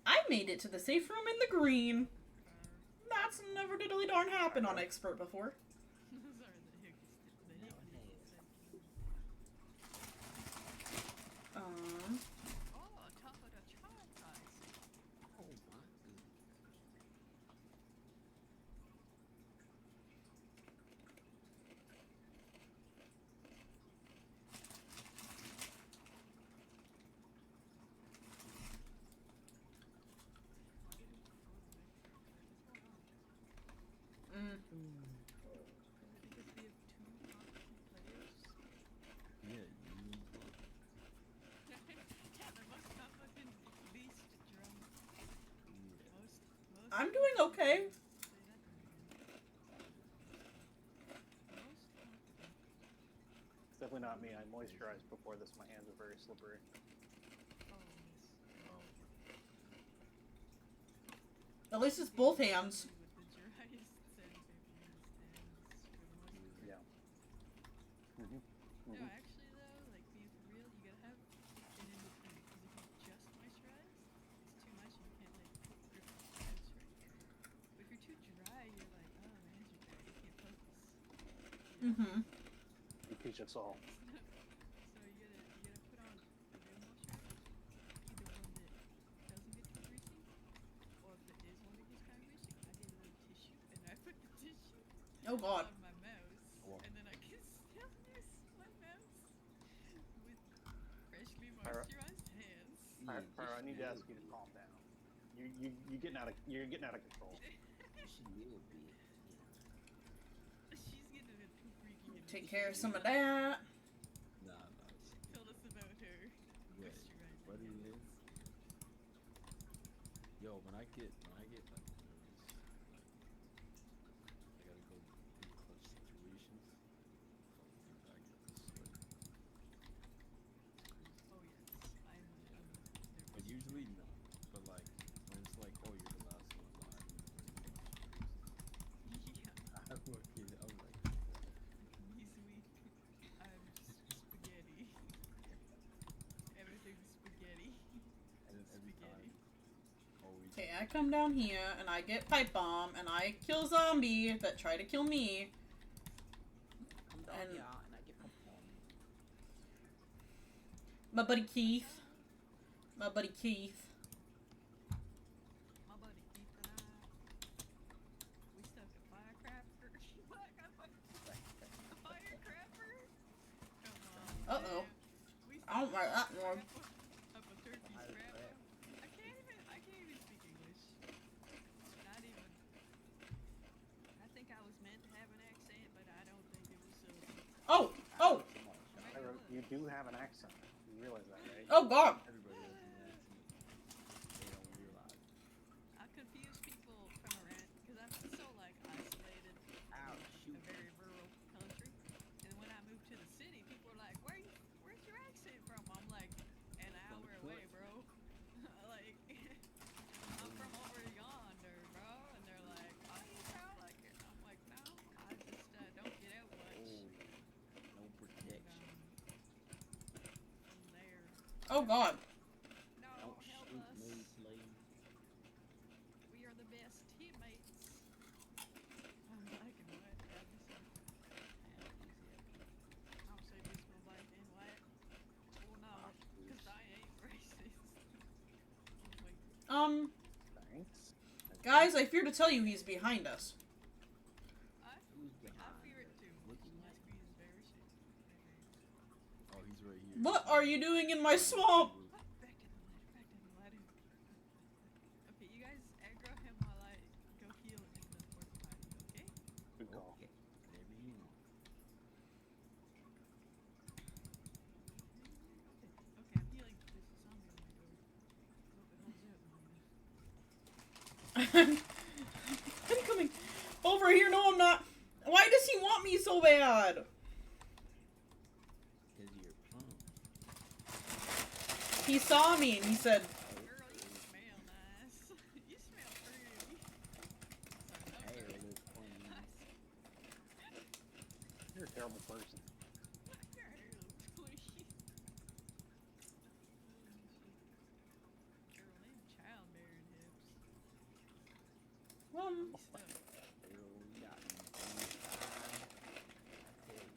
I made it to the safe room in the green. That's never diddly darn happened on Expert before. Sorry, the hick Oh, top of the charts, I see. Oh my goodness. Mm. Is it because we have two competent players? Yeah, you need one. Yeah, the most competent, least drunk. Yeah. Most I'm doing okay. Say that to me again. Most competent. It's definitely not me. I moisturized before this. My hands are very slippery. Oh, yes. Oh. At least it's both hands. With the driest sandpaper hands for the most part. Yeah. No, actually though, like being for real, you gotta have an in between. Because if you just moisturize, it's too much and you can't like put grip on your hands right. But if you're too dry, you're like, oh, my hands are dry, you can't focus. Mm-hmm. You teach us all. So you gotta put on a real moisturizer, either one that doesn't get too greasy, or if it is one that gets kind of greasy, I get a little tissue and I put the tissue Oh god. on my mouse, Wow. and then I can still use my mouse with freshly Alright. moisturized hands. Alright, I need to ask you to calm down. You're getting out of control. She will be. She's getting a bit too freaky. and Take she care of really some of that. Nah. Told us about her Wait, moisturizing. what her it lips. is? Yo, when I get like nervous, like I gotta go in clutch situations. Fuck, I get the sweat. Oh yes, I'm But usually no. But like when it's like, oh, you're the last one alive. I come down here and I get pipe bomb and I kill zombie that try to kill me. Come down And- here and I get my phone. My buddy Keith. My buddy Keith. My buddy Keith and I, we stuck a firecracker. What? A firecracker? Come on. Uh-oh. man. We I don't like that one. Up a turkey scrapper. I can't even speak English. Not even. I think I was meant to have an accent, but I don't think it was so. Oh! Oh! I wrote, you do have an accent. You realize that, right? Oh god! Everybody has an accent. They don't realize. I confuse people from around because I'm so like isolated. Ow, A shoot. very rural country. And when I moved to the city, people are like, where's your accent from? I'm like, an hour away, bro. Like, I'm from over yonder, bro. And they're like, oh, you sound like it. I'm like, no, I just don't get out much. Oh, no protection. From there. Oh god. No, Don't help shoot us. me, please. We are the best teammates. I'm liking what? I'll say this one black and white. Oh no, because I ain't racist. Wait, Thanks. Guys, I fear to tell you he's behind us. Who's I behind fear it us? too. Looking My at speed is very shit. Oh, he's right here. What are you doing in my swamp? Back to the ladder. Okay, you guys aggro him while I go heal in the porcupine, okay? Good call. Okay, let me in. Okay, I'm healing. There's a zombie on my door. Hope it holds out long enough. I'm coming over here. No, I'm not. Why does he want me so bad? Because you're plump. He saw me and he said, Girl, you smell nice. You smell pretty. Sorry, Hair that was looks funny. You're a terrible person. Your hair looks clean. Girl, them childbearing hips. um, So, Girl, we got me inside. I tell you.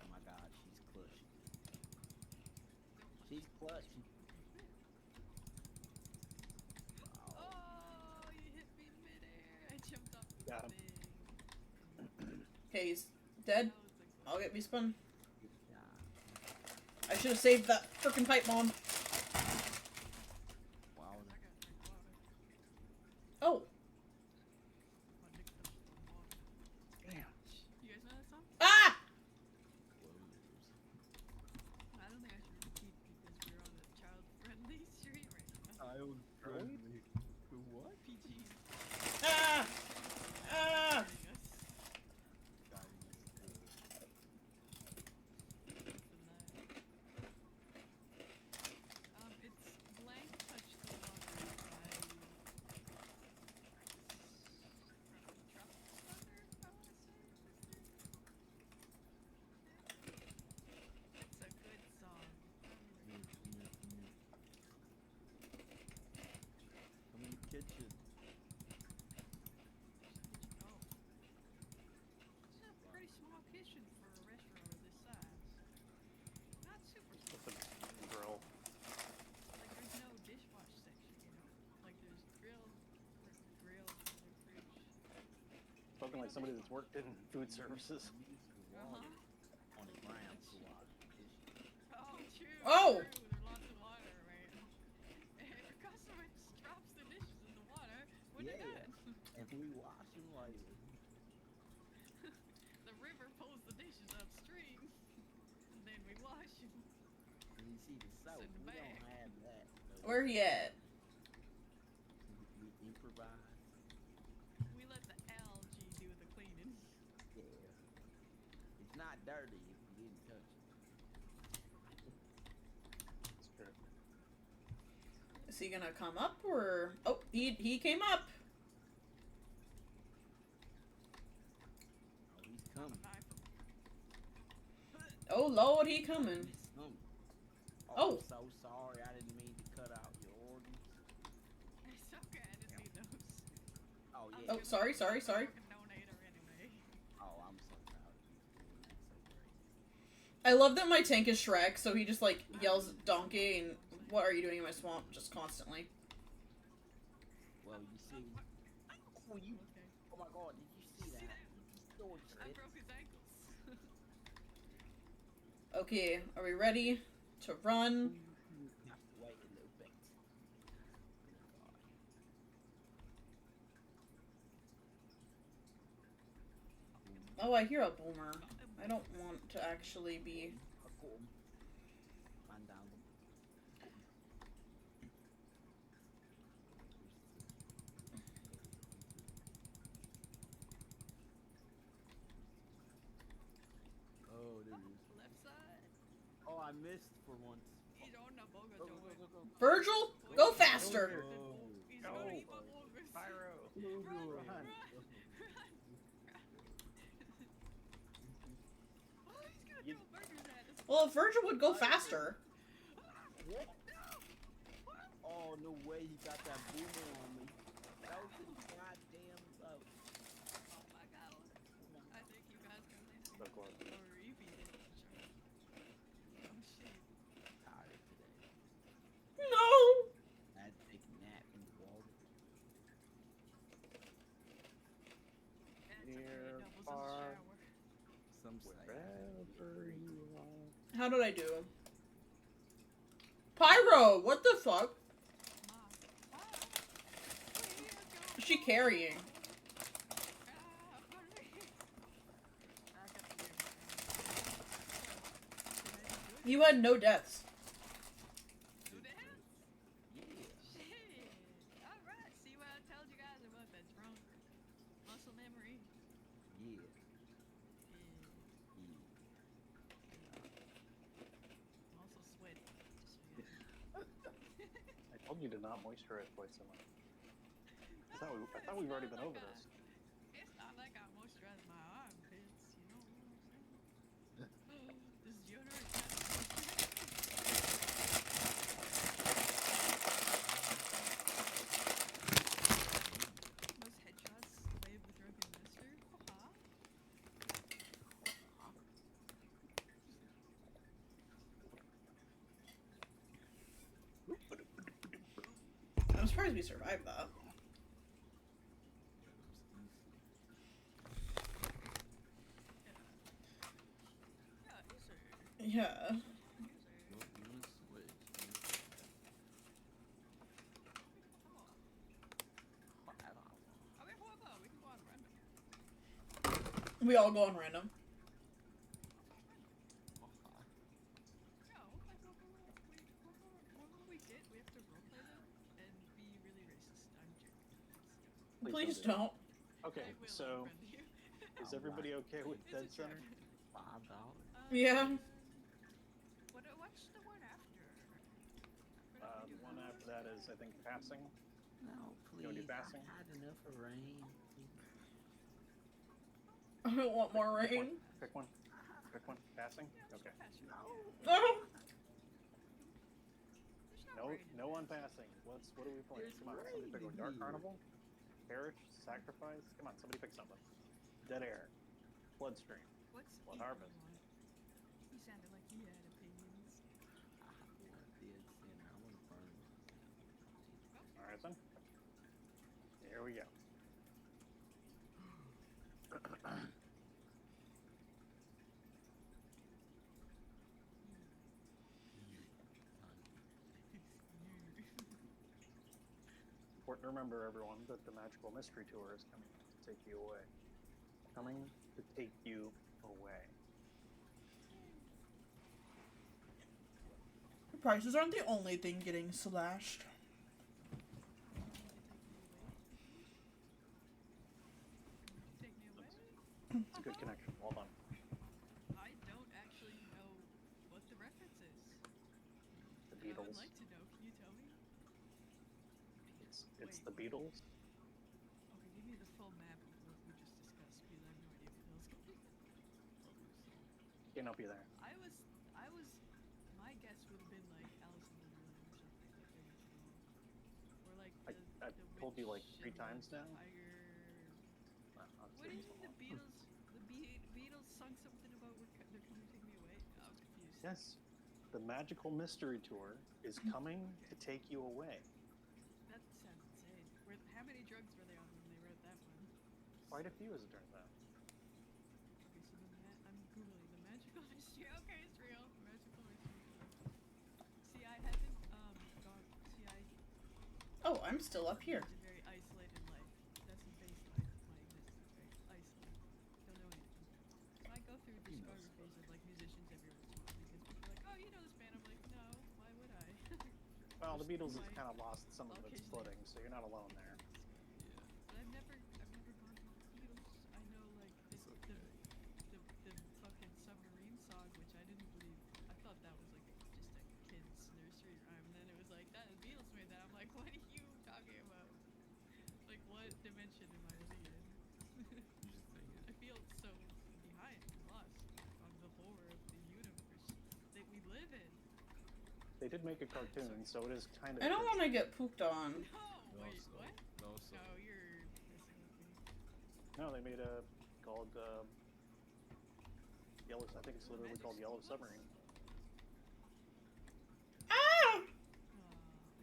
Oh my god, she's clutching. She's clutching. Oh, oh, you hit me midair. I jumped off the Got him. thing. okay, he's dead. That was the I'll get me spun. good job. I should have saved that frickin' pipe bomb. Wow, I gotta drink water. Oh. My dick touched the water. Damn. You guys know that song? Ah! I don't think I should repeat because we're on a child-friendly stream right now. Child friendly. What? PG. Ah! Ah! Guiding us. Guiding us to It's Blank Touch the Water by Tropic Thunder, I want to say. It's a good song. Come in the kitchen. Oh. It's a pretty small kitchen for a restaurant of this size. Not super small. With a grill. Like there's no dishwash section, you know? Like there's grill, there's fridge. Spoken like somebody that's worked in food services. Uh-huh. On the ground to wash the dishes. Oh, true. Oh! True. There's lots of water, right? If a customer just drops the dishes in the water, what they Yeah. done? And we wash them later. The river pulls the dishes upstream, and then we wash them. And you see the soap, Send it we don't back. have that. though. Where he at? We improvise. We let the algae do the cleaning. Yeah. It's not dirty if you didn't touch it. It's true. Is he gonna come up or? Oh, he came up. Oh Lord, he coming. Oh, Oh. I'm so sorry. I didn't mean to cut out your orders. It's okay, I didn't need those. Oh, I was yeah. Oh, gonna sorry, be sorry, a sorry. fucking donator anyway. Oh, I'm so proud of you for doing that. So great. I love that my tank is Shrek, so he just like yells donkey and what are you doing in my swamp just constantly. Well, you see. Oh, you. Okay. Oh my God! Did you see that? You dodged I it. broke his ankles. Okay, are we ready to run? You have to wait a little bit. Oh, I hear a boomer. I don't want to actually be... I got him. Man down. Oh, there it is. Left side. Oh, I missed for once. He's on the boga Go, go, joint. go, go, go. Virgil, go faster! Oh. He's Go. gonna eat my boogers. Pyro. Run, Run. run, run. Oh, he's gonna You- throw burgers at us. Well, if Virgil would go faster. What? Oh, no way, he got that boomer on me. That was his goddamn boat. Oh my god. I think you guys can leave. So close. Or if he did it, sure. Oh shit. Tired today. No! I had to take a nap in the water. That's okay, Near, doubles as a far. shower. Some say Wherever you are. How did I do? Pyro, what the fuck? Is she carrying? You had no deaths. Yeah. Alright, see what I told you guys about that drunk muscle memory? Yeah. I'm also sweaty. I told you to not moisturize quite so much. I thought we've already been over this. It's not like I moisturize my armpits, you know what I'm saying? This deodorant Most headshots play with drunken mister. I'm surprised we survived that. Yeah. We all go on random. Please don't. Okay, so is everybody okay with Dead Center? $5. Yeah. What's the one after? The one after that is, I think, passing. No, You wanna do please. passing? I've had enough of rain. I don't want more rain. Pick one. Pick one. Passing? Okay. No. No one passing. What are we playing? There's Come on, somebody pick one. Dark rain. Carnival? Perish? Sacrifice? Come on, somebody pick something. Dead Air. Bloodstream. What's Blood Ethan Harvest. want? He sounded like he had opinions. I want Dead Center. I want to burn. Alright then. Here we go. Important to remember, everyone, that the Magical Mystery Tour is coming to take you away. Coming to take you away. Prices aren't the only thing getting slashed. Take me away? It's a good connection. Well done. I don't actually know what the reference is. The I would Beatles. like to know. Can you tell me? It's the Beatles. Okay, give me the full map of what we just discussed because I have no idea what the hell's going on. Can't help you there. I was, my guess would have been like Alice in Wonderland or something, like very small. Or like I've the told you like witch 3 and the times now. tiger. I'm What do you serious. think the Beatles, Beatles sung something about they're coming to take me away? I'm confused. Yes, the magical mystery tour is coming to take you away. That sounds insane. How many drugs were they on when they wrote that one? Quite a few, as it turns out. Okay, so I'm googling the magical mystery. Okay, it's real. Magical mystery. See, I haven't gone. See, I Oh, I'm still up here. lived a very isolated life. That's the baseline of my existence, right? Isolated. Don't know anything. So I go through You know discographies of like musicians every once in a while because people are like, "Oh, you know this band?" I'm like, "No, why would I?" Well, the Just Beatles has my- kind of lost some of its occasionally. footing, so you're not alone there. Yeah. But I've never gone through the Beatles. I know like It's okay. the fucking submarine song, which I didn't believe. I thought that was like just a kid's nursery rhyme, and then it was like that the Beatles made that. I'm like, what are you talking about? Like, what dimension am I living in? You just think it. I feel so behind and lost on the horror of the universe that we live in. They did make a cartoon, so it is kind of. I don't want to get pooped on. No, No, wait, so- what? No, so. No, you're messing with me. No, they made a called Yellow. I think it's Ooh, literally Magic called Yellow School Bus? Submarine. Ah!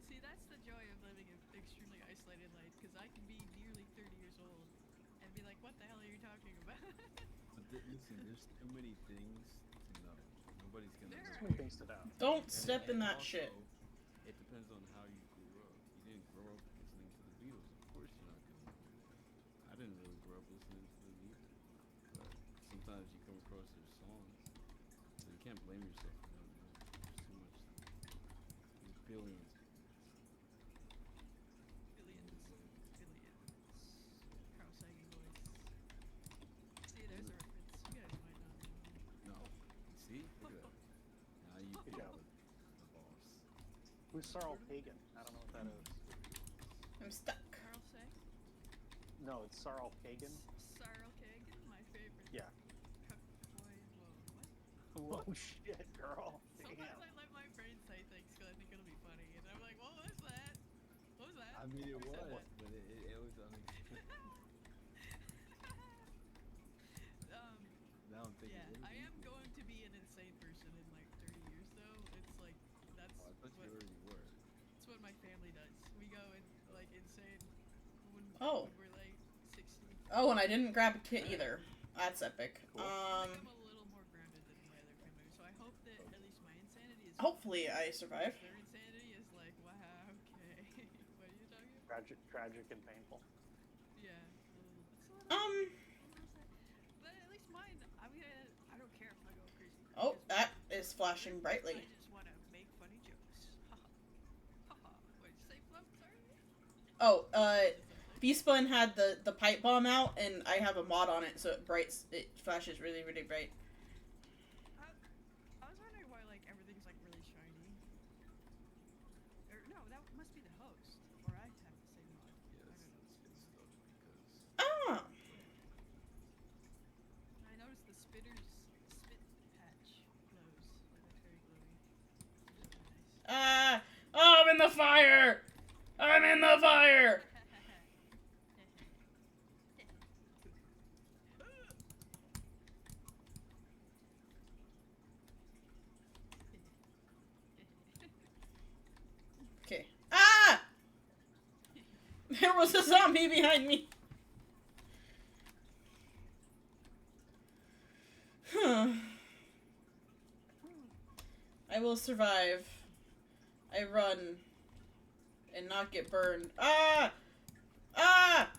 See, that's the joy of living an extremely isolated life, because I can be nearly 30 years old and be like, what the hell are you talking about? But listen, there's too many things to know. Nobody's gonna There know. Too many things to know. Don't And- step in and that also, shit. It depends on how you grew up. You didn't grow up listening to the Beatles. Of course you're not gonna know that. I didn't really grow up listening to them either. But sometimes you come across their songs, so you can't blame yourself for not knowing. There's too much. There's billions. Billions. Carl Sagan voice. See, there's a reference. You guys might not know. No. See? Look at that. Now you Good feel job. the boss. Who's Sarl Pagan? I don't know what that is. I'm stuck. Carl Sagan? No, it's Sarl Pagan. Sarl Kagan, my favorite. Yeah. Boy, whoa, what? Whoa, shit, girl. Sometimes Damn. I let my brain say things because I think it'll be funny, and I'm like, what was that? What was that? I mean, it Who was, said that? but it was unexpected. Now I'm thinking, Yeah, what I did am he do? going to be an insane person in like 30 years, though. It's like that's Oh, I thought you what already were. it's what my family does. We go in like insane Oh. when we're like 60. Oh, and I didn't grab a kit either. That's epic. Cool. I think I'm a little more grounded than my other family members, so I hope that at least my insanity is. Hopefully I survive. Their insanity is like, wow, okay. What are you talking about? Tragic and painful. Yeah. It's a little, but at least mine, I don't care if I go crazy. Oh, because that is flashing brightly. I just want to make funny jokes. Haha. Wait, say flip, sorry? Oh, B-Spun had the pipe bomb out, and I have a mod on it, so it flashes really, really bright. I was wondering why, like, everything's, like, really shiny. Or, no, that must be the host. Or I have the same mod. Yes, I don't know. it's stuck because. Ah! I noticed the spit patch glows. Like, that's very glowy. Which is really nice. Ah! Oh, I'm in the fire! I'm in the fire! Okay. Ah! There was a zombie behind me. I will survive. I run. And not get burned. Ah! Ah!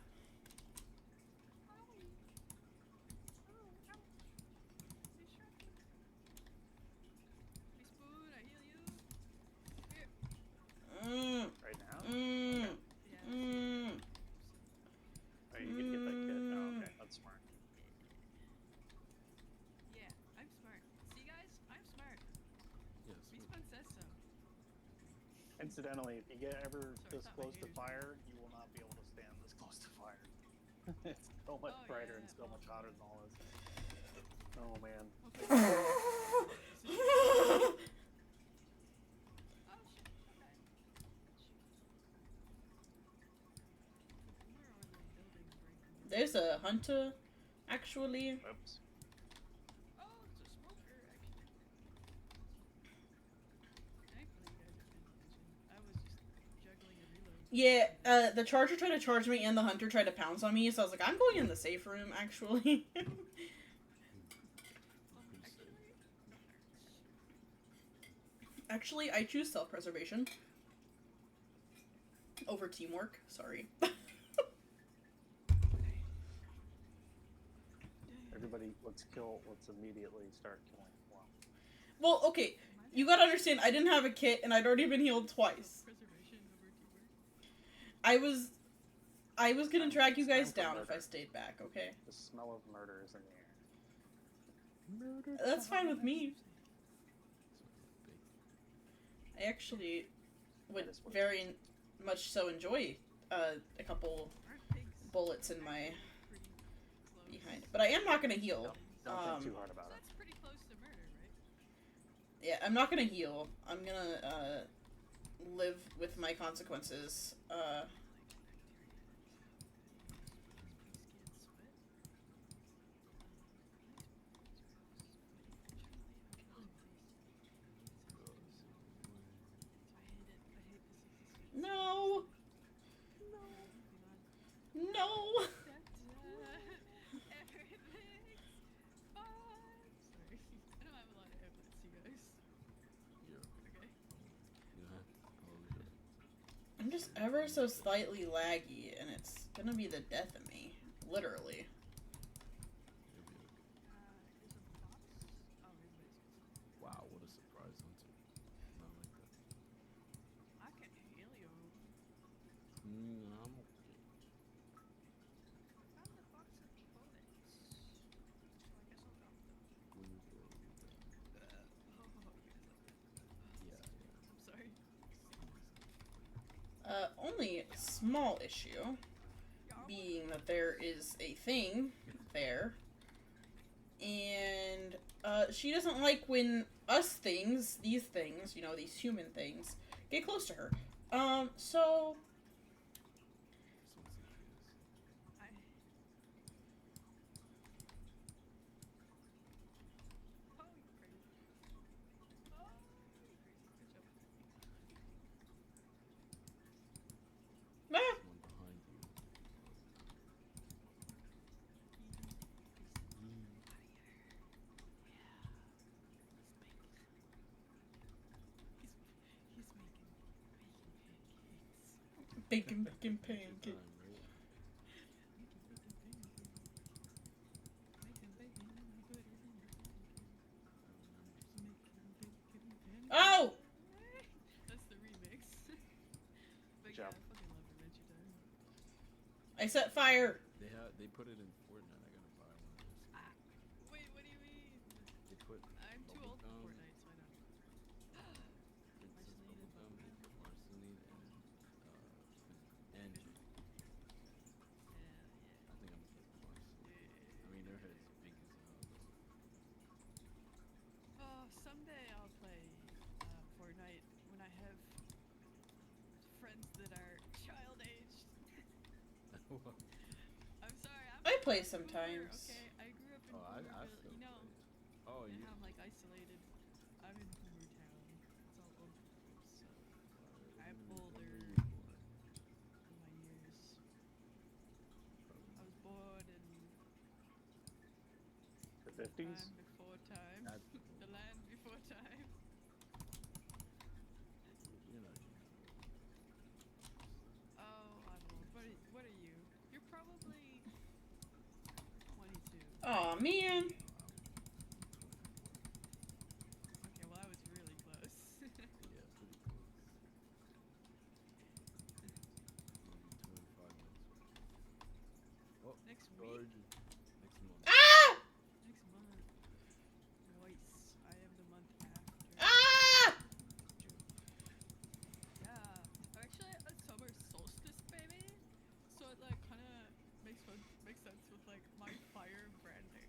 Right now? Mm. Yeah. Mm. Oh, you get to get that kit? Oh, okay. That's smart. Yeah, I'm smart. See, guys, I'm smart. Yes. Respawn says so. Incidentally, if you get ever Sorry, this it's not my close to haters. fire, you will not be able to stand this close to fire. It's so much Oh, brighter yeah. and so much hotter than all this. Oh man. Okay. Oh shit. Okay. Where are the buildings breaking? There's a hunter, actually. Oops. Oh, it's a smoker, actually. Thankfully, you guys are paying attention. I was just juggling a reload. Yeah, the charger tried to charge me and the hunter tried to pounce on me, so I was like, I'm going in the safe room, actually. Actually, I choose self-preservation over teamwork. Sorry. Everybody, let's immediately start killing. Wow. Well, okay, you gotta understand, I didn't have a kit and I'd already been healed twice. Preservation over teamwork. I was gonna drag you guys It's time down for if I murder. stayed back, okay? The smell of murder is in the air. Murder. That's fine with me. I actually would That is what very much so enjoy a couple Aren't pigs bullets in my pretty close? behind. But I am not gonna heal. Don't think too hard about So it. that's pretty close to murder, right? Yeah, I'm not gonna heal. I'm gonna live with my consequences. No! No! I'm just ever so slightly laggy, and it's gonna be the death of me. Literally. Wow, what a surprise hunter. Not like that. I can heal you. I'm okay. Found a box of bullets. So I guess I'll drop them. When you go, yeah. I'm sorry. Only small issue being that there is a thing there, and she doesn't like when these things, you know, these human things, get close to her. So I... Oh, you crazy. Oh, you crazy. Good job. ah, Someone behind you. He's making pancakes. bacon Time, pancake. right? Oh! That's the remix. But Job. yeah, I fucking love Adventure Time. I set fire. They put it in Fortnite. I gotta buy one of those. Ah, wait, what do you mean? They put I'm too old for Fortnite, so I don't. Princess Marceline Bubblegum, and Marceline, and Jude. I think I'm gonna get Marceline. I mean, their head's big as hell. Oh, someday I'll play Fortnite when I have friends that are child-aged. Though. I'm sorry, I play I'm a boomer, sometimes. Okay, I grew up in Oh, I Boomerville, still you know, play. Oh, and you. how I'm like isolated. I'm in Boomer Town. It's all old people, so I'm older in my years. I was born in The the 50s? time before time. That's The land before time. you're not young. Oh, I'm old. What are you? You're probably 22. Aw, man. Okay, well I was really close. Yeah, pretty close. Maybe 25 minutes. Oh, Next George. week? Next month. Ah! Next month. Nice. I am the month after. Ah! June. Yeah. Actually, a summer solstice, baby. So it like kind of makes sense with like my fire branding.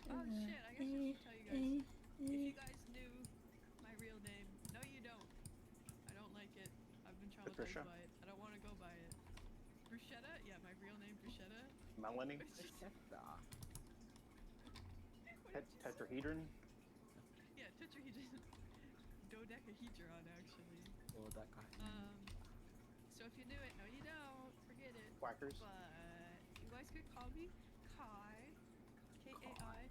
Oh shit, I guess I should tell you guys. If you guys knew my real name, no you don't. I don't like it. I've been traumatized Patricia? by it. I don't want to go by it. Bruschetta? Yeah, my real name, Bruschetta. Melanie? It's just, Tetrahedron? yeah, tetrahedron. Dodecahedron, actually. Oh, that guy. So if you knew it, no you don't. Forget it. Quackers? But you guys could call me Kai. Kai.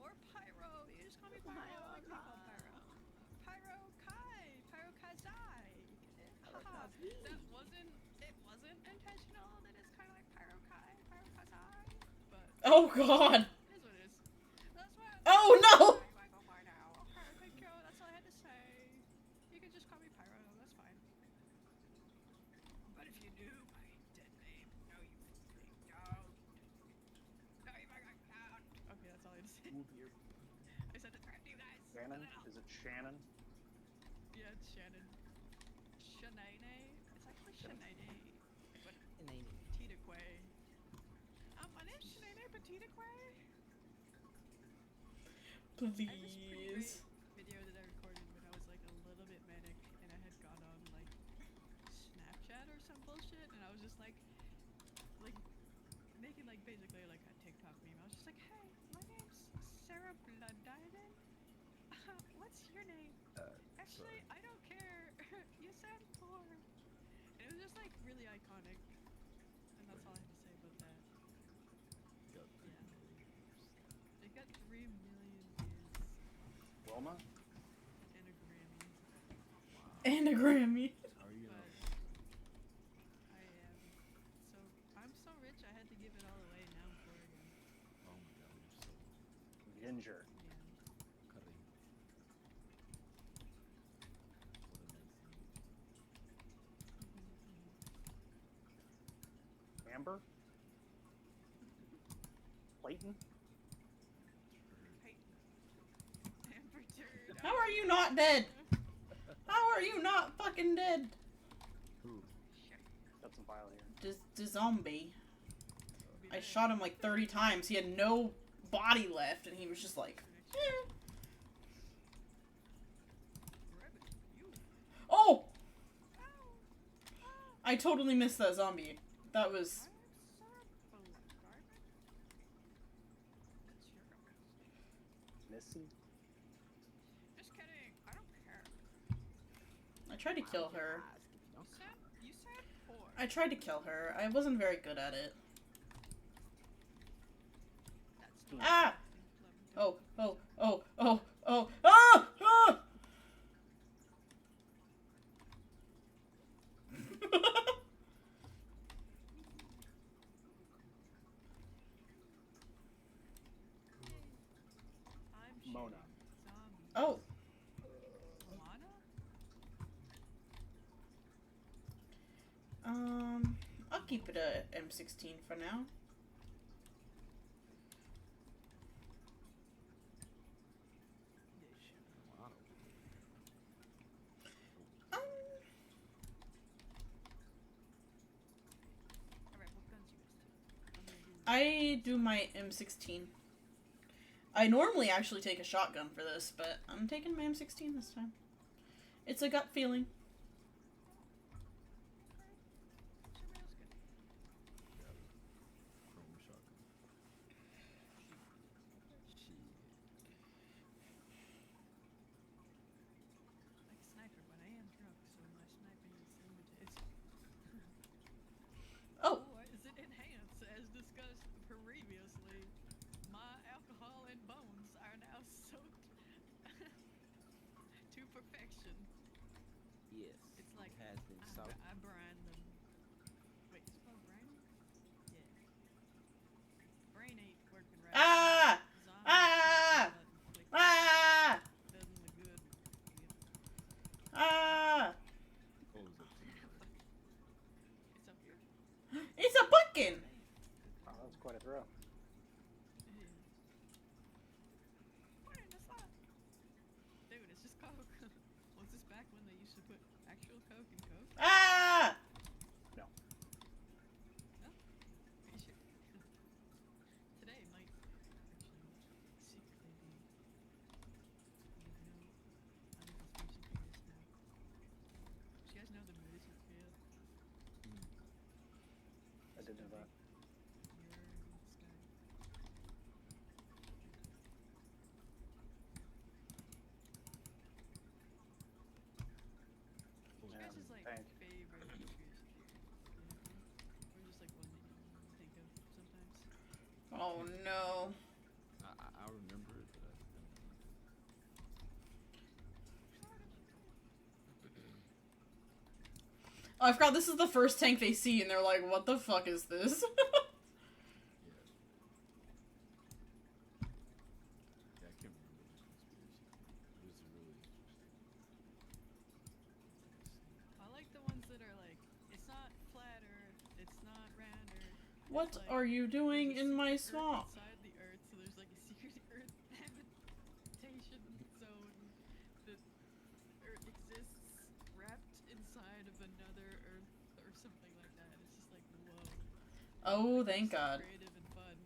Or Pyro. You just call me Pyro. I can call Pyro. Pyro Kai. Pyro Kazai. Haha. It wasn't intentional. That is kind of like Pyro Kai. Pyro Kazai. But Oh god. it is what it is. That's why. Oh no. I go by now. Okay, thank you. That's all I had to say. You can just call me Pyro. That's fine. But if you knew my dead name, no, you fucking don't. No, you fucking don't. Okay, that's all I had to say. Move here. I said to threaten you guys. Shannon? Is it Shannon? Yeah, it's Shannon. Shanae. It's actually Shanae. But Name. Tita Quay. My name's Shanae Petita Quay. I have this pretty great Please. video that I recorded when I was like a little bit manic and I had gone on like Snapchat or some bullshit and I was just like making like basically like a TikTok meme. I was just like, hey, my name's Sarah Blood Diamond. What's your name? Actually, I don't care. You sound poor. And it was just like really iconic. And that's all I have to say about that. Got 3 Yeah. million views. It got 3 million views Wilma? and a Grammy. And a Grammy. How are you But not? I'm so rich I had to give it all away. Now I'm poor again. Oh my god, you're so Ginger. Yeah. cutting. What a nice image. Amber? Clayton? Hey. Amber Turd. How are you not dead? How are you not fucking dead? Who? Got some file here. The zombie. Be I there. shot him like 30 times. He had no body left, and he was just like, eh. Rabbit, you. Oh! Ow. Ow. I totally missed that zombie. That was... I'm Sarah Blood Diamond. That's your guy. Missy? Just kidding. I don't care. I tried to kill her. You said poor. I tried to kill her. I wasn't very good at it. That's not Ah! Clem. Oh, oh, oh, oh, oh, ah! Ah! I'm Mona. shooting zombies. Oh, Lana? I'll keep it at M16 for now. Um, Alright, what guns you guys take? I'm gonna do I do my M16. I normally actually take a shotgun for this, but I'm taking my M16 this time. It's a gut feeling. somebody else good. Got it. Chrome shotgun. Shit. Like a sniper, but I am drunk, so my sniping is limited. Oh, Is it enhanced? As discussed previously, my alcohol and bones are now soaked to perfection. Yes. It's like it has been so. I brine them. Wait, it's called brining? Yeah. Brain ain't working right. Ah! Zombie Ah! button click ah, doesn't look good. ah! Oh, it's up to you. It's up here. It's a pumpkin! Wow, that was quite a throw. What in the fuck? Dude, it's just Coke. Was this back when they used to put actual Coke in Coke? Ah! No. didn't know that. mirror in the sky. What's your Yeah, guys' like thank- favorite conspiracy theory? Do you have one? Or just like one that you think of sometimes? Oh no. I remember it, but I don't remember. Oh, I forgot this is the first tank they see, and they're like, "What the fuck is this?" Yeah. Yeah, I can't remember the conspiracy theory. It was really interesting. I like the ones that are like, it's not flat Earth, it's not round Earth. What it's like, are you doing there's a in my secret swamp? Earth inside the Earth, so there's like a secret Earth habitation zone that exists wrapped inside of another Earth or something like that. It's just like, whoa. Oh, Like, thank so God. creative and fun,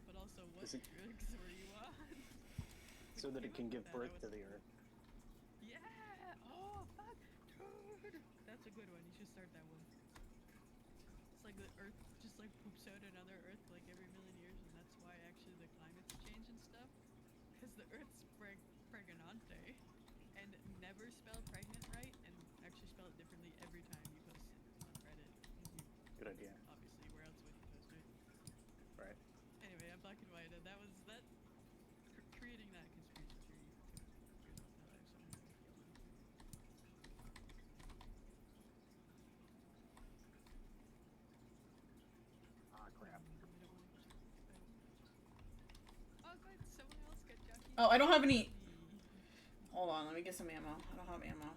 but also what Is it- drugs were you on? So that it can give That, I birth was- to the Earth. Yeah! Oh, fuck! Dude! That's a good one. You should start that one. It's like the Earth just like poops out another Earth like every million years, and that's why actually the climate's change and stuff. Because the Earth's pregnante, and never spell pregnant right, and actually spell it differently every time you post it on Reddit. 'Cause you, Good idea. obviously, where else would you post it? Right. Anyway, I'm black and white, and that was that. Creating that conspiracy theory took good so many Ah, crap. Oh, good. Someone else got jockey. Oh, I don't have any. Hold on, let me get some ammo. I don't have ammo.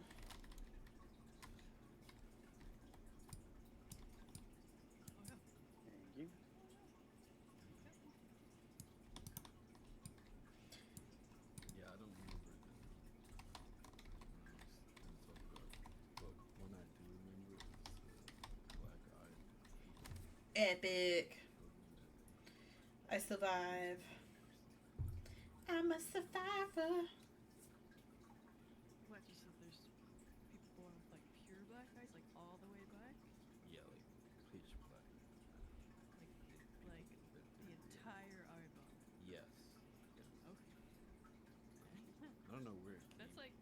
Oh no. Thank you. Yeah, I don't remember them when I was gonna talk about, but one I do remember is black eye. Epic. I survive. I'm a survivor. What, you said there's people born with like pure black eyes, like all the way black? Yeah, like pitch black. Like the entire eyeball. Yes. Okay. I don't know where it came. That's like,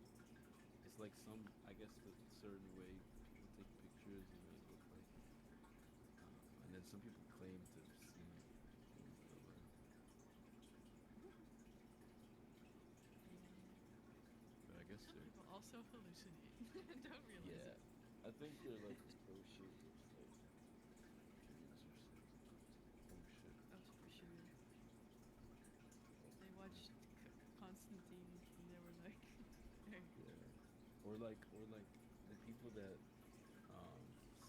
It's like some, I guess, the certain way people take pictures and what it look like. And then some people claim to have seen it in real life. But I guess some they're, people also hallucinate. Don't realize yeah. it. I think they're like associated with like dreams or something. Oh shit. Oh, for sure. They watched Constantine and they were like, hey. Yeah. Or like the people that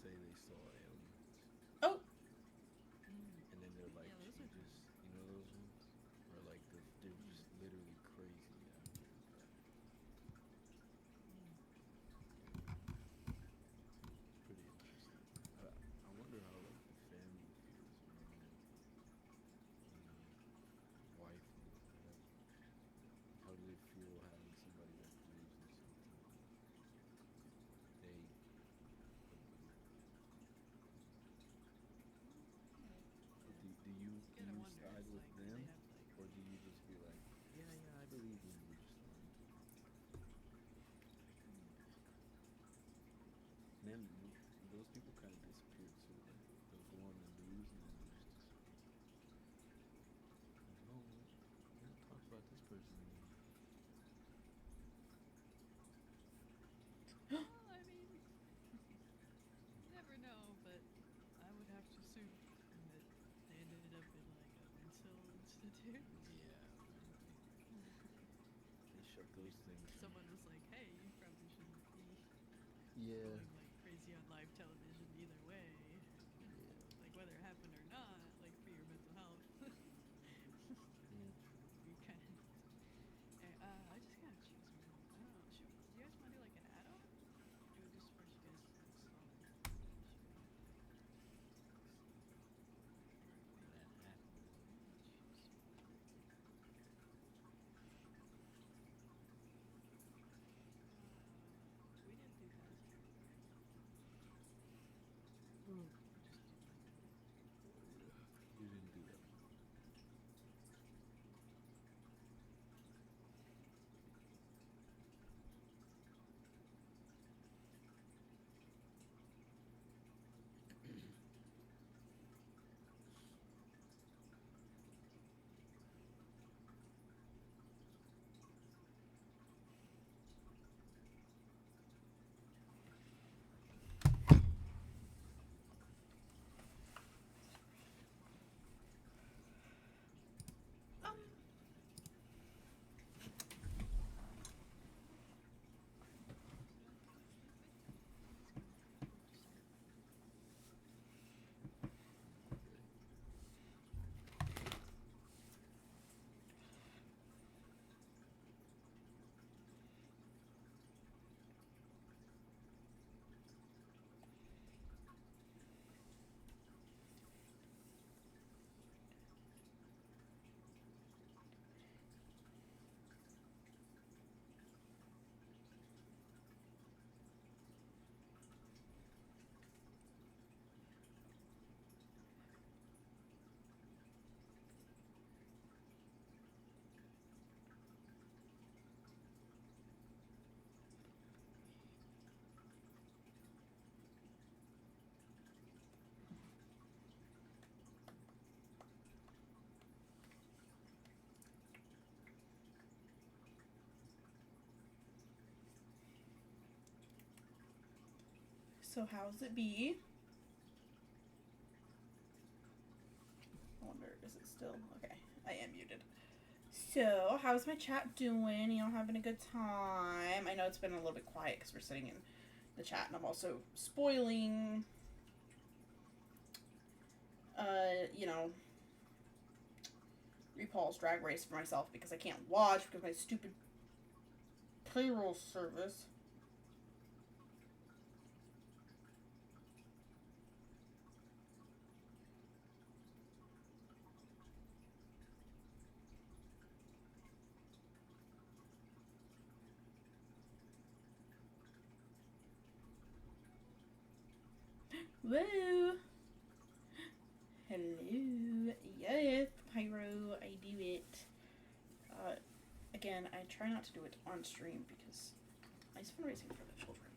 say they saw aliens. Oh, And then they're like, Yeah, those she are- just, you know those ones? Or like they're just literally crazy after the fact. It's pretty interesting. I wonder how like the family feels around wife and whatever. How do they feel having somebody that believes in something they believe? Do you Gotta wonder, side it's with like, do them, they have like, or do you just be like, yeah, I believe in you, just lying? And then those people kind of disappear too. Like they'll go on the news and then they'll just disappear. Like, oh, we don't talk about this person anymore. well, I mean, you never know, but I would have to assume that they ended up in like a mental institute. Yeah, apparently. They shut those things down. Someone was like, hey, you probably shouldn't be Yeah. going like crazy on live television either way. Yeah. Like whether it happened or not, like for your mental health. Yeah, true. You kind of. I just gotta choose one. I don't know. Do you guys want to do like an add-on? Or just first you guys solve it? We didn't do that. So how's it be? I wonder, is it still? Okay, I am muted. So, how's my chat doing? Y'all having a good time? I know it's been a little bit quiet because we're sitting in the chat, and I'm also spoiling, you know, RuPaul's Drag Race for myself because I can't watch because of my stupid payroll service. Woo! Hello. Yes, Pyro, I do it. Again, I try not to do it on stream because I'm fundraising for the children.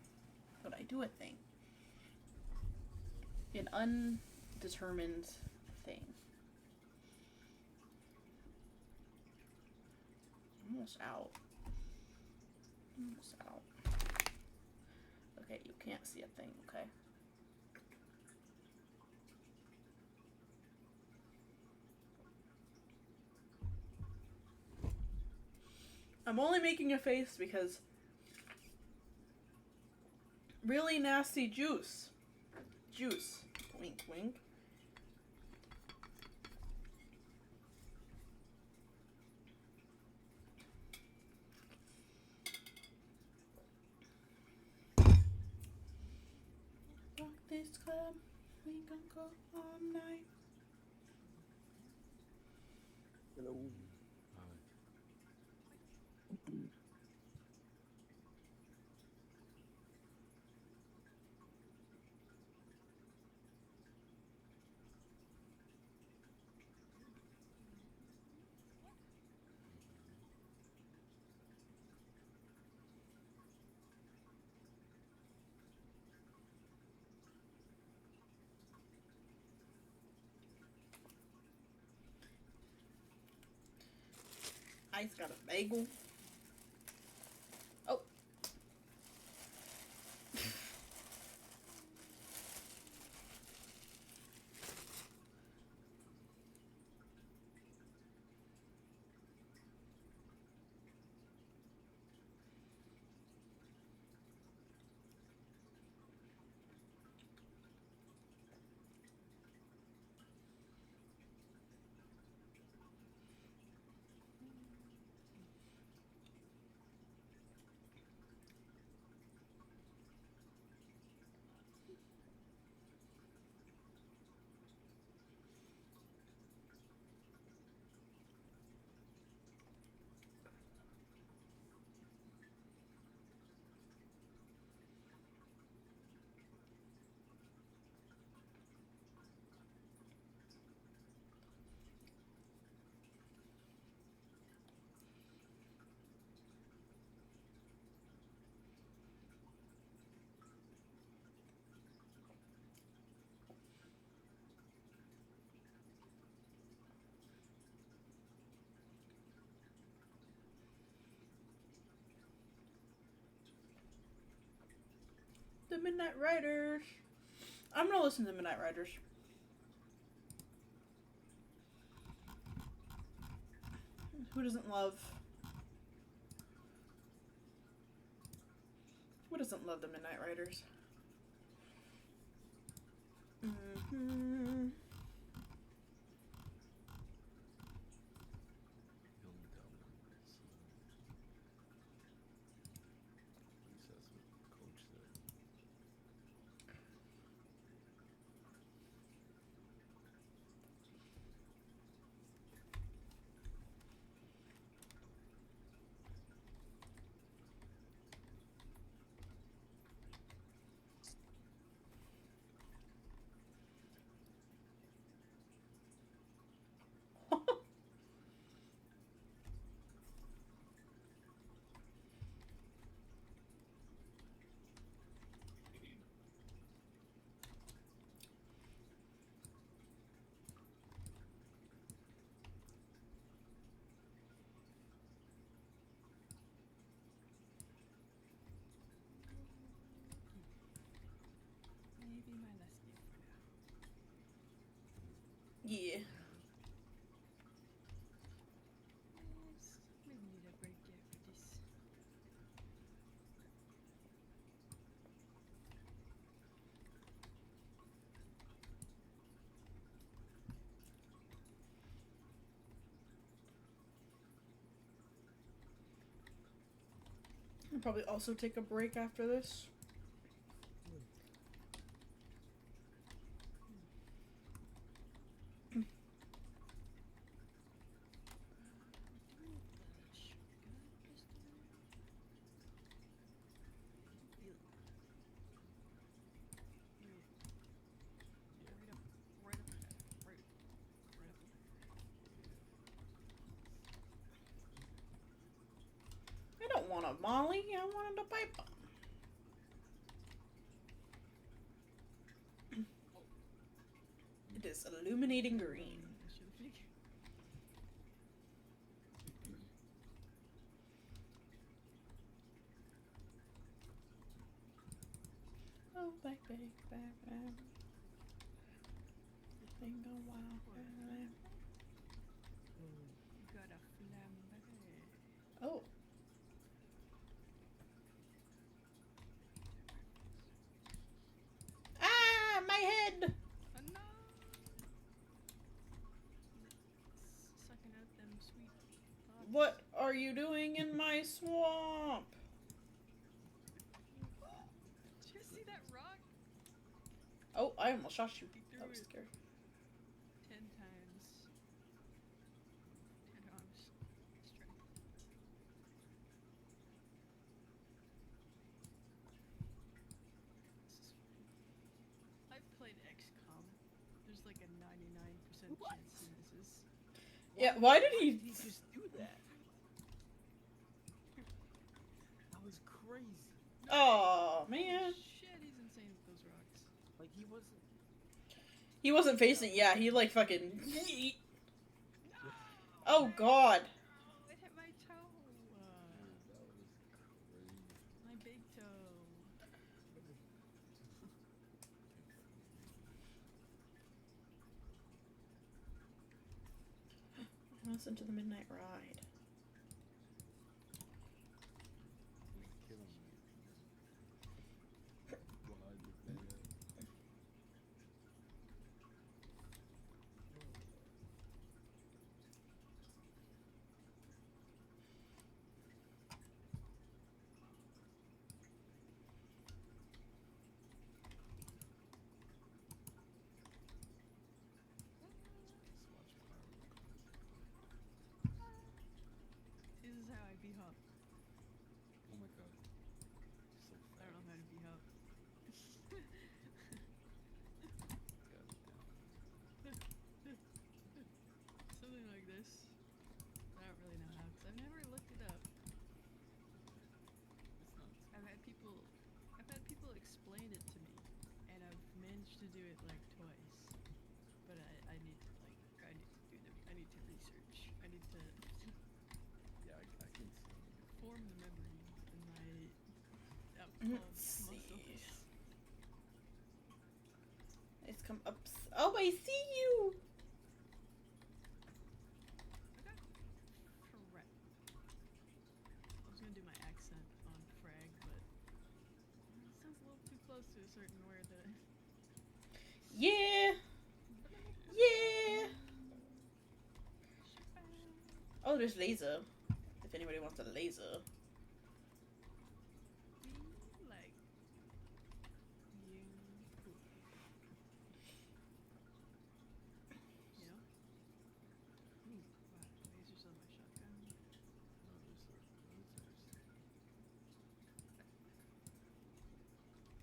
But I do a thing. An undetermined thing. Almost out. Almost out. Okay, you can't see a thing, okay? I'm only making a face because really nasty juice. Juice. Wink, wink. Rock this club, we gon' go all night. Hello. Ice got a bagel. Oh. The Midnight Riders. I'm gonna listen to the Midnight Riders. Who doesn't love... Who doesn't love the Midnight Riders? Mm-hmm. I'll probably also take a break after this. I don't want a Molly, I wanted a pipe bomb. It is illuminating green. Oh, back. Single wild. Got a flambe. Oh. Ah, my head! Oh no! Sucking out them sweet thoughts. What are you doing in my swamp? Did you see that rock? Oh, I almost shot you. He threw That was it scary. 10 times. 10 arms. Strength. This is fine. I've played XCOM. There's like a 99% What? chance he misses. Yeah, why did He he? just do that? That was crazy. Oh, man. Shit, he's insane with those rocks. Like he wasn't. He wasn't facing, yeah, he like fucking. Oh, God. Oh, it hit my toe. That was crazy. My big toe. Listen to the Midnight Ride. He's killing me. Why you bad? Let's watch fireworks. This is how I beat Hop. Oh my god. So I fast. don't know how to beat Hop. God damn. Something like this. I don't really know how, because I've never looked it up. It's not. I've had people explain it to me, and I've managed to do it like twice. But I need to I need to do I need to research. I need to Yeah, I can see. form the memory in my Let's see. muscles. It's come up. Oh, I see you! Okay. Correct. I was gonna do my accent on frag, but it sounds a little too close to a certain word that I... Yeah! Yeah! Oh, there's laser. If anybody wants a laser. Be like you. You know? Ooh, wow, lasers on my shotgun. No, there's a military station.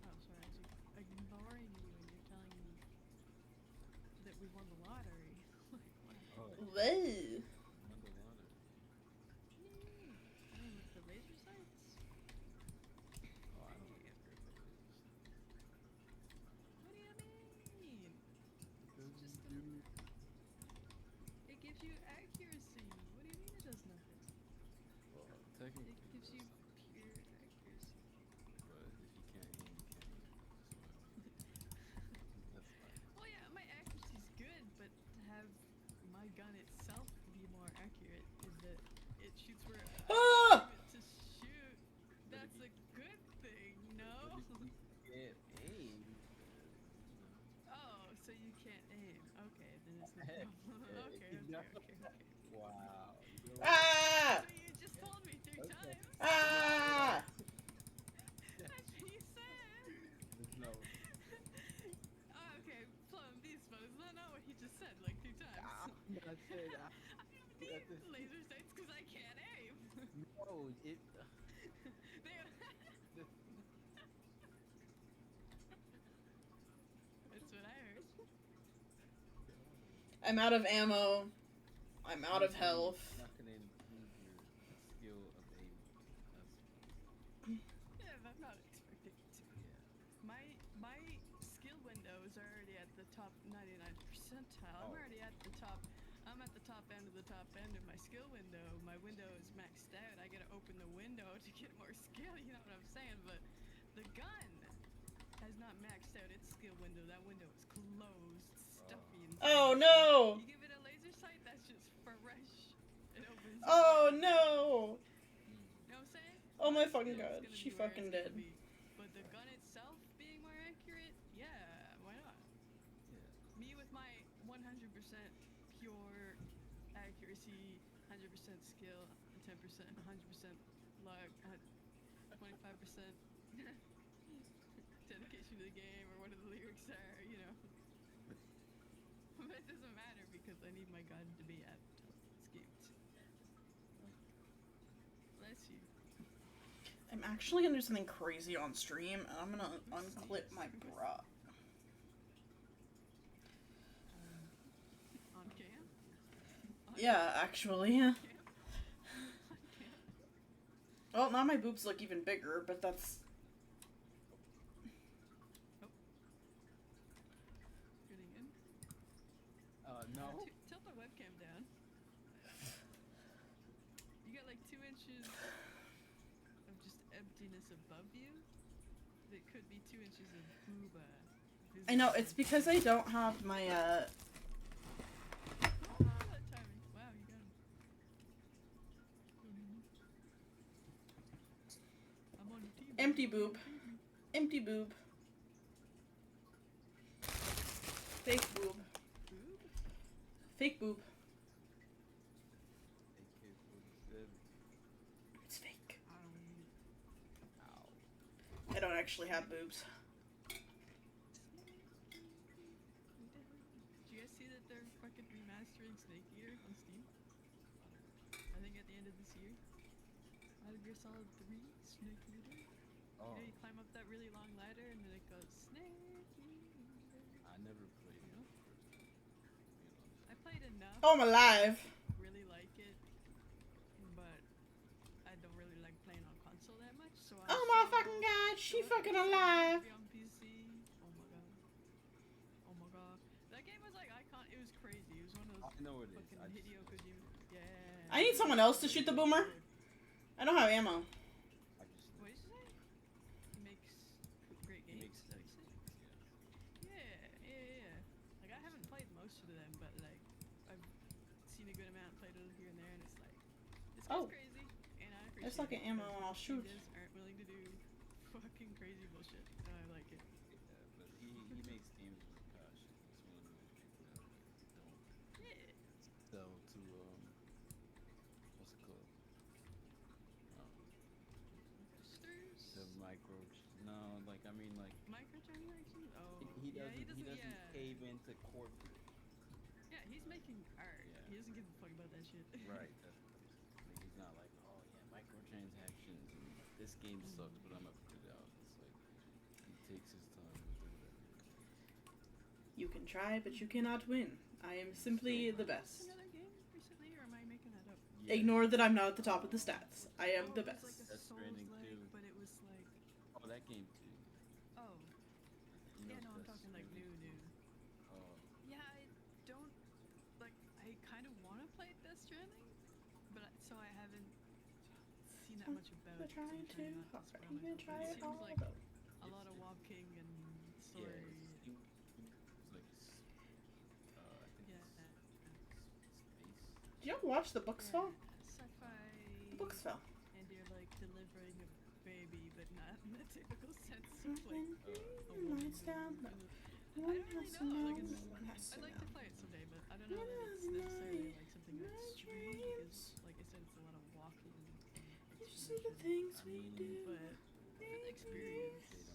Oh, sorry, I was ignoring you and you're telling me that we won the lottery. Like, wow. Oh, Whoa! won the lottery. Yay! I mean, with the laser sights? Oh, I don't know if you're the lasers. What do you mean? Because Just you do. It gives you accuracy. What do you mean it does nothing? Well, technically It gives it you does nothing, pure accuracy. but if you can't aim, you can't aim. So that's fine. Well, yeah, my accuracy's good, but to have my gun itself be more accurate is that it shoots where I Ah! aim it to shoot. That's a good thing, no? Can't aim. Oh, so you can't aim. Okay, then it's no Heck, problem. Okay. no. Okay. Wow. Ah! So you just told me 3 Okay. times. Ah! laser sights because I can't aim. No, it. That's what I heard. I'm out of ammo. I'm out of health. Not gonna improve your skill of aiming. That's Yeah, I'm not expecting it to. yeah. My skill window is already at the top 99 percentile. I'm Oh. already at the top. I'm at the top end of the top end of my skill window. My window is maxed out. I gotta open the window to get more skill. You know what I'm saying? But the gun has not maxed out its skill window. That window is closed, stuffy. Inside. Oh no! You give it a laser sight, that's just fresh. It opens. Oh no! You know what I'm saying? Oh my My fucking skill's god, gonna she be where fucking it's gonna did. be. But the gun itself being more accurate, yeah, why not? Yeah. Me with my 100% pure accuracy, 100% skill, 10%, 100% luck, 25% dedication to the game, or what the lyrics are, you know. But it doesn't matter because I need my gun to be at this game too. Bless you. I'm actually gonna do something crazy on stream, and I'm gonna unclip my bra. On cam? On Yeah, actually. cam? On cam? Well, now my boobs look even bigger, but that's... Getting in? No. Tilt the webcam down. You got like 2 inches of just emptiness above you. That could be 2 inches of booba. I know, it's because I don't have my, Oh, that timing. Wow, you got him. I'm on your team. Empty boob. Empty boob. Fake boob. Boob? Fake boob. AK-47. It's fake. I don't need it. Ow. I don't actually have boobs. Did you guys see that they're fucking remastering Snake Eater on Steam? I think at the end of this year. Metal Gear Solid 3, Snake Eater. Oh, You know, you climb up that really long ladder and then it goes Snake Eater. I never played it. You know? I played enough. Oh, I'm alive. Really like it, but I don't really like playing on console that much. So I Oh my fucking god, she fucking alive. Be on PC. Oh my god. Oh my god. That game was like icon. It was crazy. It was one of those I know it is. fucking I just- Hideo Kojima. Yeah. I need someone else to shoot the boomer. I don't have ammo. I just What did you say? He makes great he games. makes Is that what you sense. said? Yeah. Like I haven't played most of them, but like I've seen a good amount, played it here and there, and it's like this Oh. guy's crazy, and I appreciate There's fucking it ammo because and I'll shoot. Studios aren't willing to do fucking crazy bullshit, and I like it. Yeah, but he makes games with passion. He's one of those people that don't Yeah. sell to what's it called? Sisters. The micro. No, like I mean like Microtransactions? Oh. He yeah, doesn't. He doesn't yeah. cave into corporate. Yeah, he's making art. Yeah. He doesn't give a fuck about that shit. right. That's like he's not like oh yeah microtransactions and this game sucks, but I'm gonna put it out. It's like he takes his time with it, whatever. You can try, but you cannot win. I am simply the best. Another game recently, or am I making that up? Yeah. Ignore that I'm not at the top of the stats. I am the It was best. like a That's Stranding Souls-like, too. but it was like, Oh, that game too. oh, You yeah, know no, I'm Death talking like Stranding. new. Oh, Yeah, I don't, like, I kind of want to play Death Stranding, but so I haven't seen that much about it. so I'm trying not to spoil Even myself, try but it it all seems like though. a lot of Wob King and yeah. story. It's like I think Yeah. space. Did y'all watch the books Yeah, fell? sci-fi. The books fell. And you're like delivering a baby, but not in the typical sense of like a woman. Lights down. I One don't has really to know. know. Like it's, One has to I'd like know. to play it someday, but I don't know that it's necessarily like something that's streamed because, like I said, it's a lot of walking. And You see the exploration. things we do. But for the experience,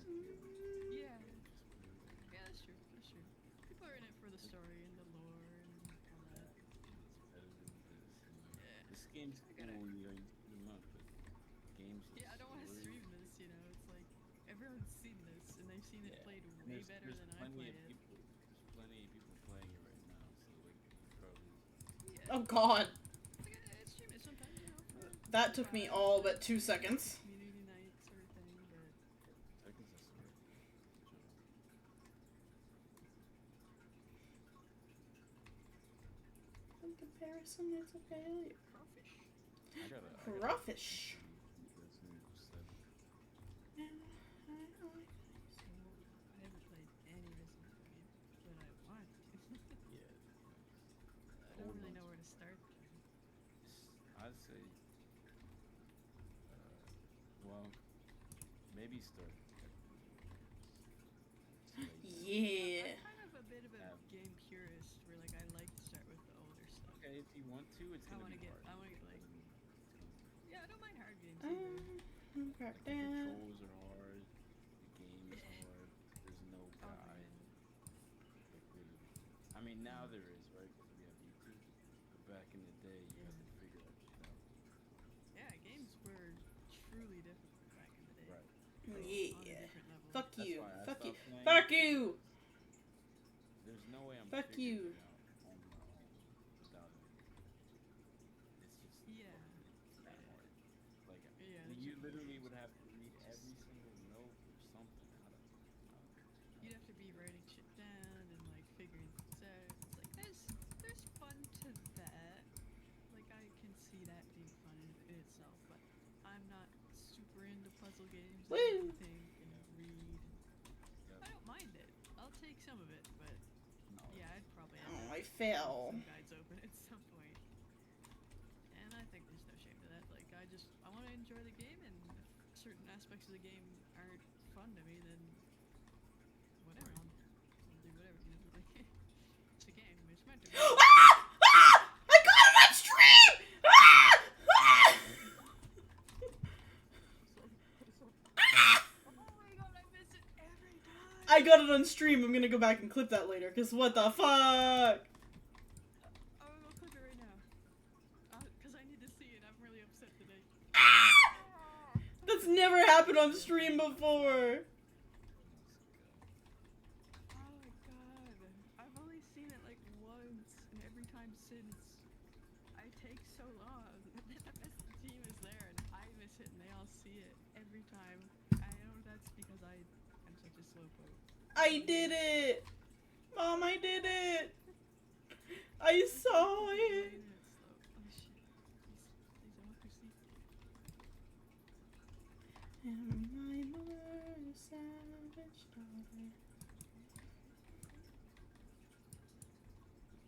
yeah, yeah, that's true. That's true. People are in it for the story and the lore and all that. Yeah, game's I gotta- cool, you're not, but games. Yeah, I don't want to stream this, you know. It's like everyone's seen this and they've seen it played way better than I played it. There's plenty of people playing it right now, so like you probably. Yeah. Oh god. Like, I stream it sometimes, you know. For That took me all but 2 seconds. community night sort of thing, but Seconds is alright. Good job. In comparison, it's a failure. crawfish. I gotta. Crawfish. Resident Evil 7. So I haven't played any Resident Evil games, but I want to. Yeah. I don't really know where to start. I'd say. Well, maybe start. Yeah. I'm kind of a bit of a game purist, where like I like to start with the older stuff. Okay, if you want to, it's I gonna want be to get, hard. I want to get like, yeah, I don't mind hard games Um, either. okay, Like, the damn. controls are hard. The game is hard. There's no Oh, guide. man. Like literally. I mean, now there is, right? Because we have YouTube. But back in the day, you had to figure that shit out. Yeah, games were truly difficult back in the day. Right. On a Yeah. different level. Fuck That's you. why I Fuck you. stopped playing. Fuck you! There's no way I'm Fuck figuring you. it out on my own without it. It's just Yeah. that hard. Like, Yeah, you that's- literally would have to read every single note or something. You'd have to be writing shit down and like figuring things out. It's like there's fun to that. Like I can see that being fun in itself, but I'm not super into puzzle games that make Woo! me think and read. I don't mind it. I'll take some of it, but No. yeah, I'd probably end Oh, up I fell. some guides open at some point. And I think there's no shame to that. Like I want to enjoy the game, and if certain aspects of the game aren't fun to me, then whatever. I'll do whatever. You know, like it's a game. It's meant to be. Ah! Ah! I got it on stream! Ah! Ah! Oh my god, I miss it every time. I got it on stream. I'm gonna go back and clip that later, because what the fuck? I'm gonna go clip it right now. Because I need to see it. I'm really upset today. Ah! That's never happened on stream before. Oh my god. I've only seen it like once, and every time since, I take so long. The team is there, and I miss it, and they all see it every time. I know that's because I'm such a slowpoke. I did it! Mom, I did it! I saw it! Oh shit. These democracy. Am I more savage daughter?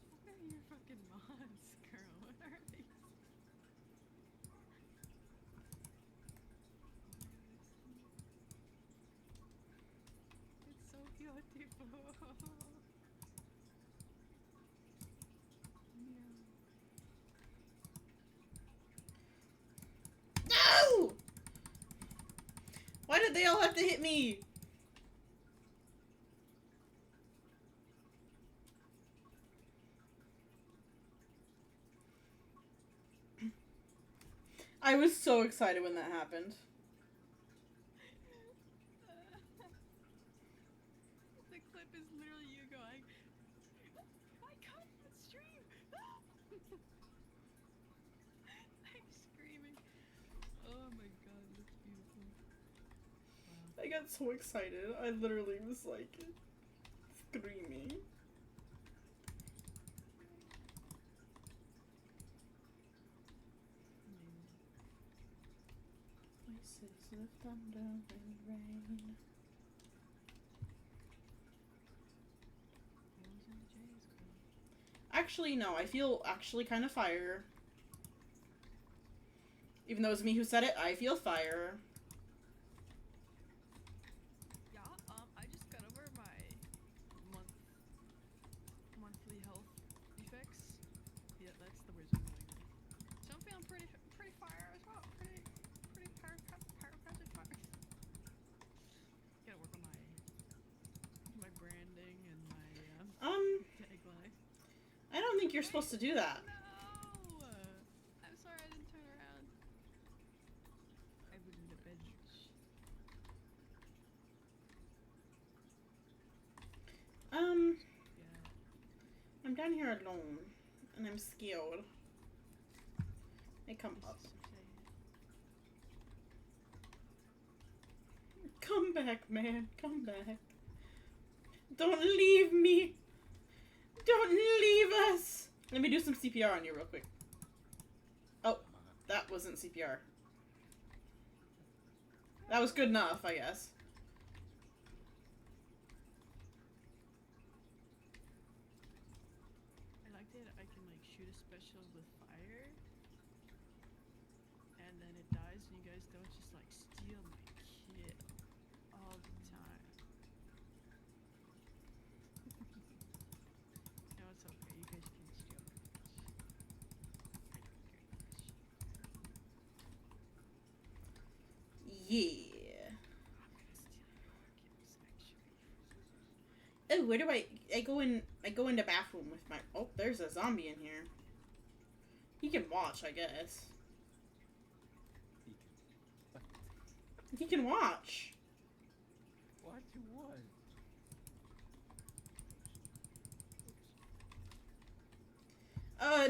What are your fucking mods, girl? What are these? It's so beautiful. No! Why did they all have to hit me? I was so excited when that happened. The clip is literally you going, I can't even stream! I'm screaming. Oh my god, that's beautiful. Wow. I got so excited. I literally was like screaming. Voices of thunder and rain. Actually, no. I feel actually kind of fire. Even though it was me who said it, I feel fire. Yeah, I just got over my monthly health effects. Yeah, that's the words I'm going with. So I'm feeling pretty fire as well. Pretty pyroclastic fire. Gotta work on my branding and my tagline. I don't think you're supposed to do that. No! I'm sorry I didn't in here alone, and I'm scared. I come This up. is so sad. Come back, man. Come back. Don't leave me. Don't leave us. Let me do some CPR on you real quick. Oh, that wasn't CPR. That was good enough, I guess. I like that I can like shoot a special with fire, and then it dies, and you guys don't just like steal my kill all the time. No, it's okay. You guys can steal my kills. I don't care. Yeah. I'm gonna steal your kills actually. Oh, where do I go into bathroom with my... Oh, there's a zombie in here. He can watch, I guess. He can watch. What you want?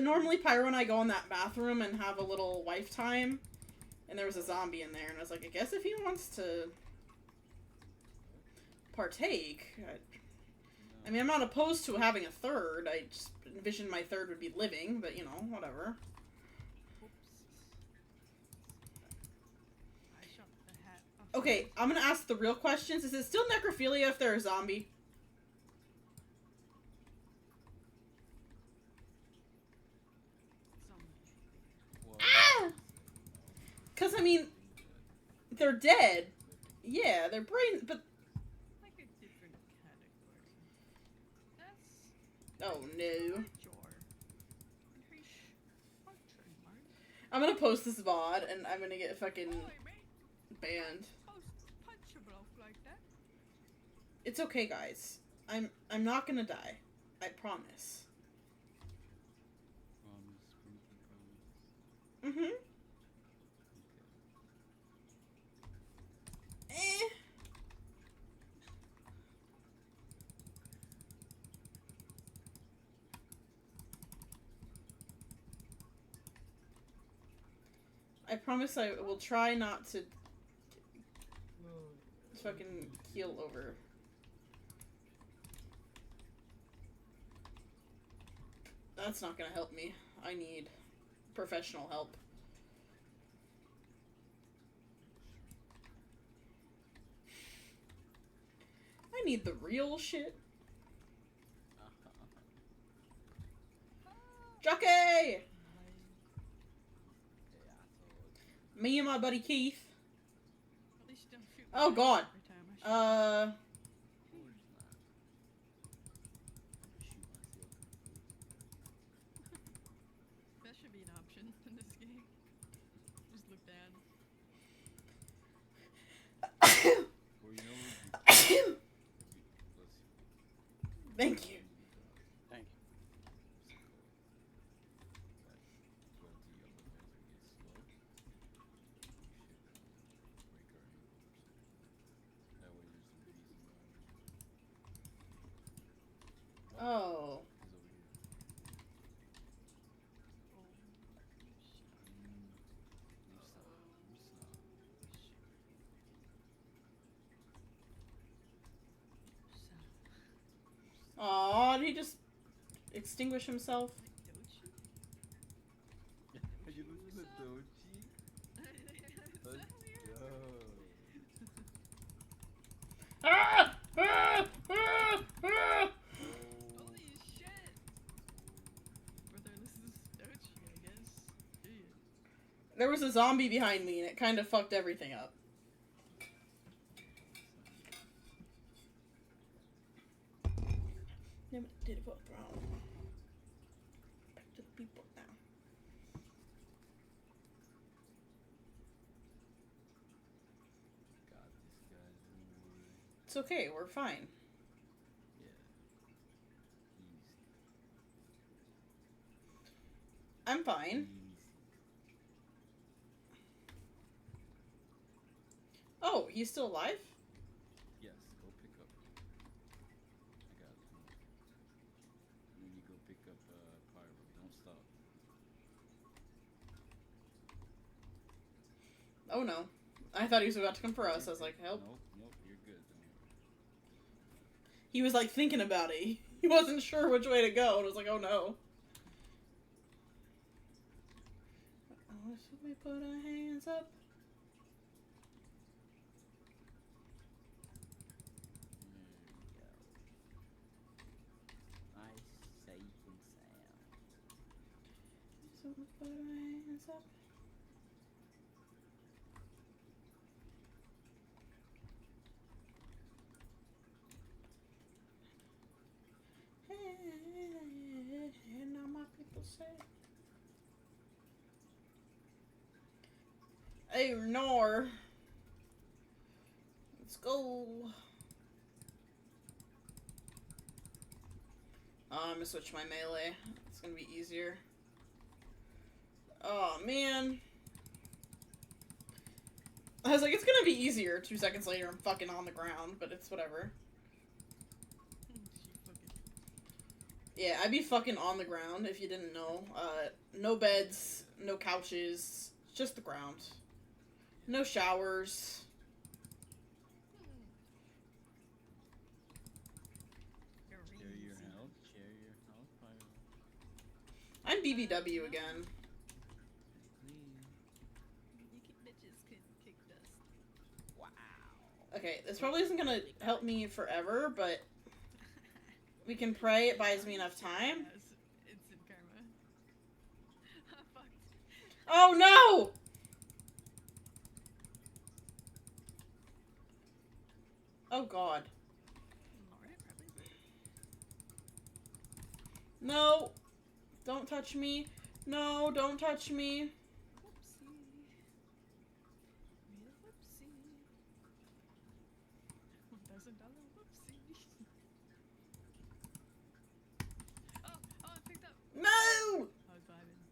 Normally Pyro and I go in that bathroom and have a little wife time. And there was a zombie in there, and I was like, I guess if he wants to partake... I mean, I'm not opposed to having a third. I just envisioned my third would be living, but, you know, whatever. Oops. I shot the hat off. Okay, I'm gonna ask the real questions. Is it still necrophilia if they're a zombie? Zombie. Well, Ah! Because, I mean, they're dead. Yeah, their brain... But... Like a different category. That's Oh, no. I'm I'm gonna post this VOD, and I'm gonna get fucking banned. Punchable like that. It's okay, guys. I'm not gonna die. I promise. promise, Mm-hmm. Eh. I promise I will try not to fucking keel over. That's not gonna help me. I need professional help. I need the real shit. Jockey! Me and my buddy Keith. At least don't shoot me Oh, God. every time I shoot. That should be an option in this game. Just look down. Or you know what you do? Thank you. Thank you. Oh. Oh, Aw, did he just extinguish himself? like Dochi? You listen to Dochi? Let's go. Ah! Ah! Ah! Ah! Holy shit! Brother, this is Dochi, I guess. Idiot. There was a zombie behind me and it kind of fucked everything up. Never did it for a throne. Back to the people now. God, this guy's doing worry. It's okay, we're fine. Yeah. Easy. I'm fine. Easy. Oh, he's still alive? Yes, go pick up. I got it. And then you go pick up Oh no. I thought he was about to come for us. I was like, help. Nope, nope, you're good. Don't worry. He was like thinking about it. He wasn't sure which way to go. And I was like, oh no. Oh, should we put our hands up? There we go. Nice, safe and sound. Should we put our hands up? And now my people say, hey, Nor. Let's go. I'm gonna switch my melee. It's gonna be easier. Oh, man. I was like, it's gonna be easier. 2 seconds later, I'm fucking on the ground, but it's whatever. She fucking. Yeah, I'd be fucking on the ground if you didn't know. No beds, no couches, just the ground. No showers. Share your health. Share your health, Pyro. I'm BBW again. You bitches can kick dust. Wow. Okay, this probably isn't gonna help me forever, but we can pray it buys me enough time. Yes, instant karma. I fucked. Oh no! Oh god. Alright, probably. No! Don't touch me. No, don't touch me. Whoopsie. Made a whoopsie. $1,000 whoopsie. Oh, I picked up. No! I was vibing.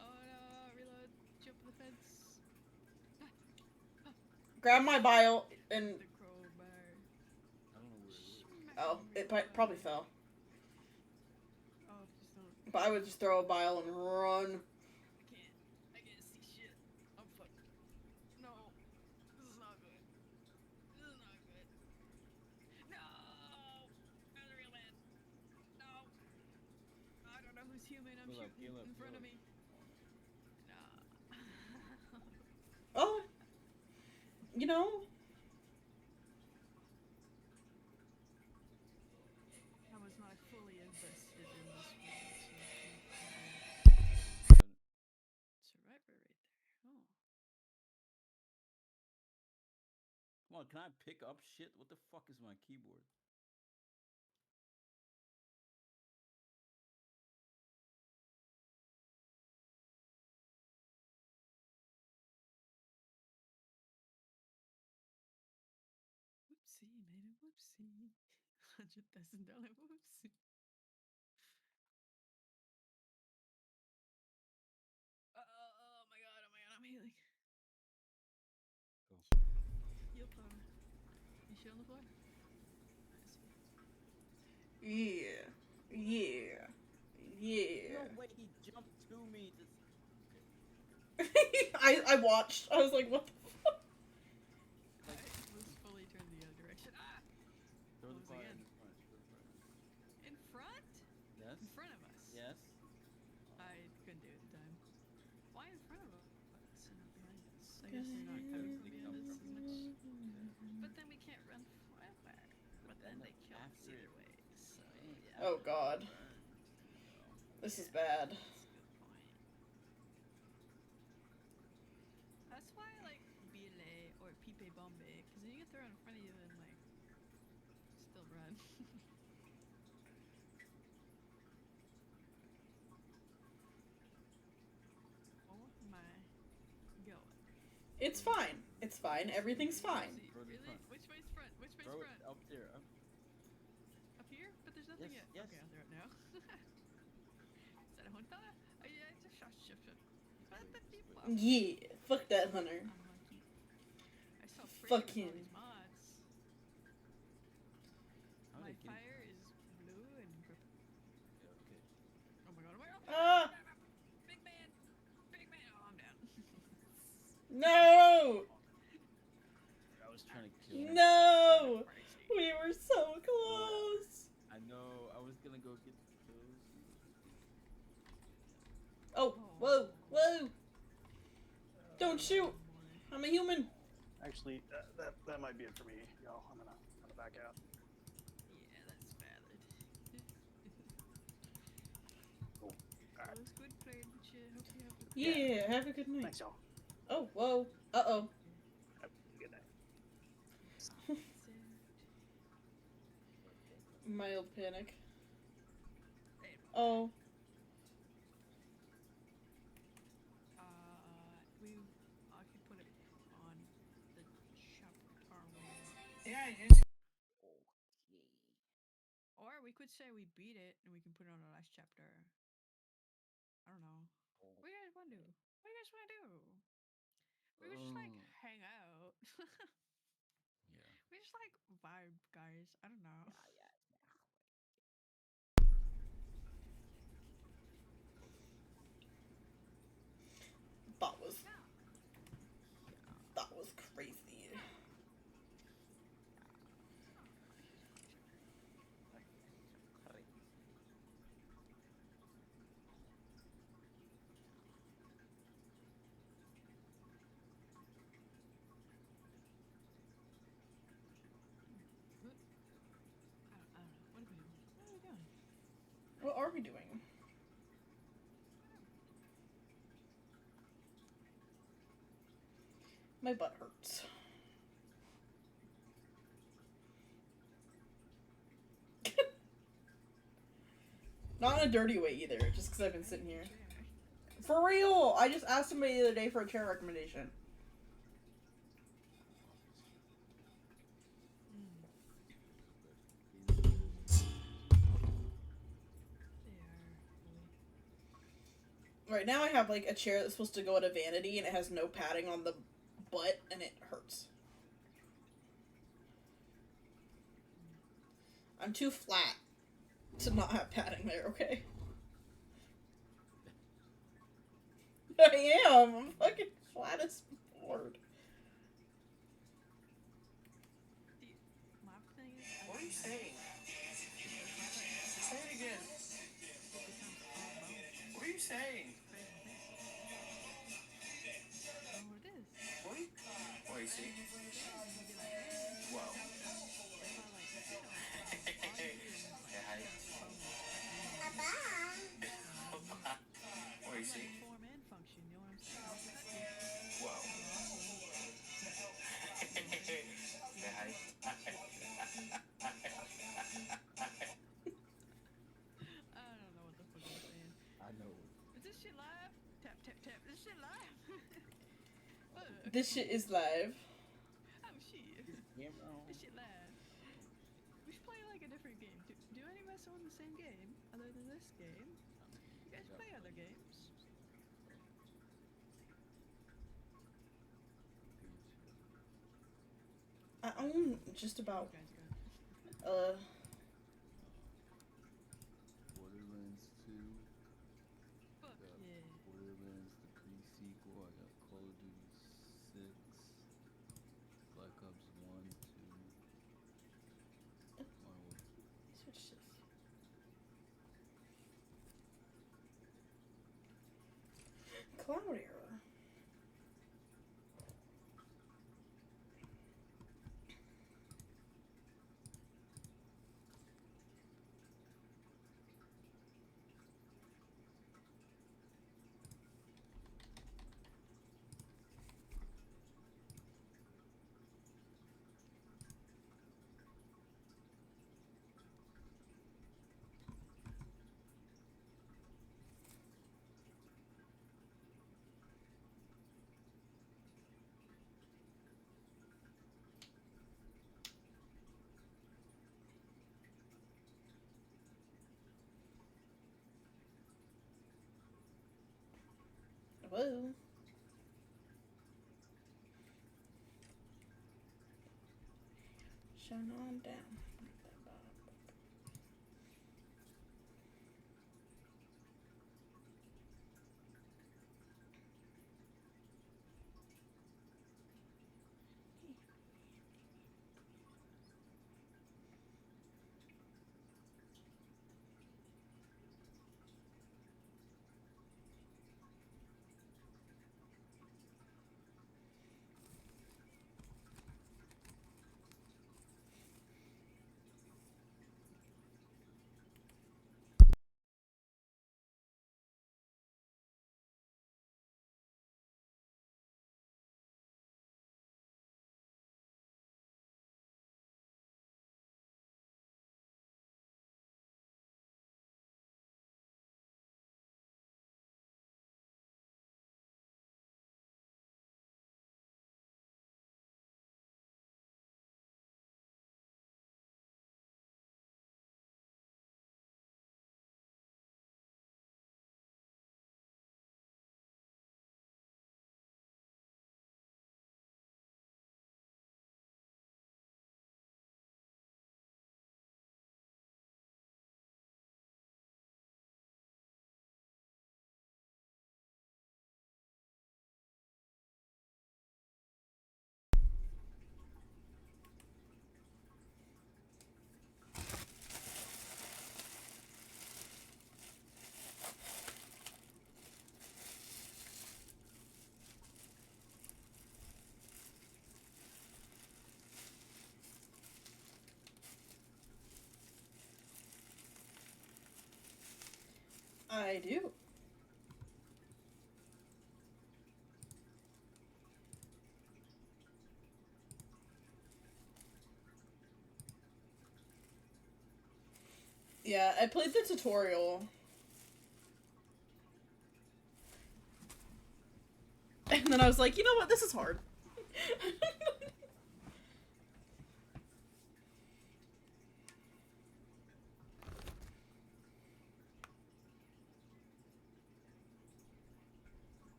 Oh no, reload. Jump the fence. Grab my bile and... The crowbar. I don't know where it is. Oh, it probably fell. Oh, just don't. But I would just throw a bile and run. I can't see shit. I'm fucked. No. This is not good. This is not good. No! There's a real man. No! I don't know who's human. I'm Heal up, shooting heal up, in front heal of up. me. No. Oh! You know? I was not fully invested in this But survivor right there. Oh. come on, can I pick up shit? What the fuck is my keyboard? Whoopsie, made a whoopsie. $100,000 whoopsie. Oh my god, I'm healing. Oh. Heal powder. You shit on the floor? I see. Yeah. Yeah. Yeah. No way he jumped to me. Just I watched. I was like, what the fuck? I was fully turned the other direction. Ah! Throw the What was fire again? in front. Throw the fire. In front? Yes? In front of us? Yes? I couldn't do it in time. Why in front of us and not behind us? I guess they're not coming from behind us as much. But then we can't run forever. But then they kill us after either it- way. So yeah. Oh god. This is bad. That's a good point. That's why I like BLA or Pipe Bombay, because then you can throw it in front of you and like still run. Oh my god. It's fine. It's fine. Everything's fine. See, Throw it in really? front. Which way's front? Which way's Throw front? it up there. Up. Up here? But there's nothing Yes, yet. yes. Okay, I'll throw it now. Is that a hunter? Oh yeah, it's a shot ship. What the people? Yeah. Fuck that hunter. Unlucky. I saw Fucking- all these mods. How My did I get fire is blue and purple. Yeah, okay. Oh my god, oh my god! Ah! Big man! Big man! Oh, I'm down. No! No! I was trying to kill him. No! We were so close! I know. I was gonna go get the kills. Oh, whoa, whoa! Don't shoot! I'm a human! Actually, that might be it for me, y'all. I'm gonna back out. Yeah, that's valid. Cool. Well, it was good playing with you. Hope you have a good Yeah, have a good night. Thanks, y'all. Oh, whoa. Uh-oh. Have a good night. Mild panic. Hey, Oh. I could put it on the chapter one. Yeah, yes. Okay. Or we could say we beat it and we can put it on the last chapter. I don't know. What do you guys want to do? What do you guys want to do? We could just like hang out. Yeah. We just like vibe, guys. I don't know. That was crazy. I don't know. What are we doing? What are we doing? What are we doing? My butt hurts. Not in a dirty way either, just because I've been sitting here. For real! I just asked somebody the other day for a chair recommendation. Right now I have like a chair that's supposed to go at a vanity and it has no padding on the butt and it hurts. I'm too flat to not have padding there, okay? I am! I'm fucking flat as board. My thing is, What are you saying? Say it again. What are you saying? I don't know what it is. What you see? Wow. What you see? Form and function, you know what I'm saying? Wow. I don't know what the fuck I'm saying. I know. Is this shit live? Tap, tap, tap. This shit live? Fuck. This shit is live. Oh shit. Camera on. This shit live. We should play like a different game. Do any of us own the same game other than this game? You guys play other games? I own just about, You guys got Borderlands 2. fuck Got yeah. Borderlands, the pre-sequel. I got Call of Duty 6. Black Ops 1, 2. switch this. Cloud error. Whoa. Shine on down. I do. Yeah, I played the tutorial. And then I was like, you know what, this is hard.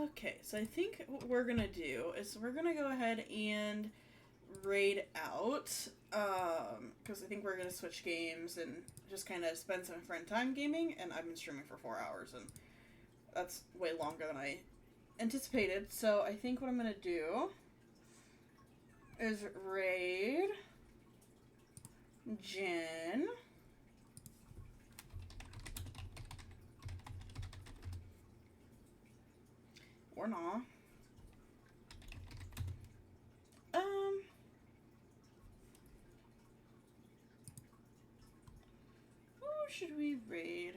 Okay, so I think what we're gonna do is we're gonna go ahead and raid out, because I think we're gonna switch games and just kind of spend some friend time gaming, and I've been streaming for 4 hours, and that's way longer than I anticipated, so I think what I'm gonna do is raid Jen. Or not. Who should we raid?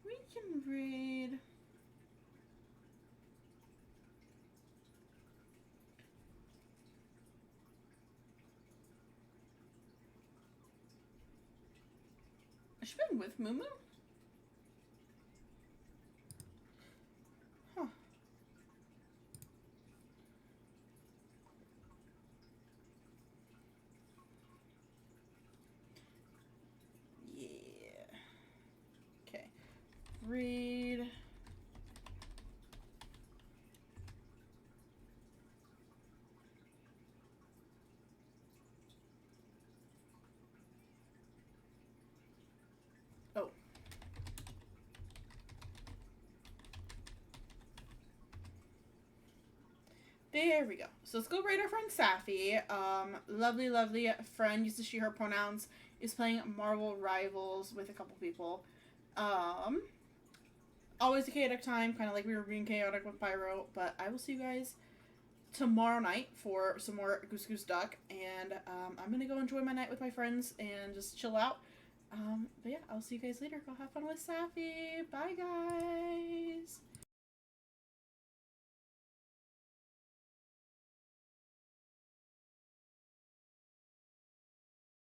We can raid. Has she been with Moo Moo? Huh. Yeah. Okay. Raid. Oh. There we go. So let's go raid our friend Safi. Lovely, lovely friend, uses she, her pronouns, is playing Marvel Rivals with a couple people. Always a chaotic time, kind of like we were being chaotic with Pyro, but I will see you guys tomorrow night for some more Goose Goose Duck, and I'm gonna go enjoy my night with my friends and just chill out. But yeah, I'll see you guys later. Go have fun with Safi. Bye, guys.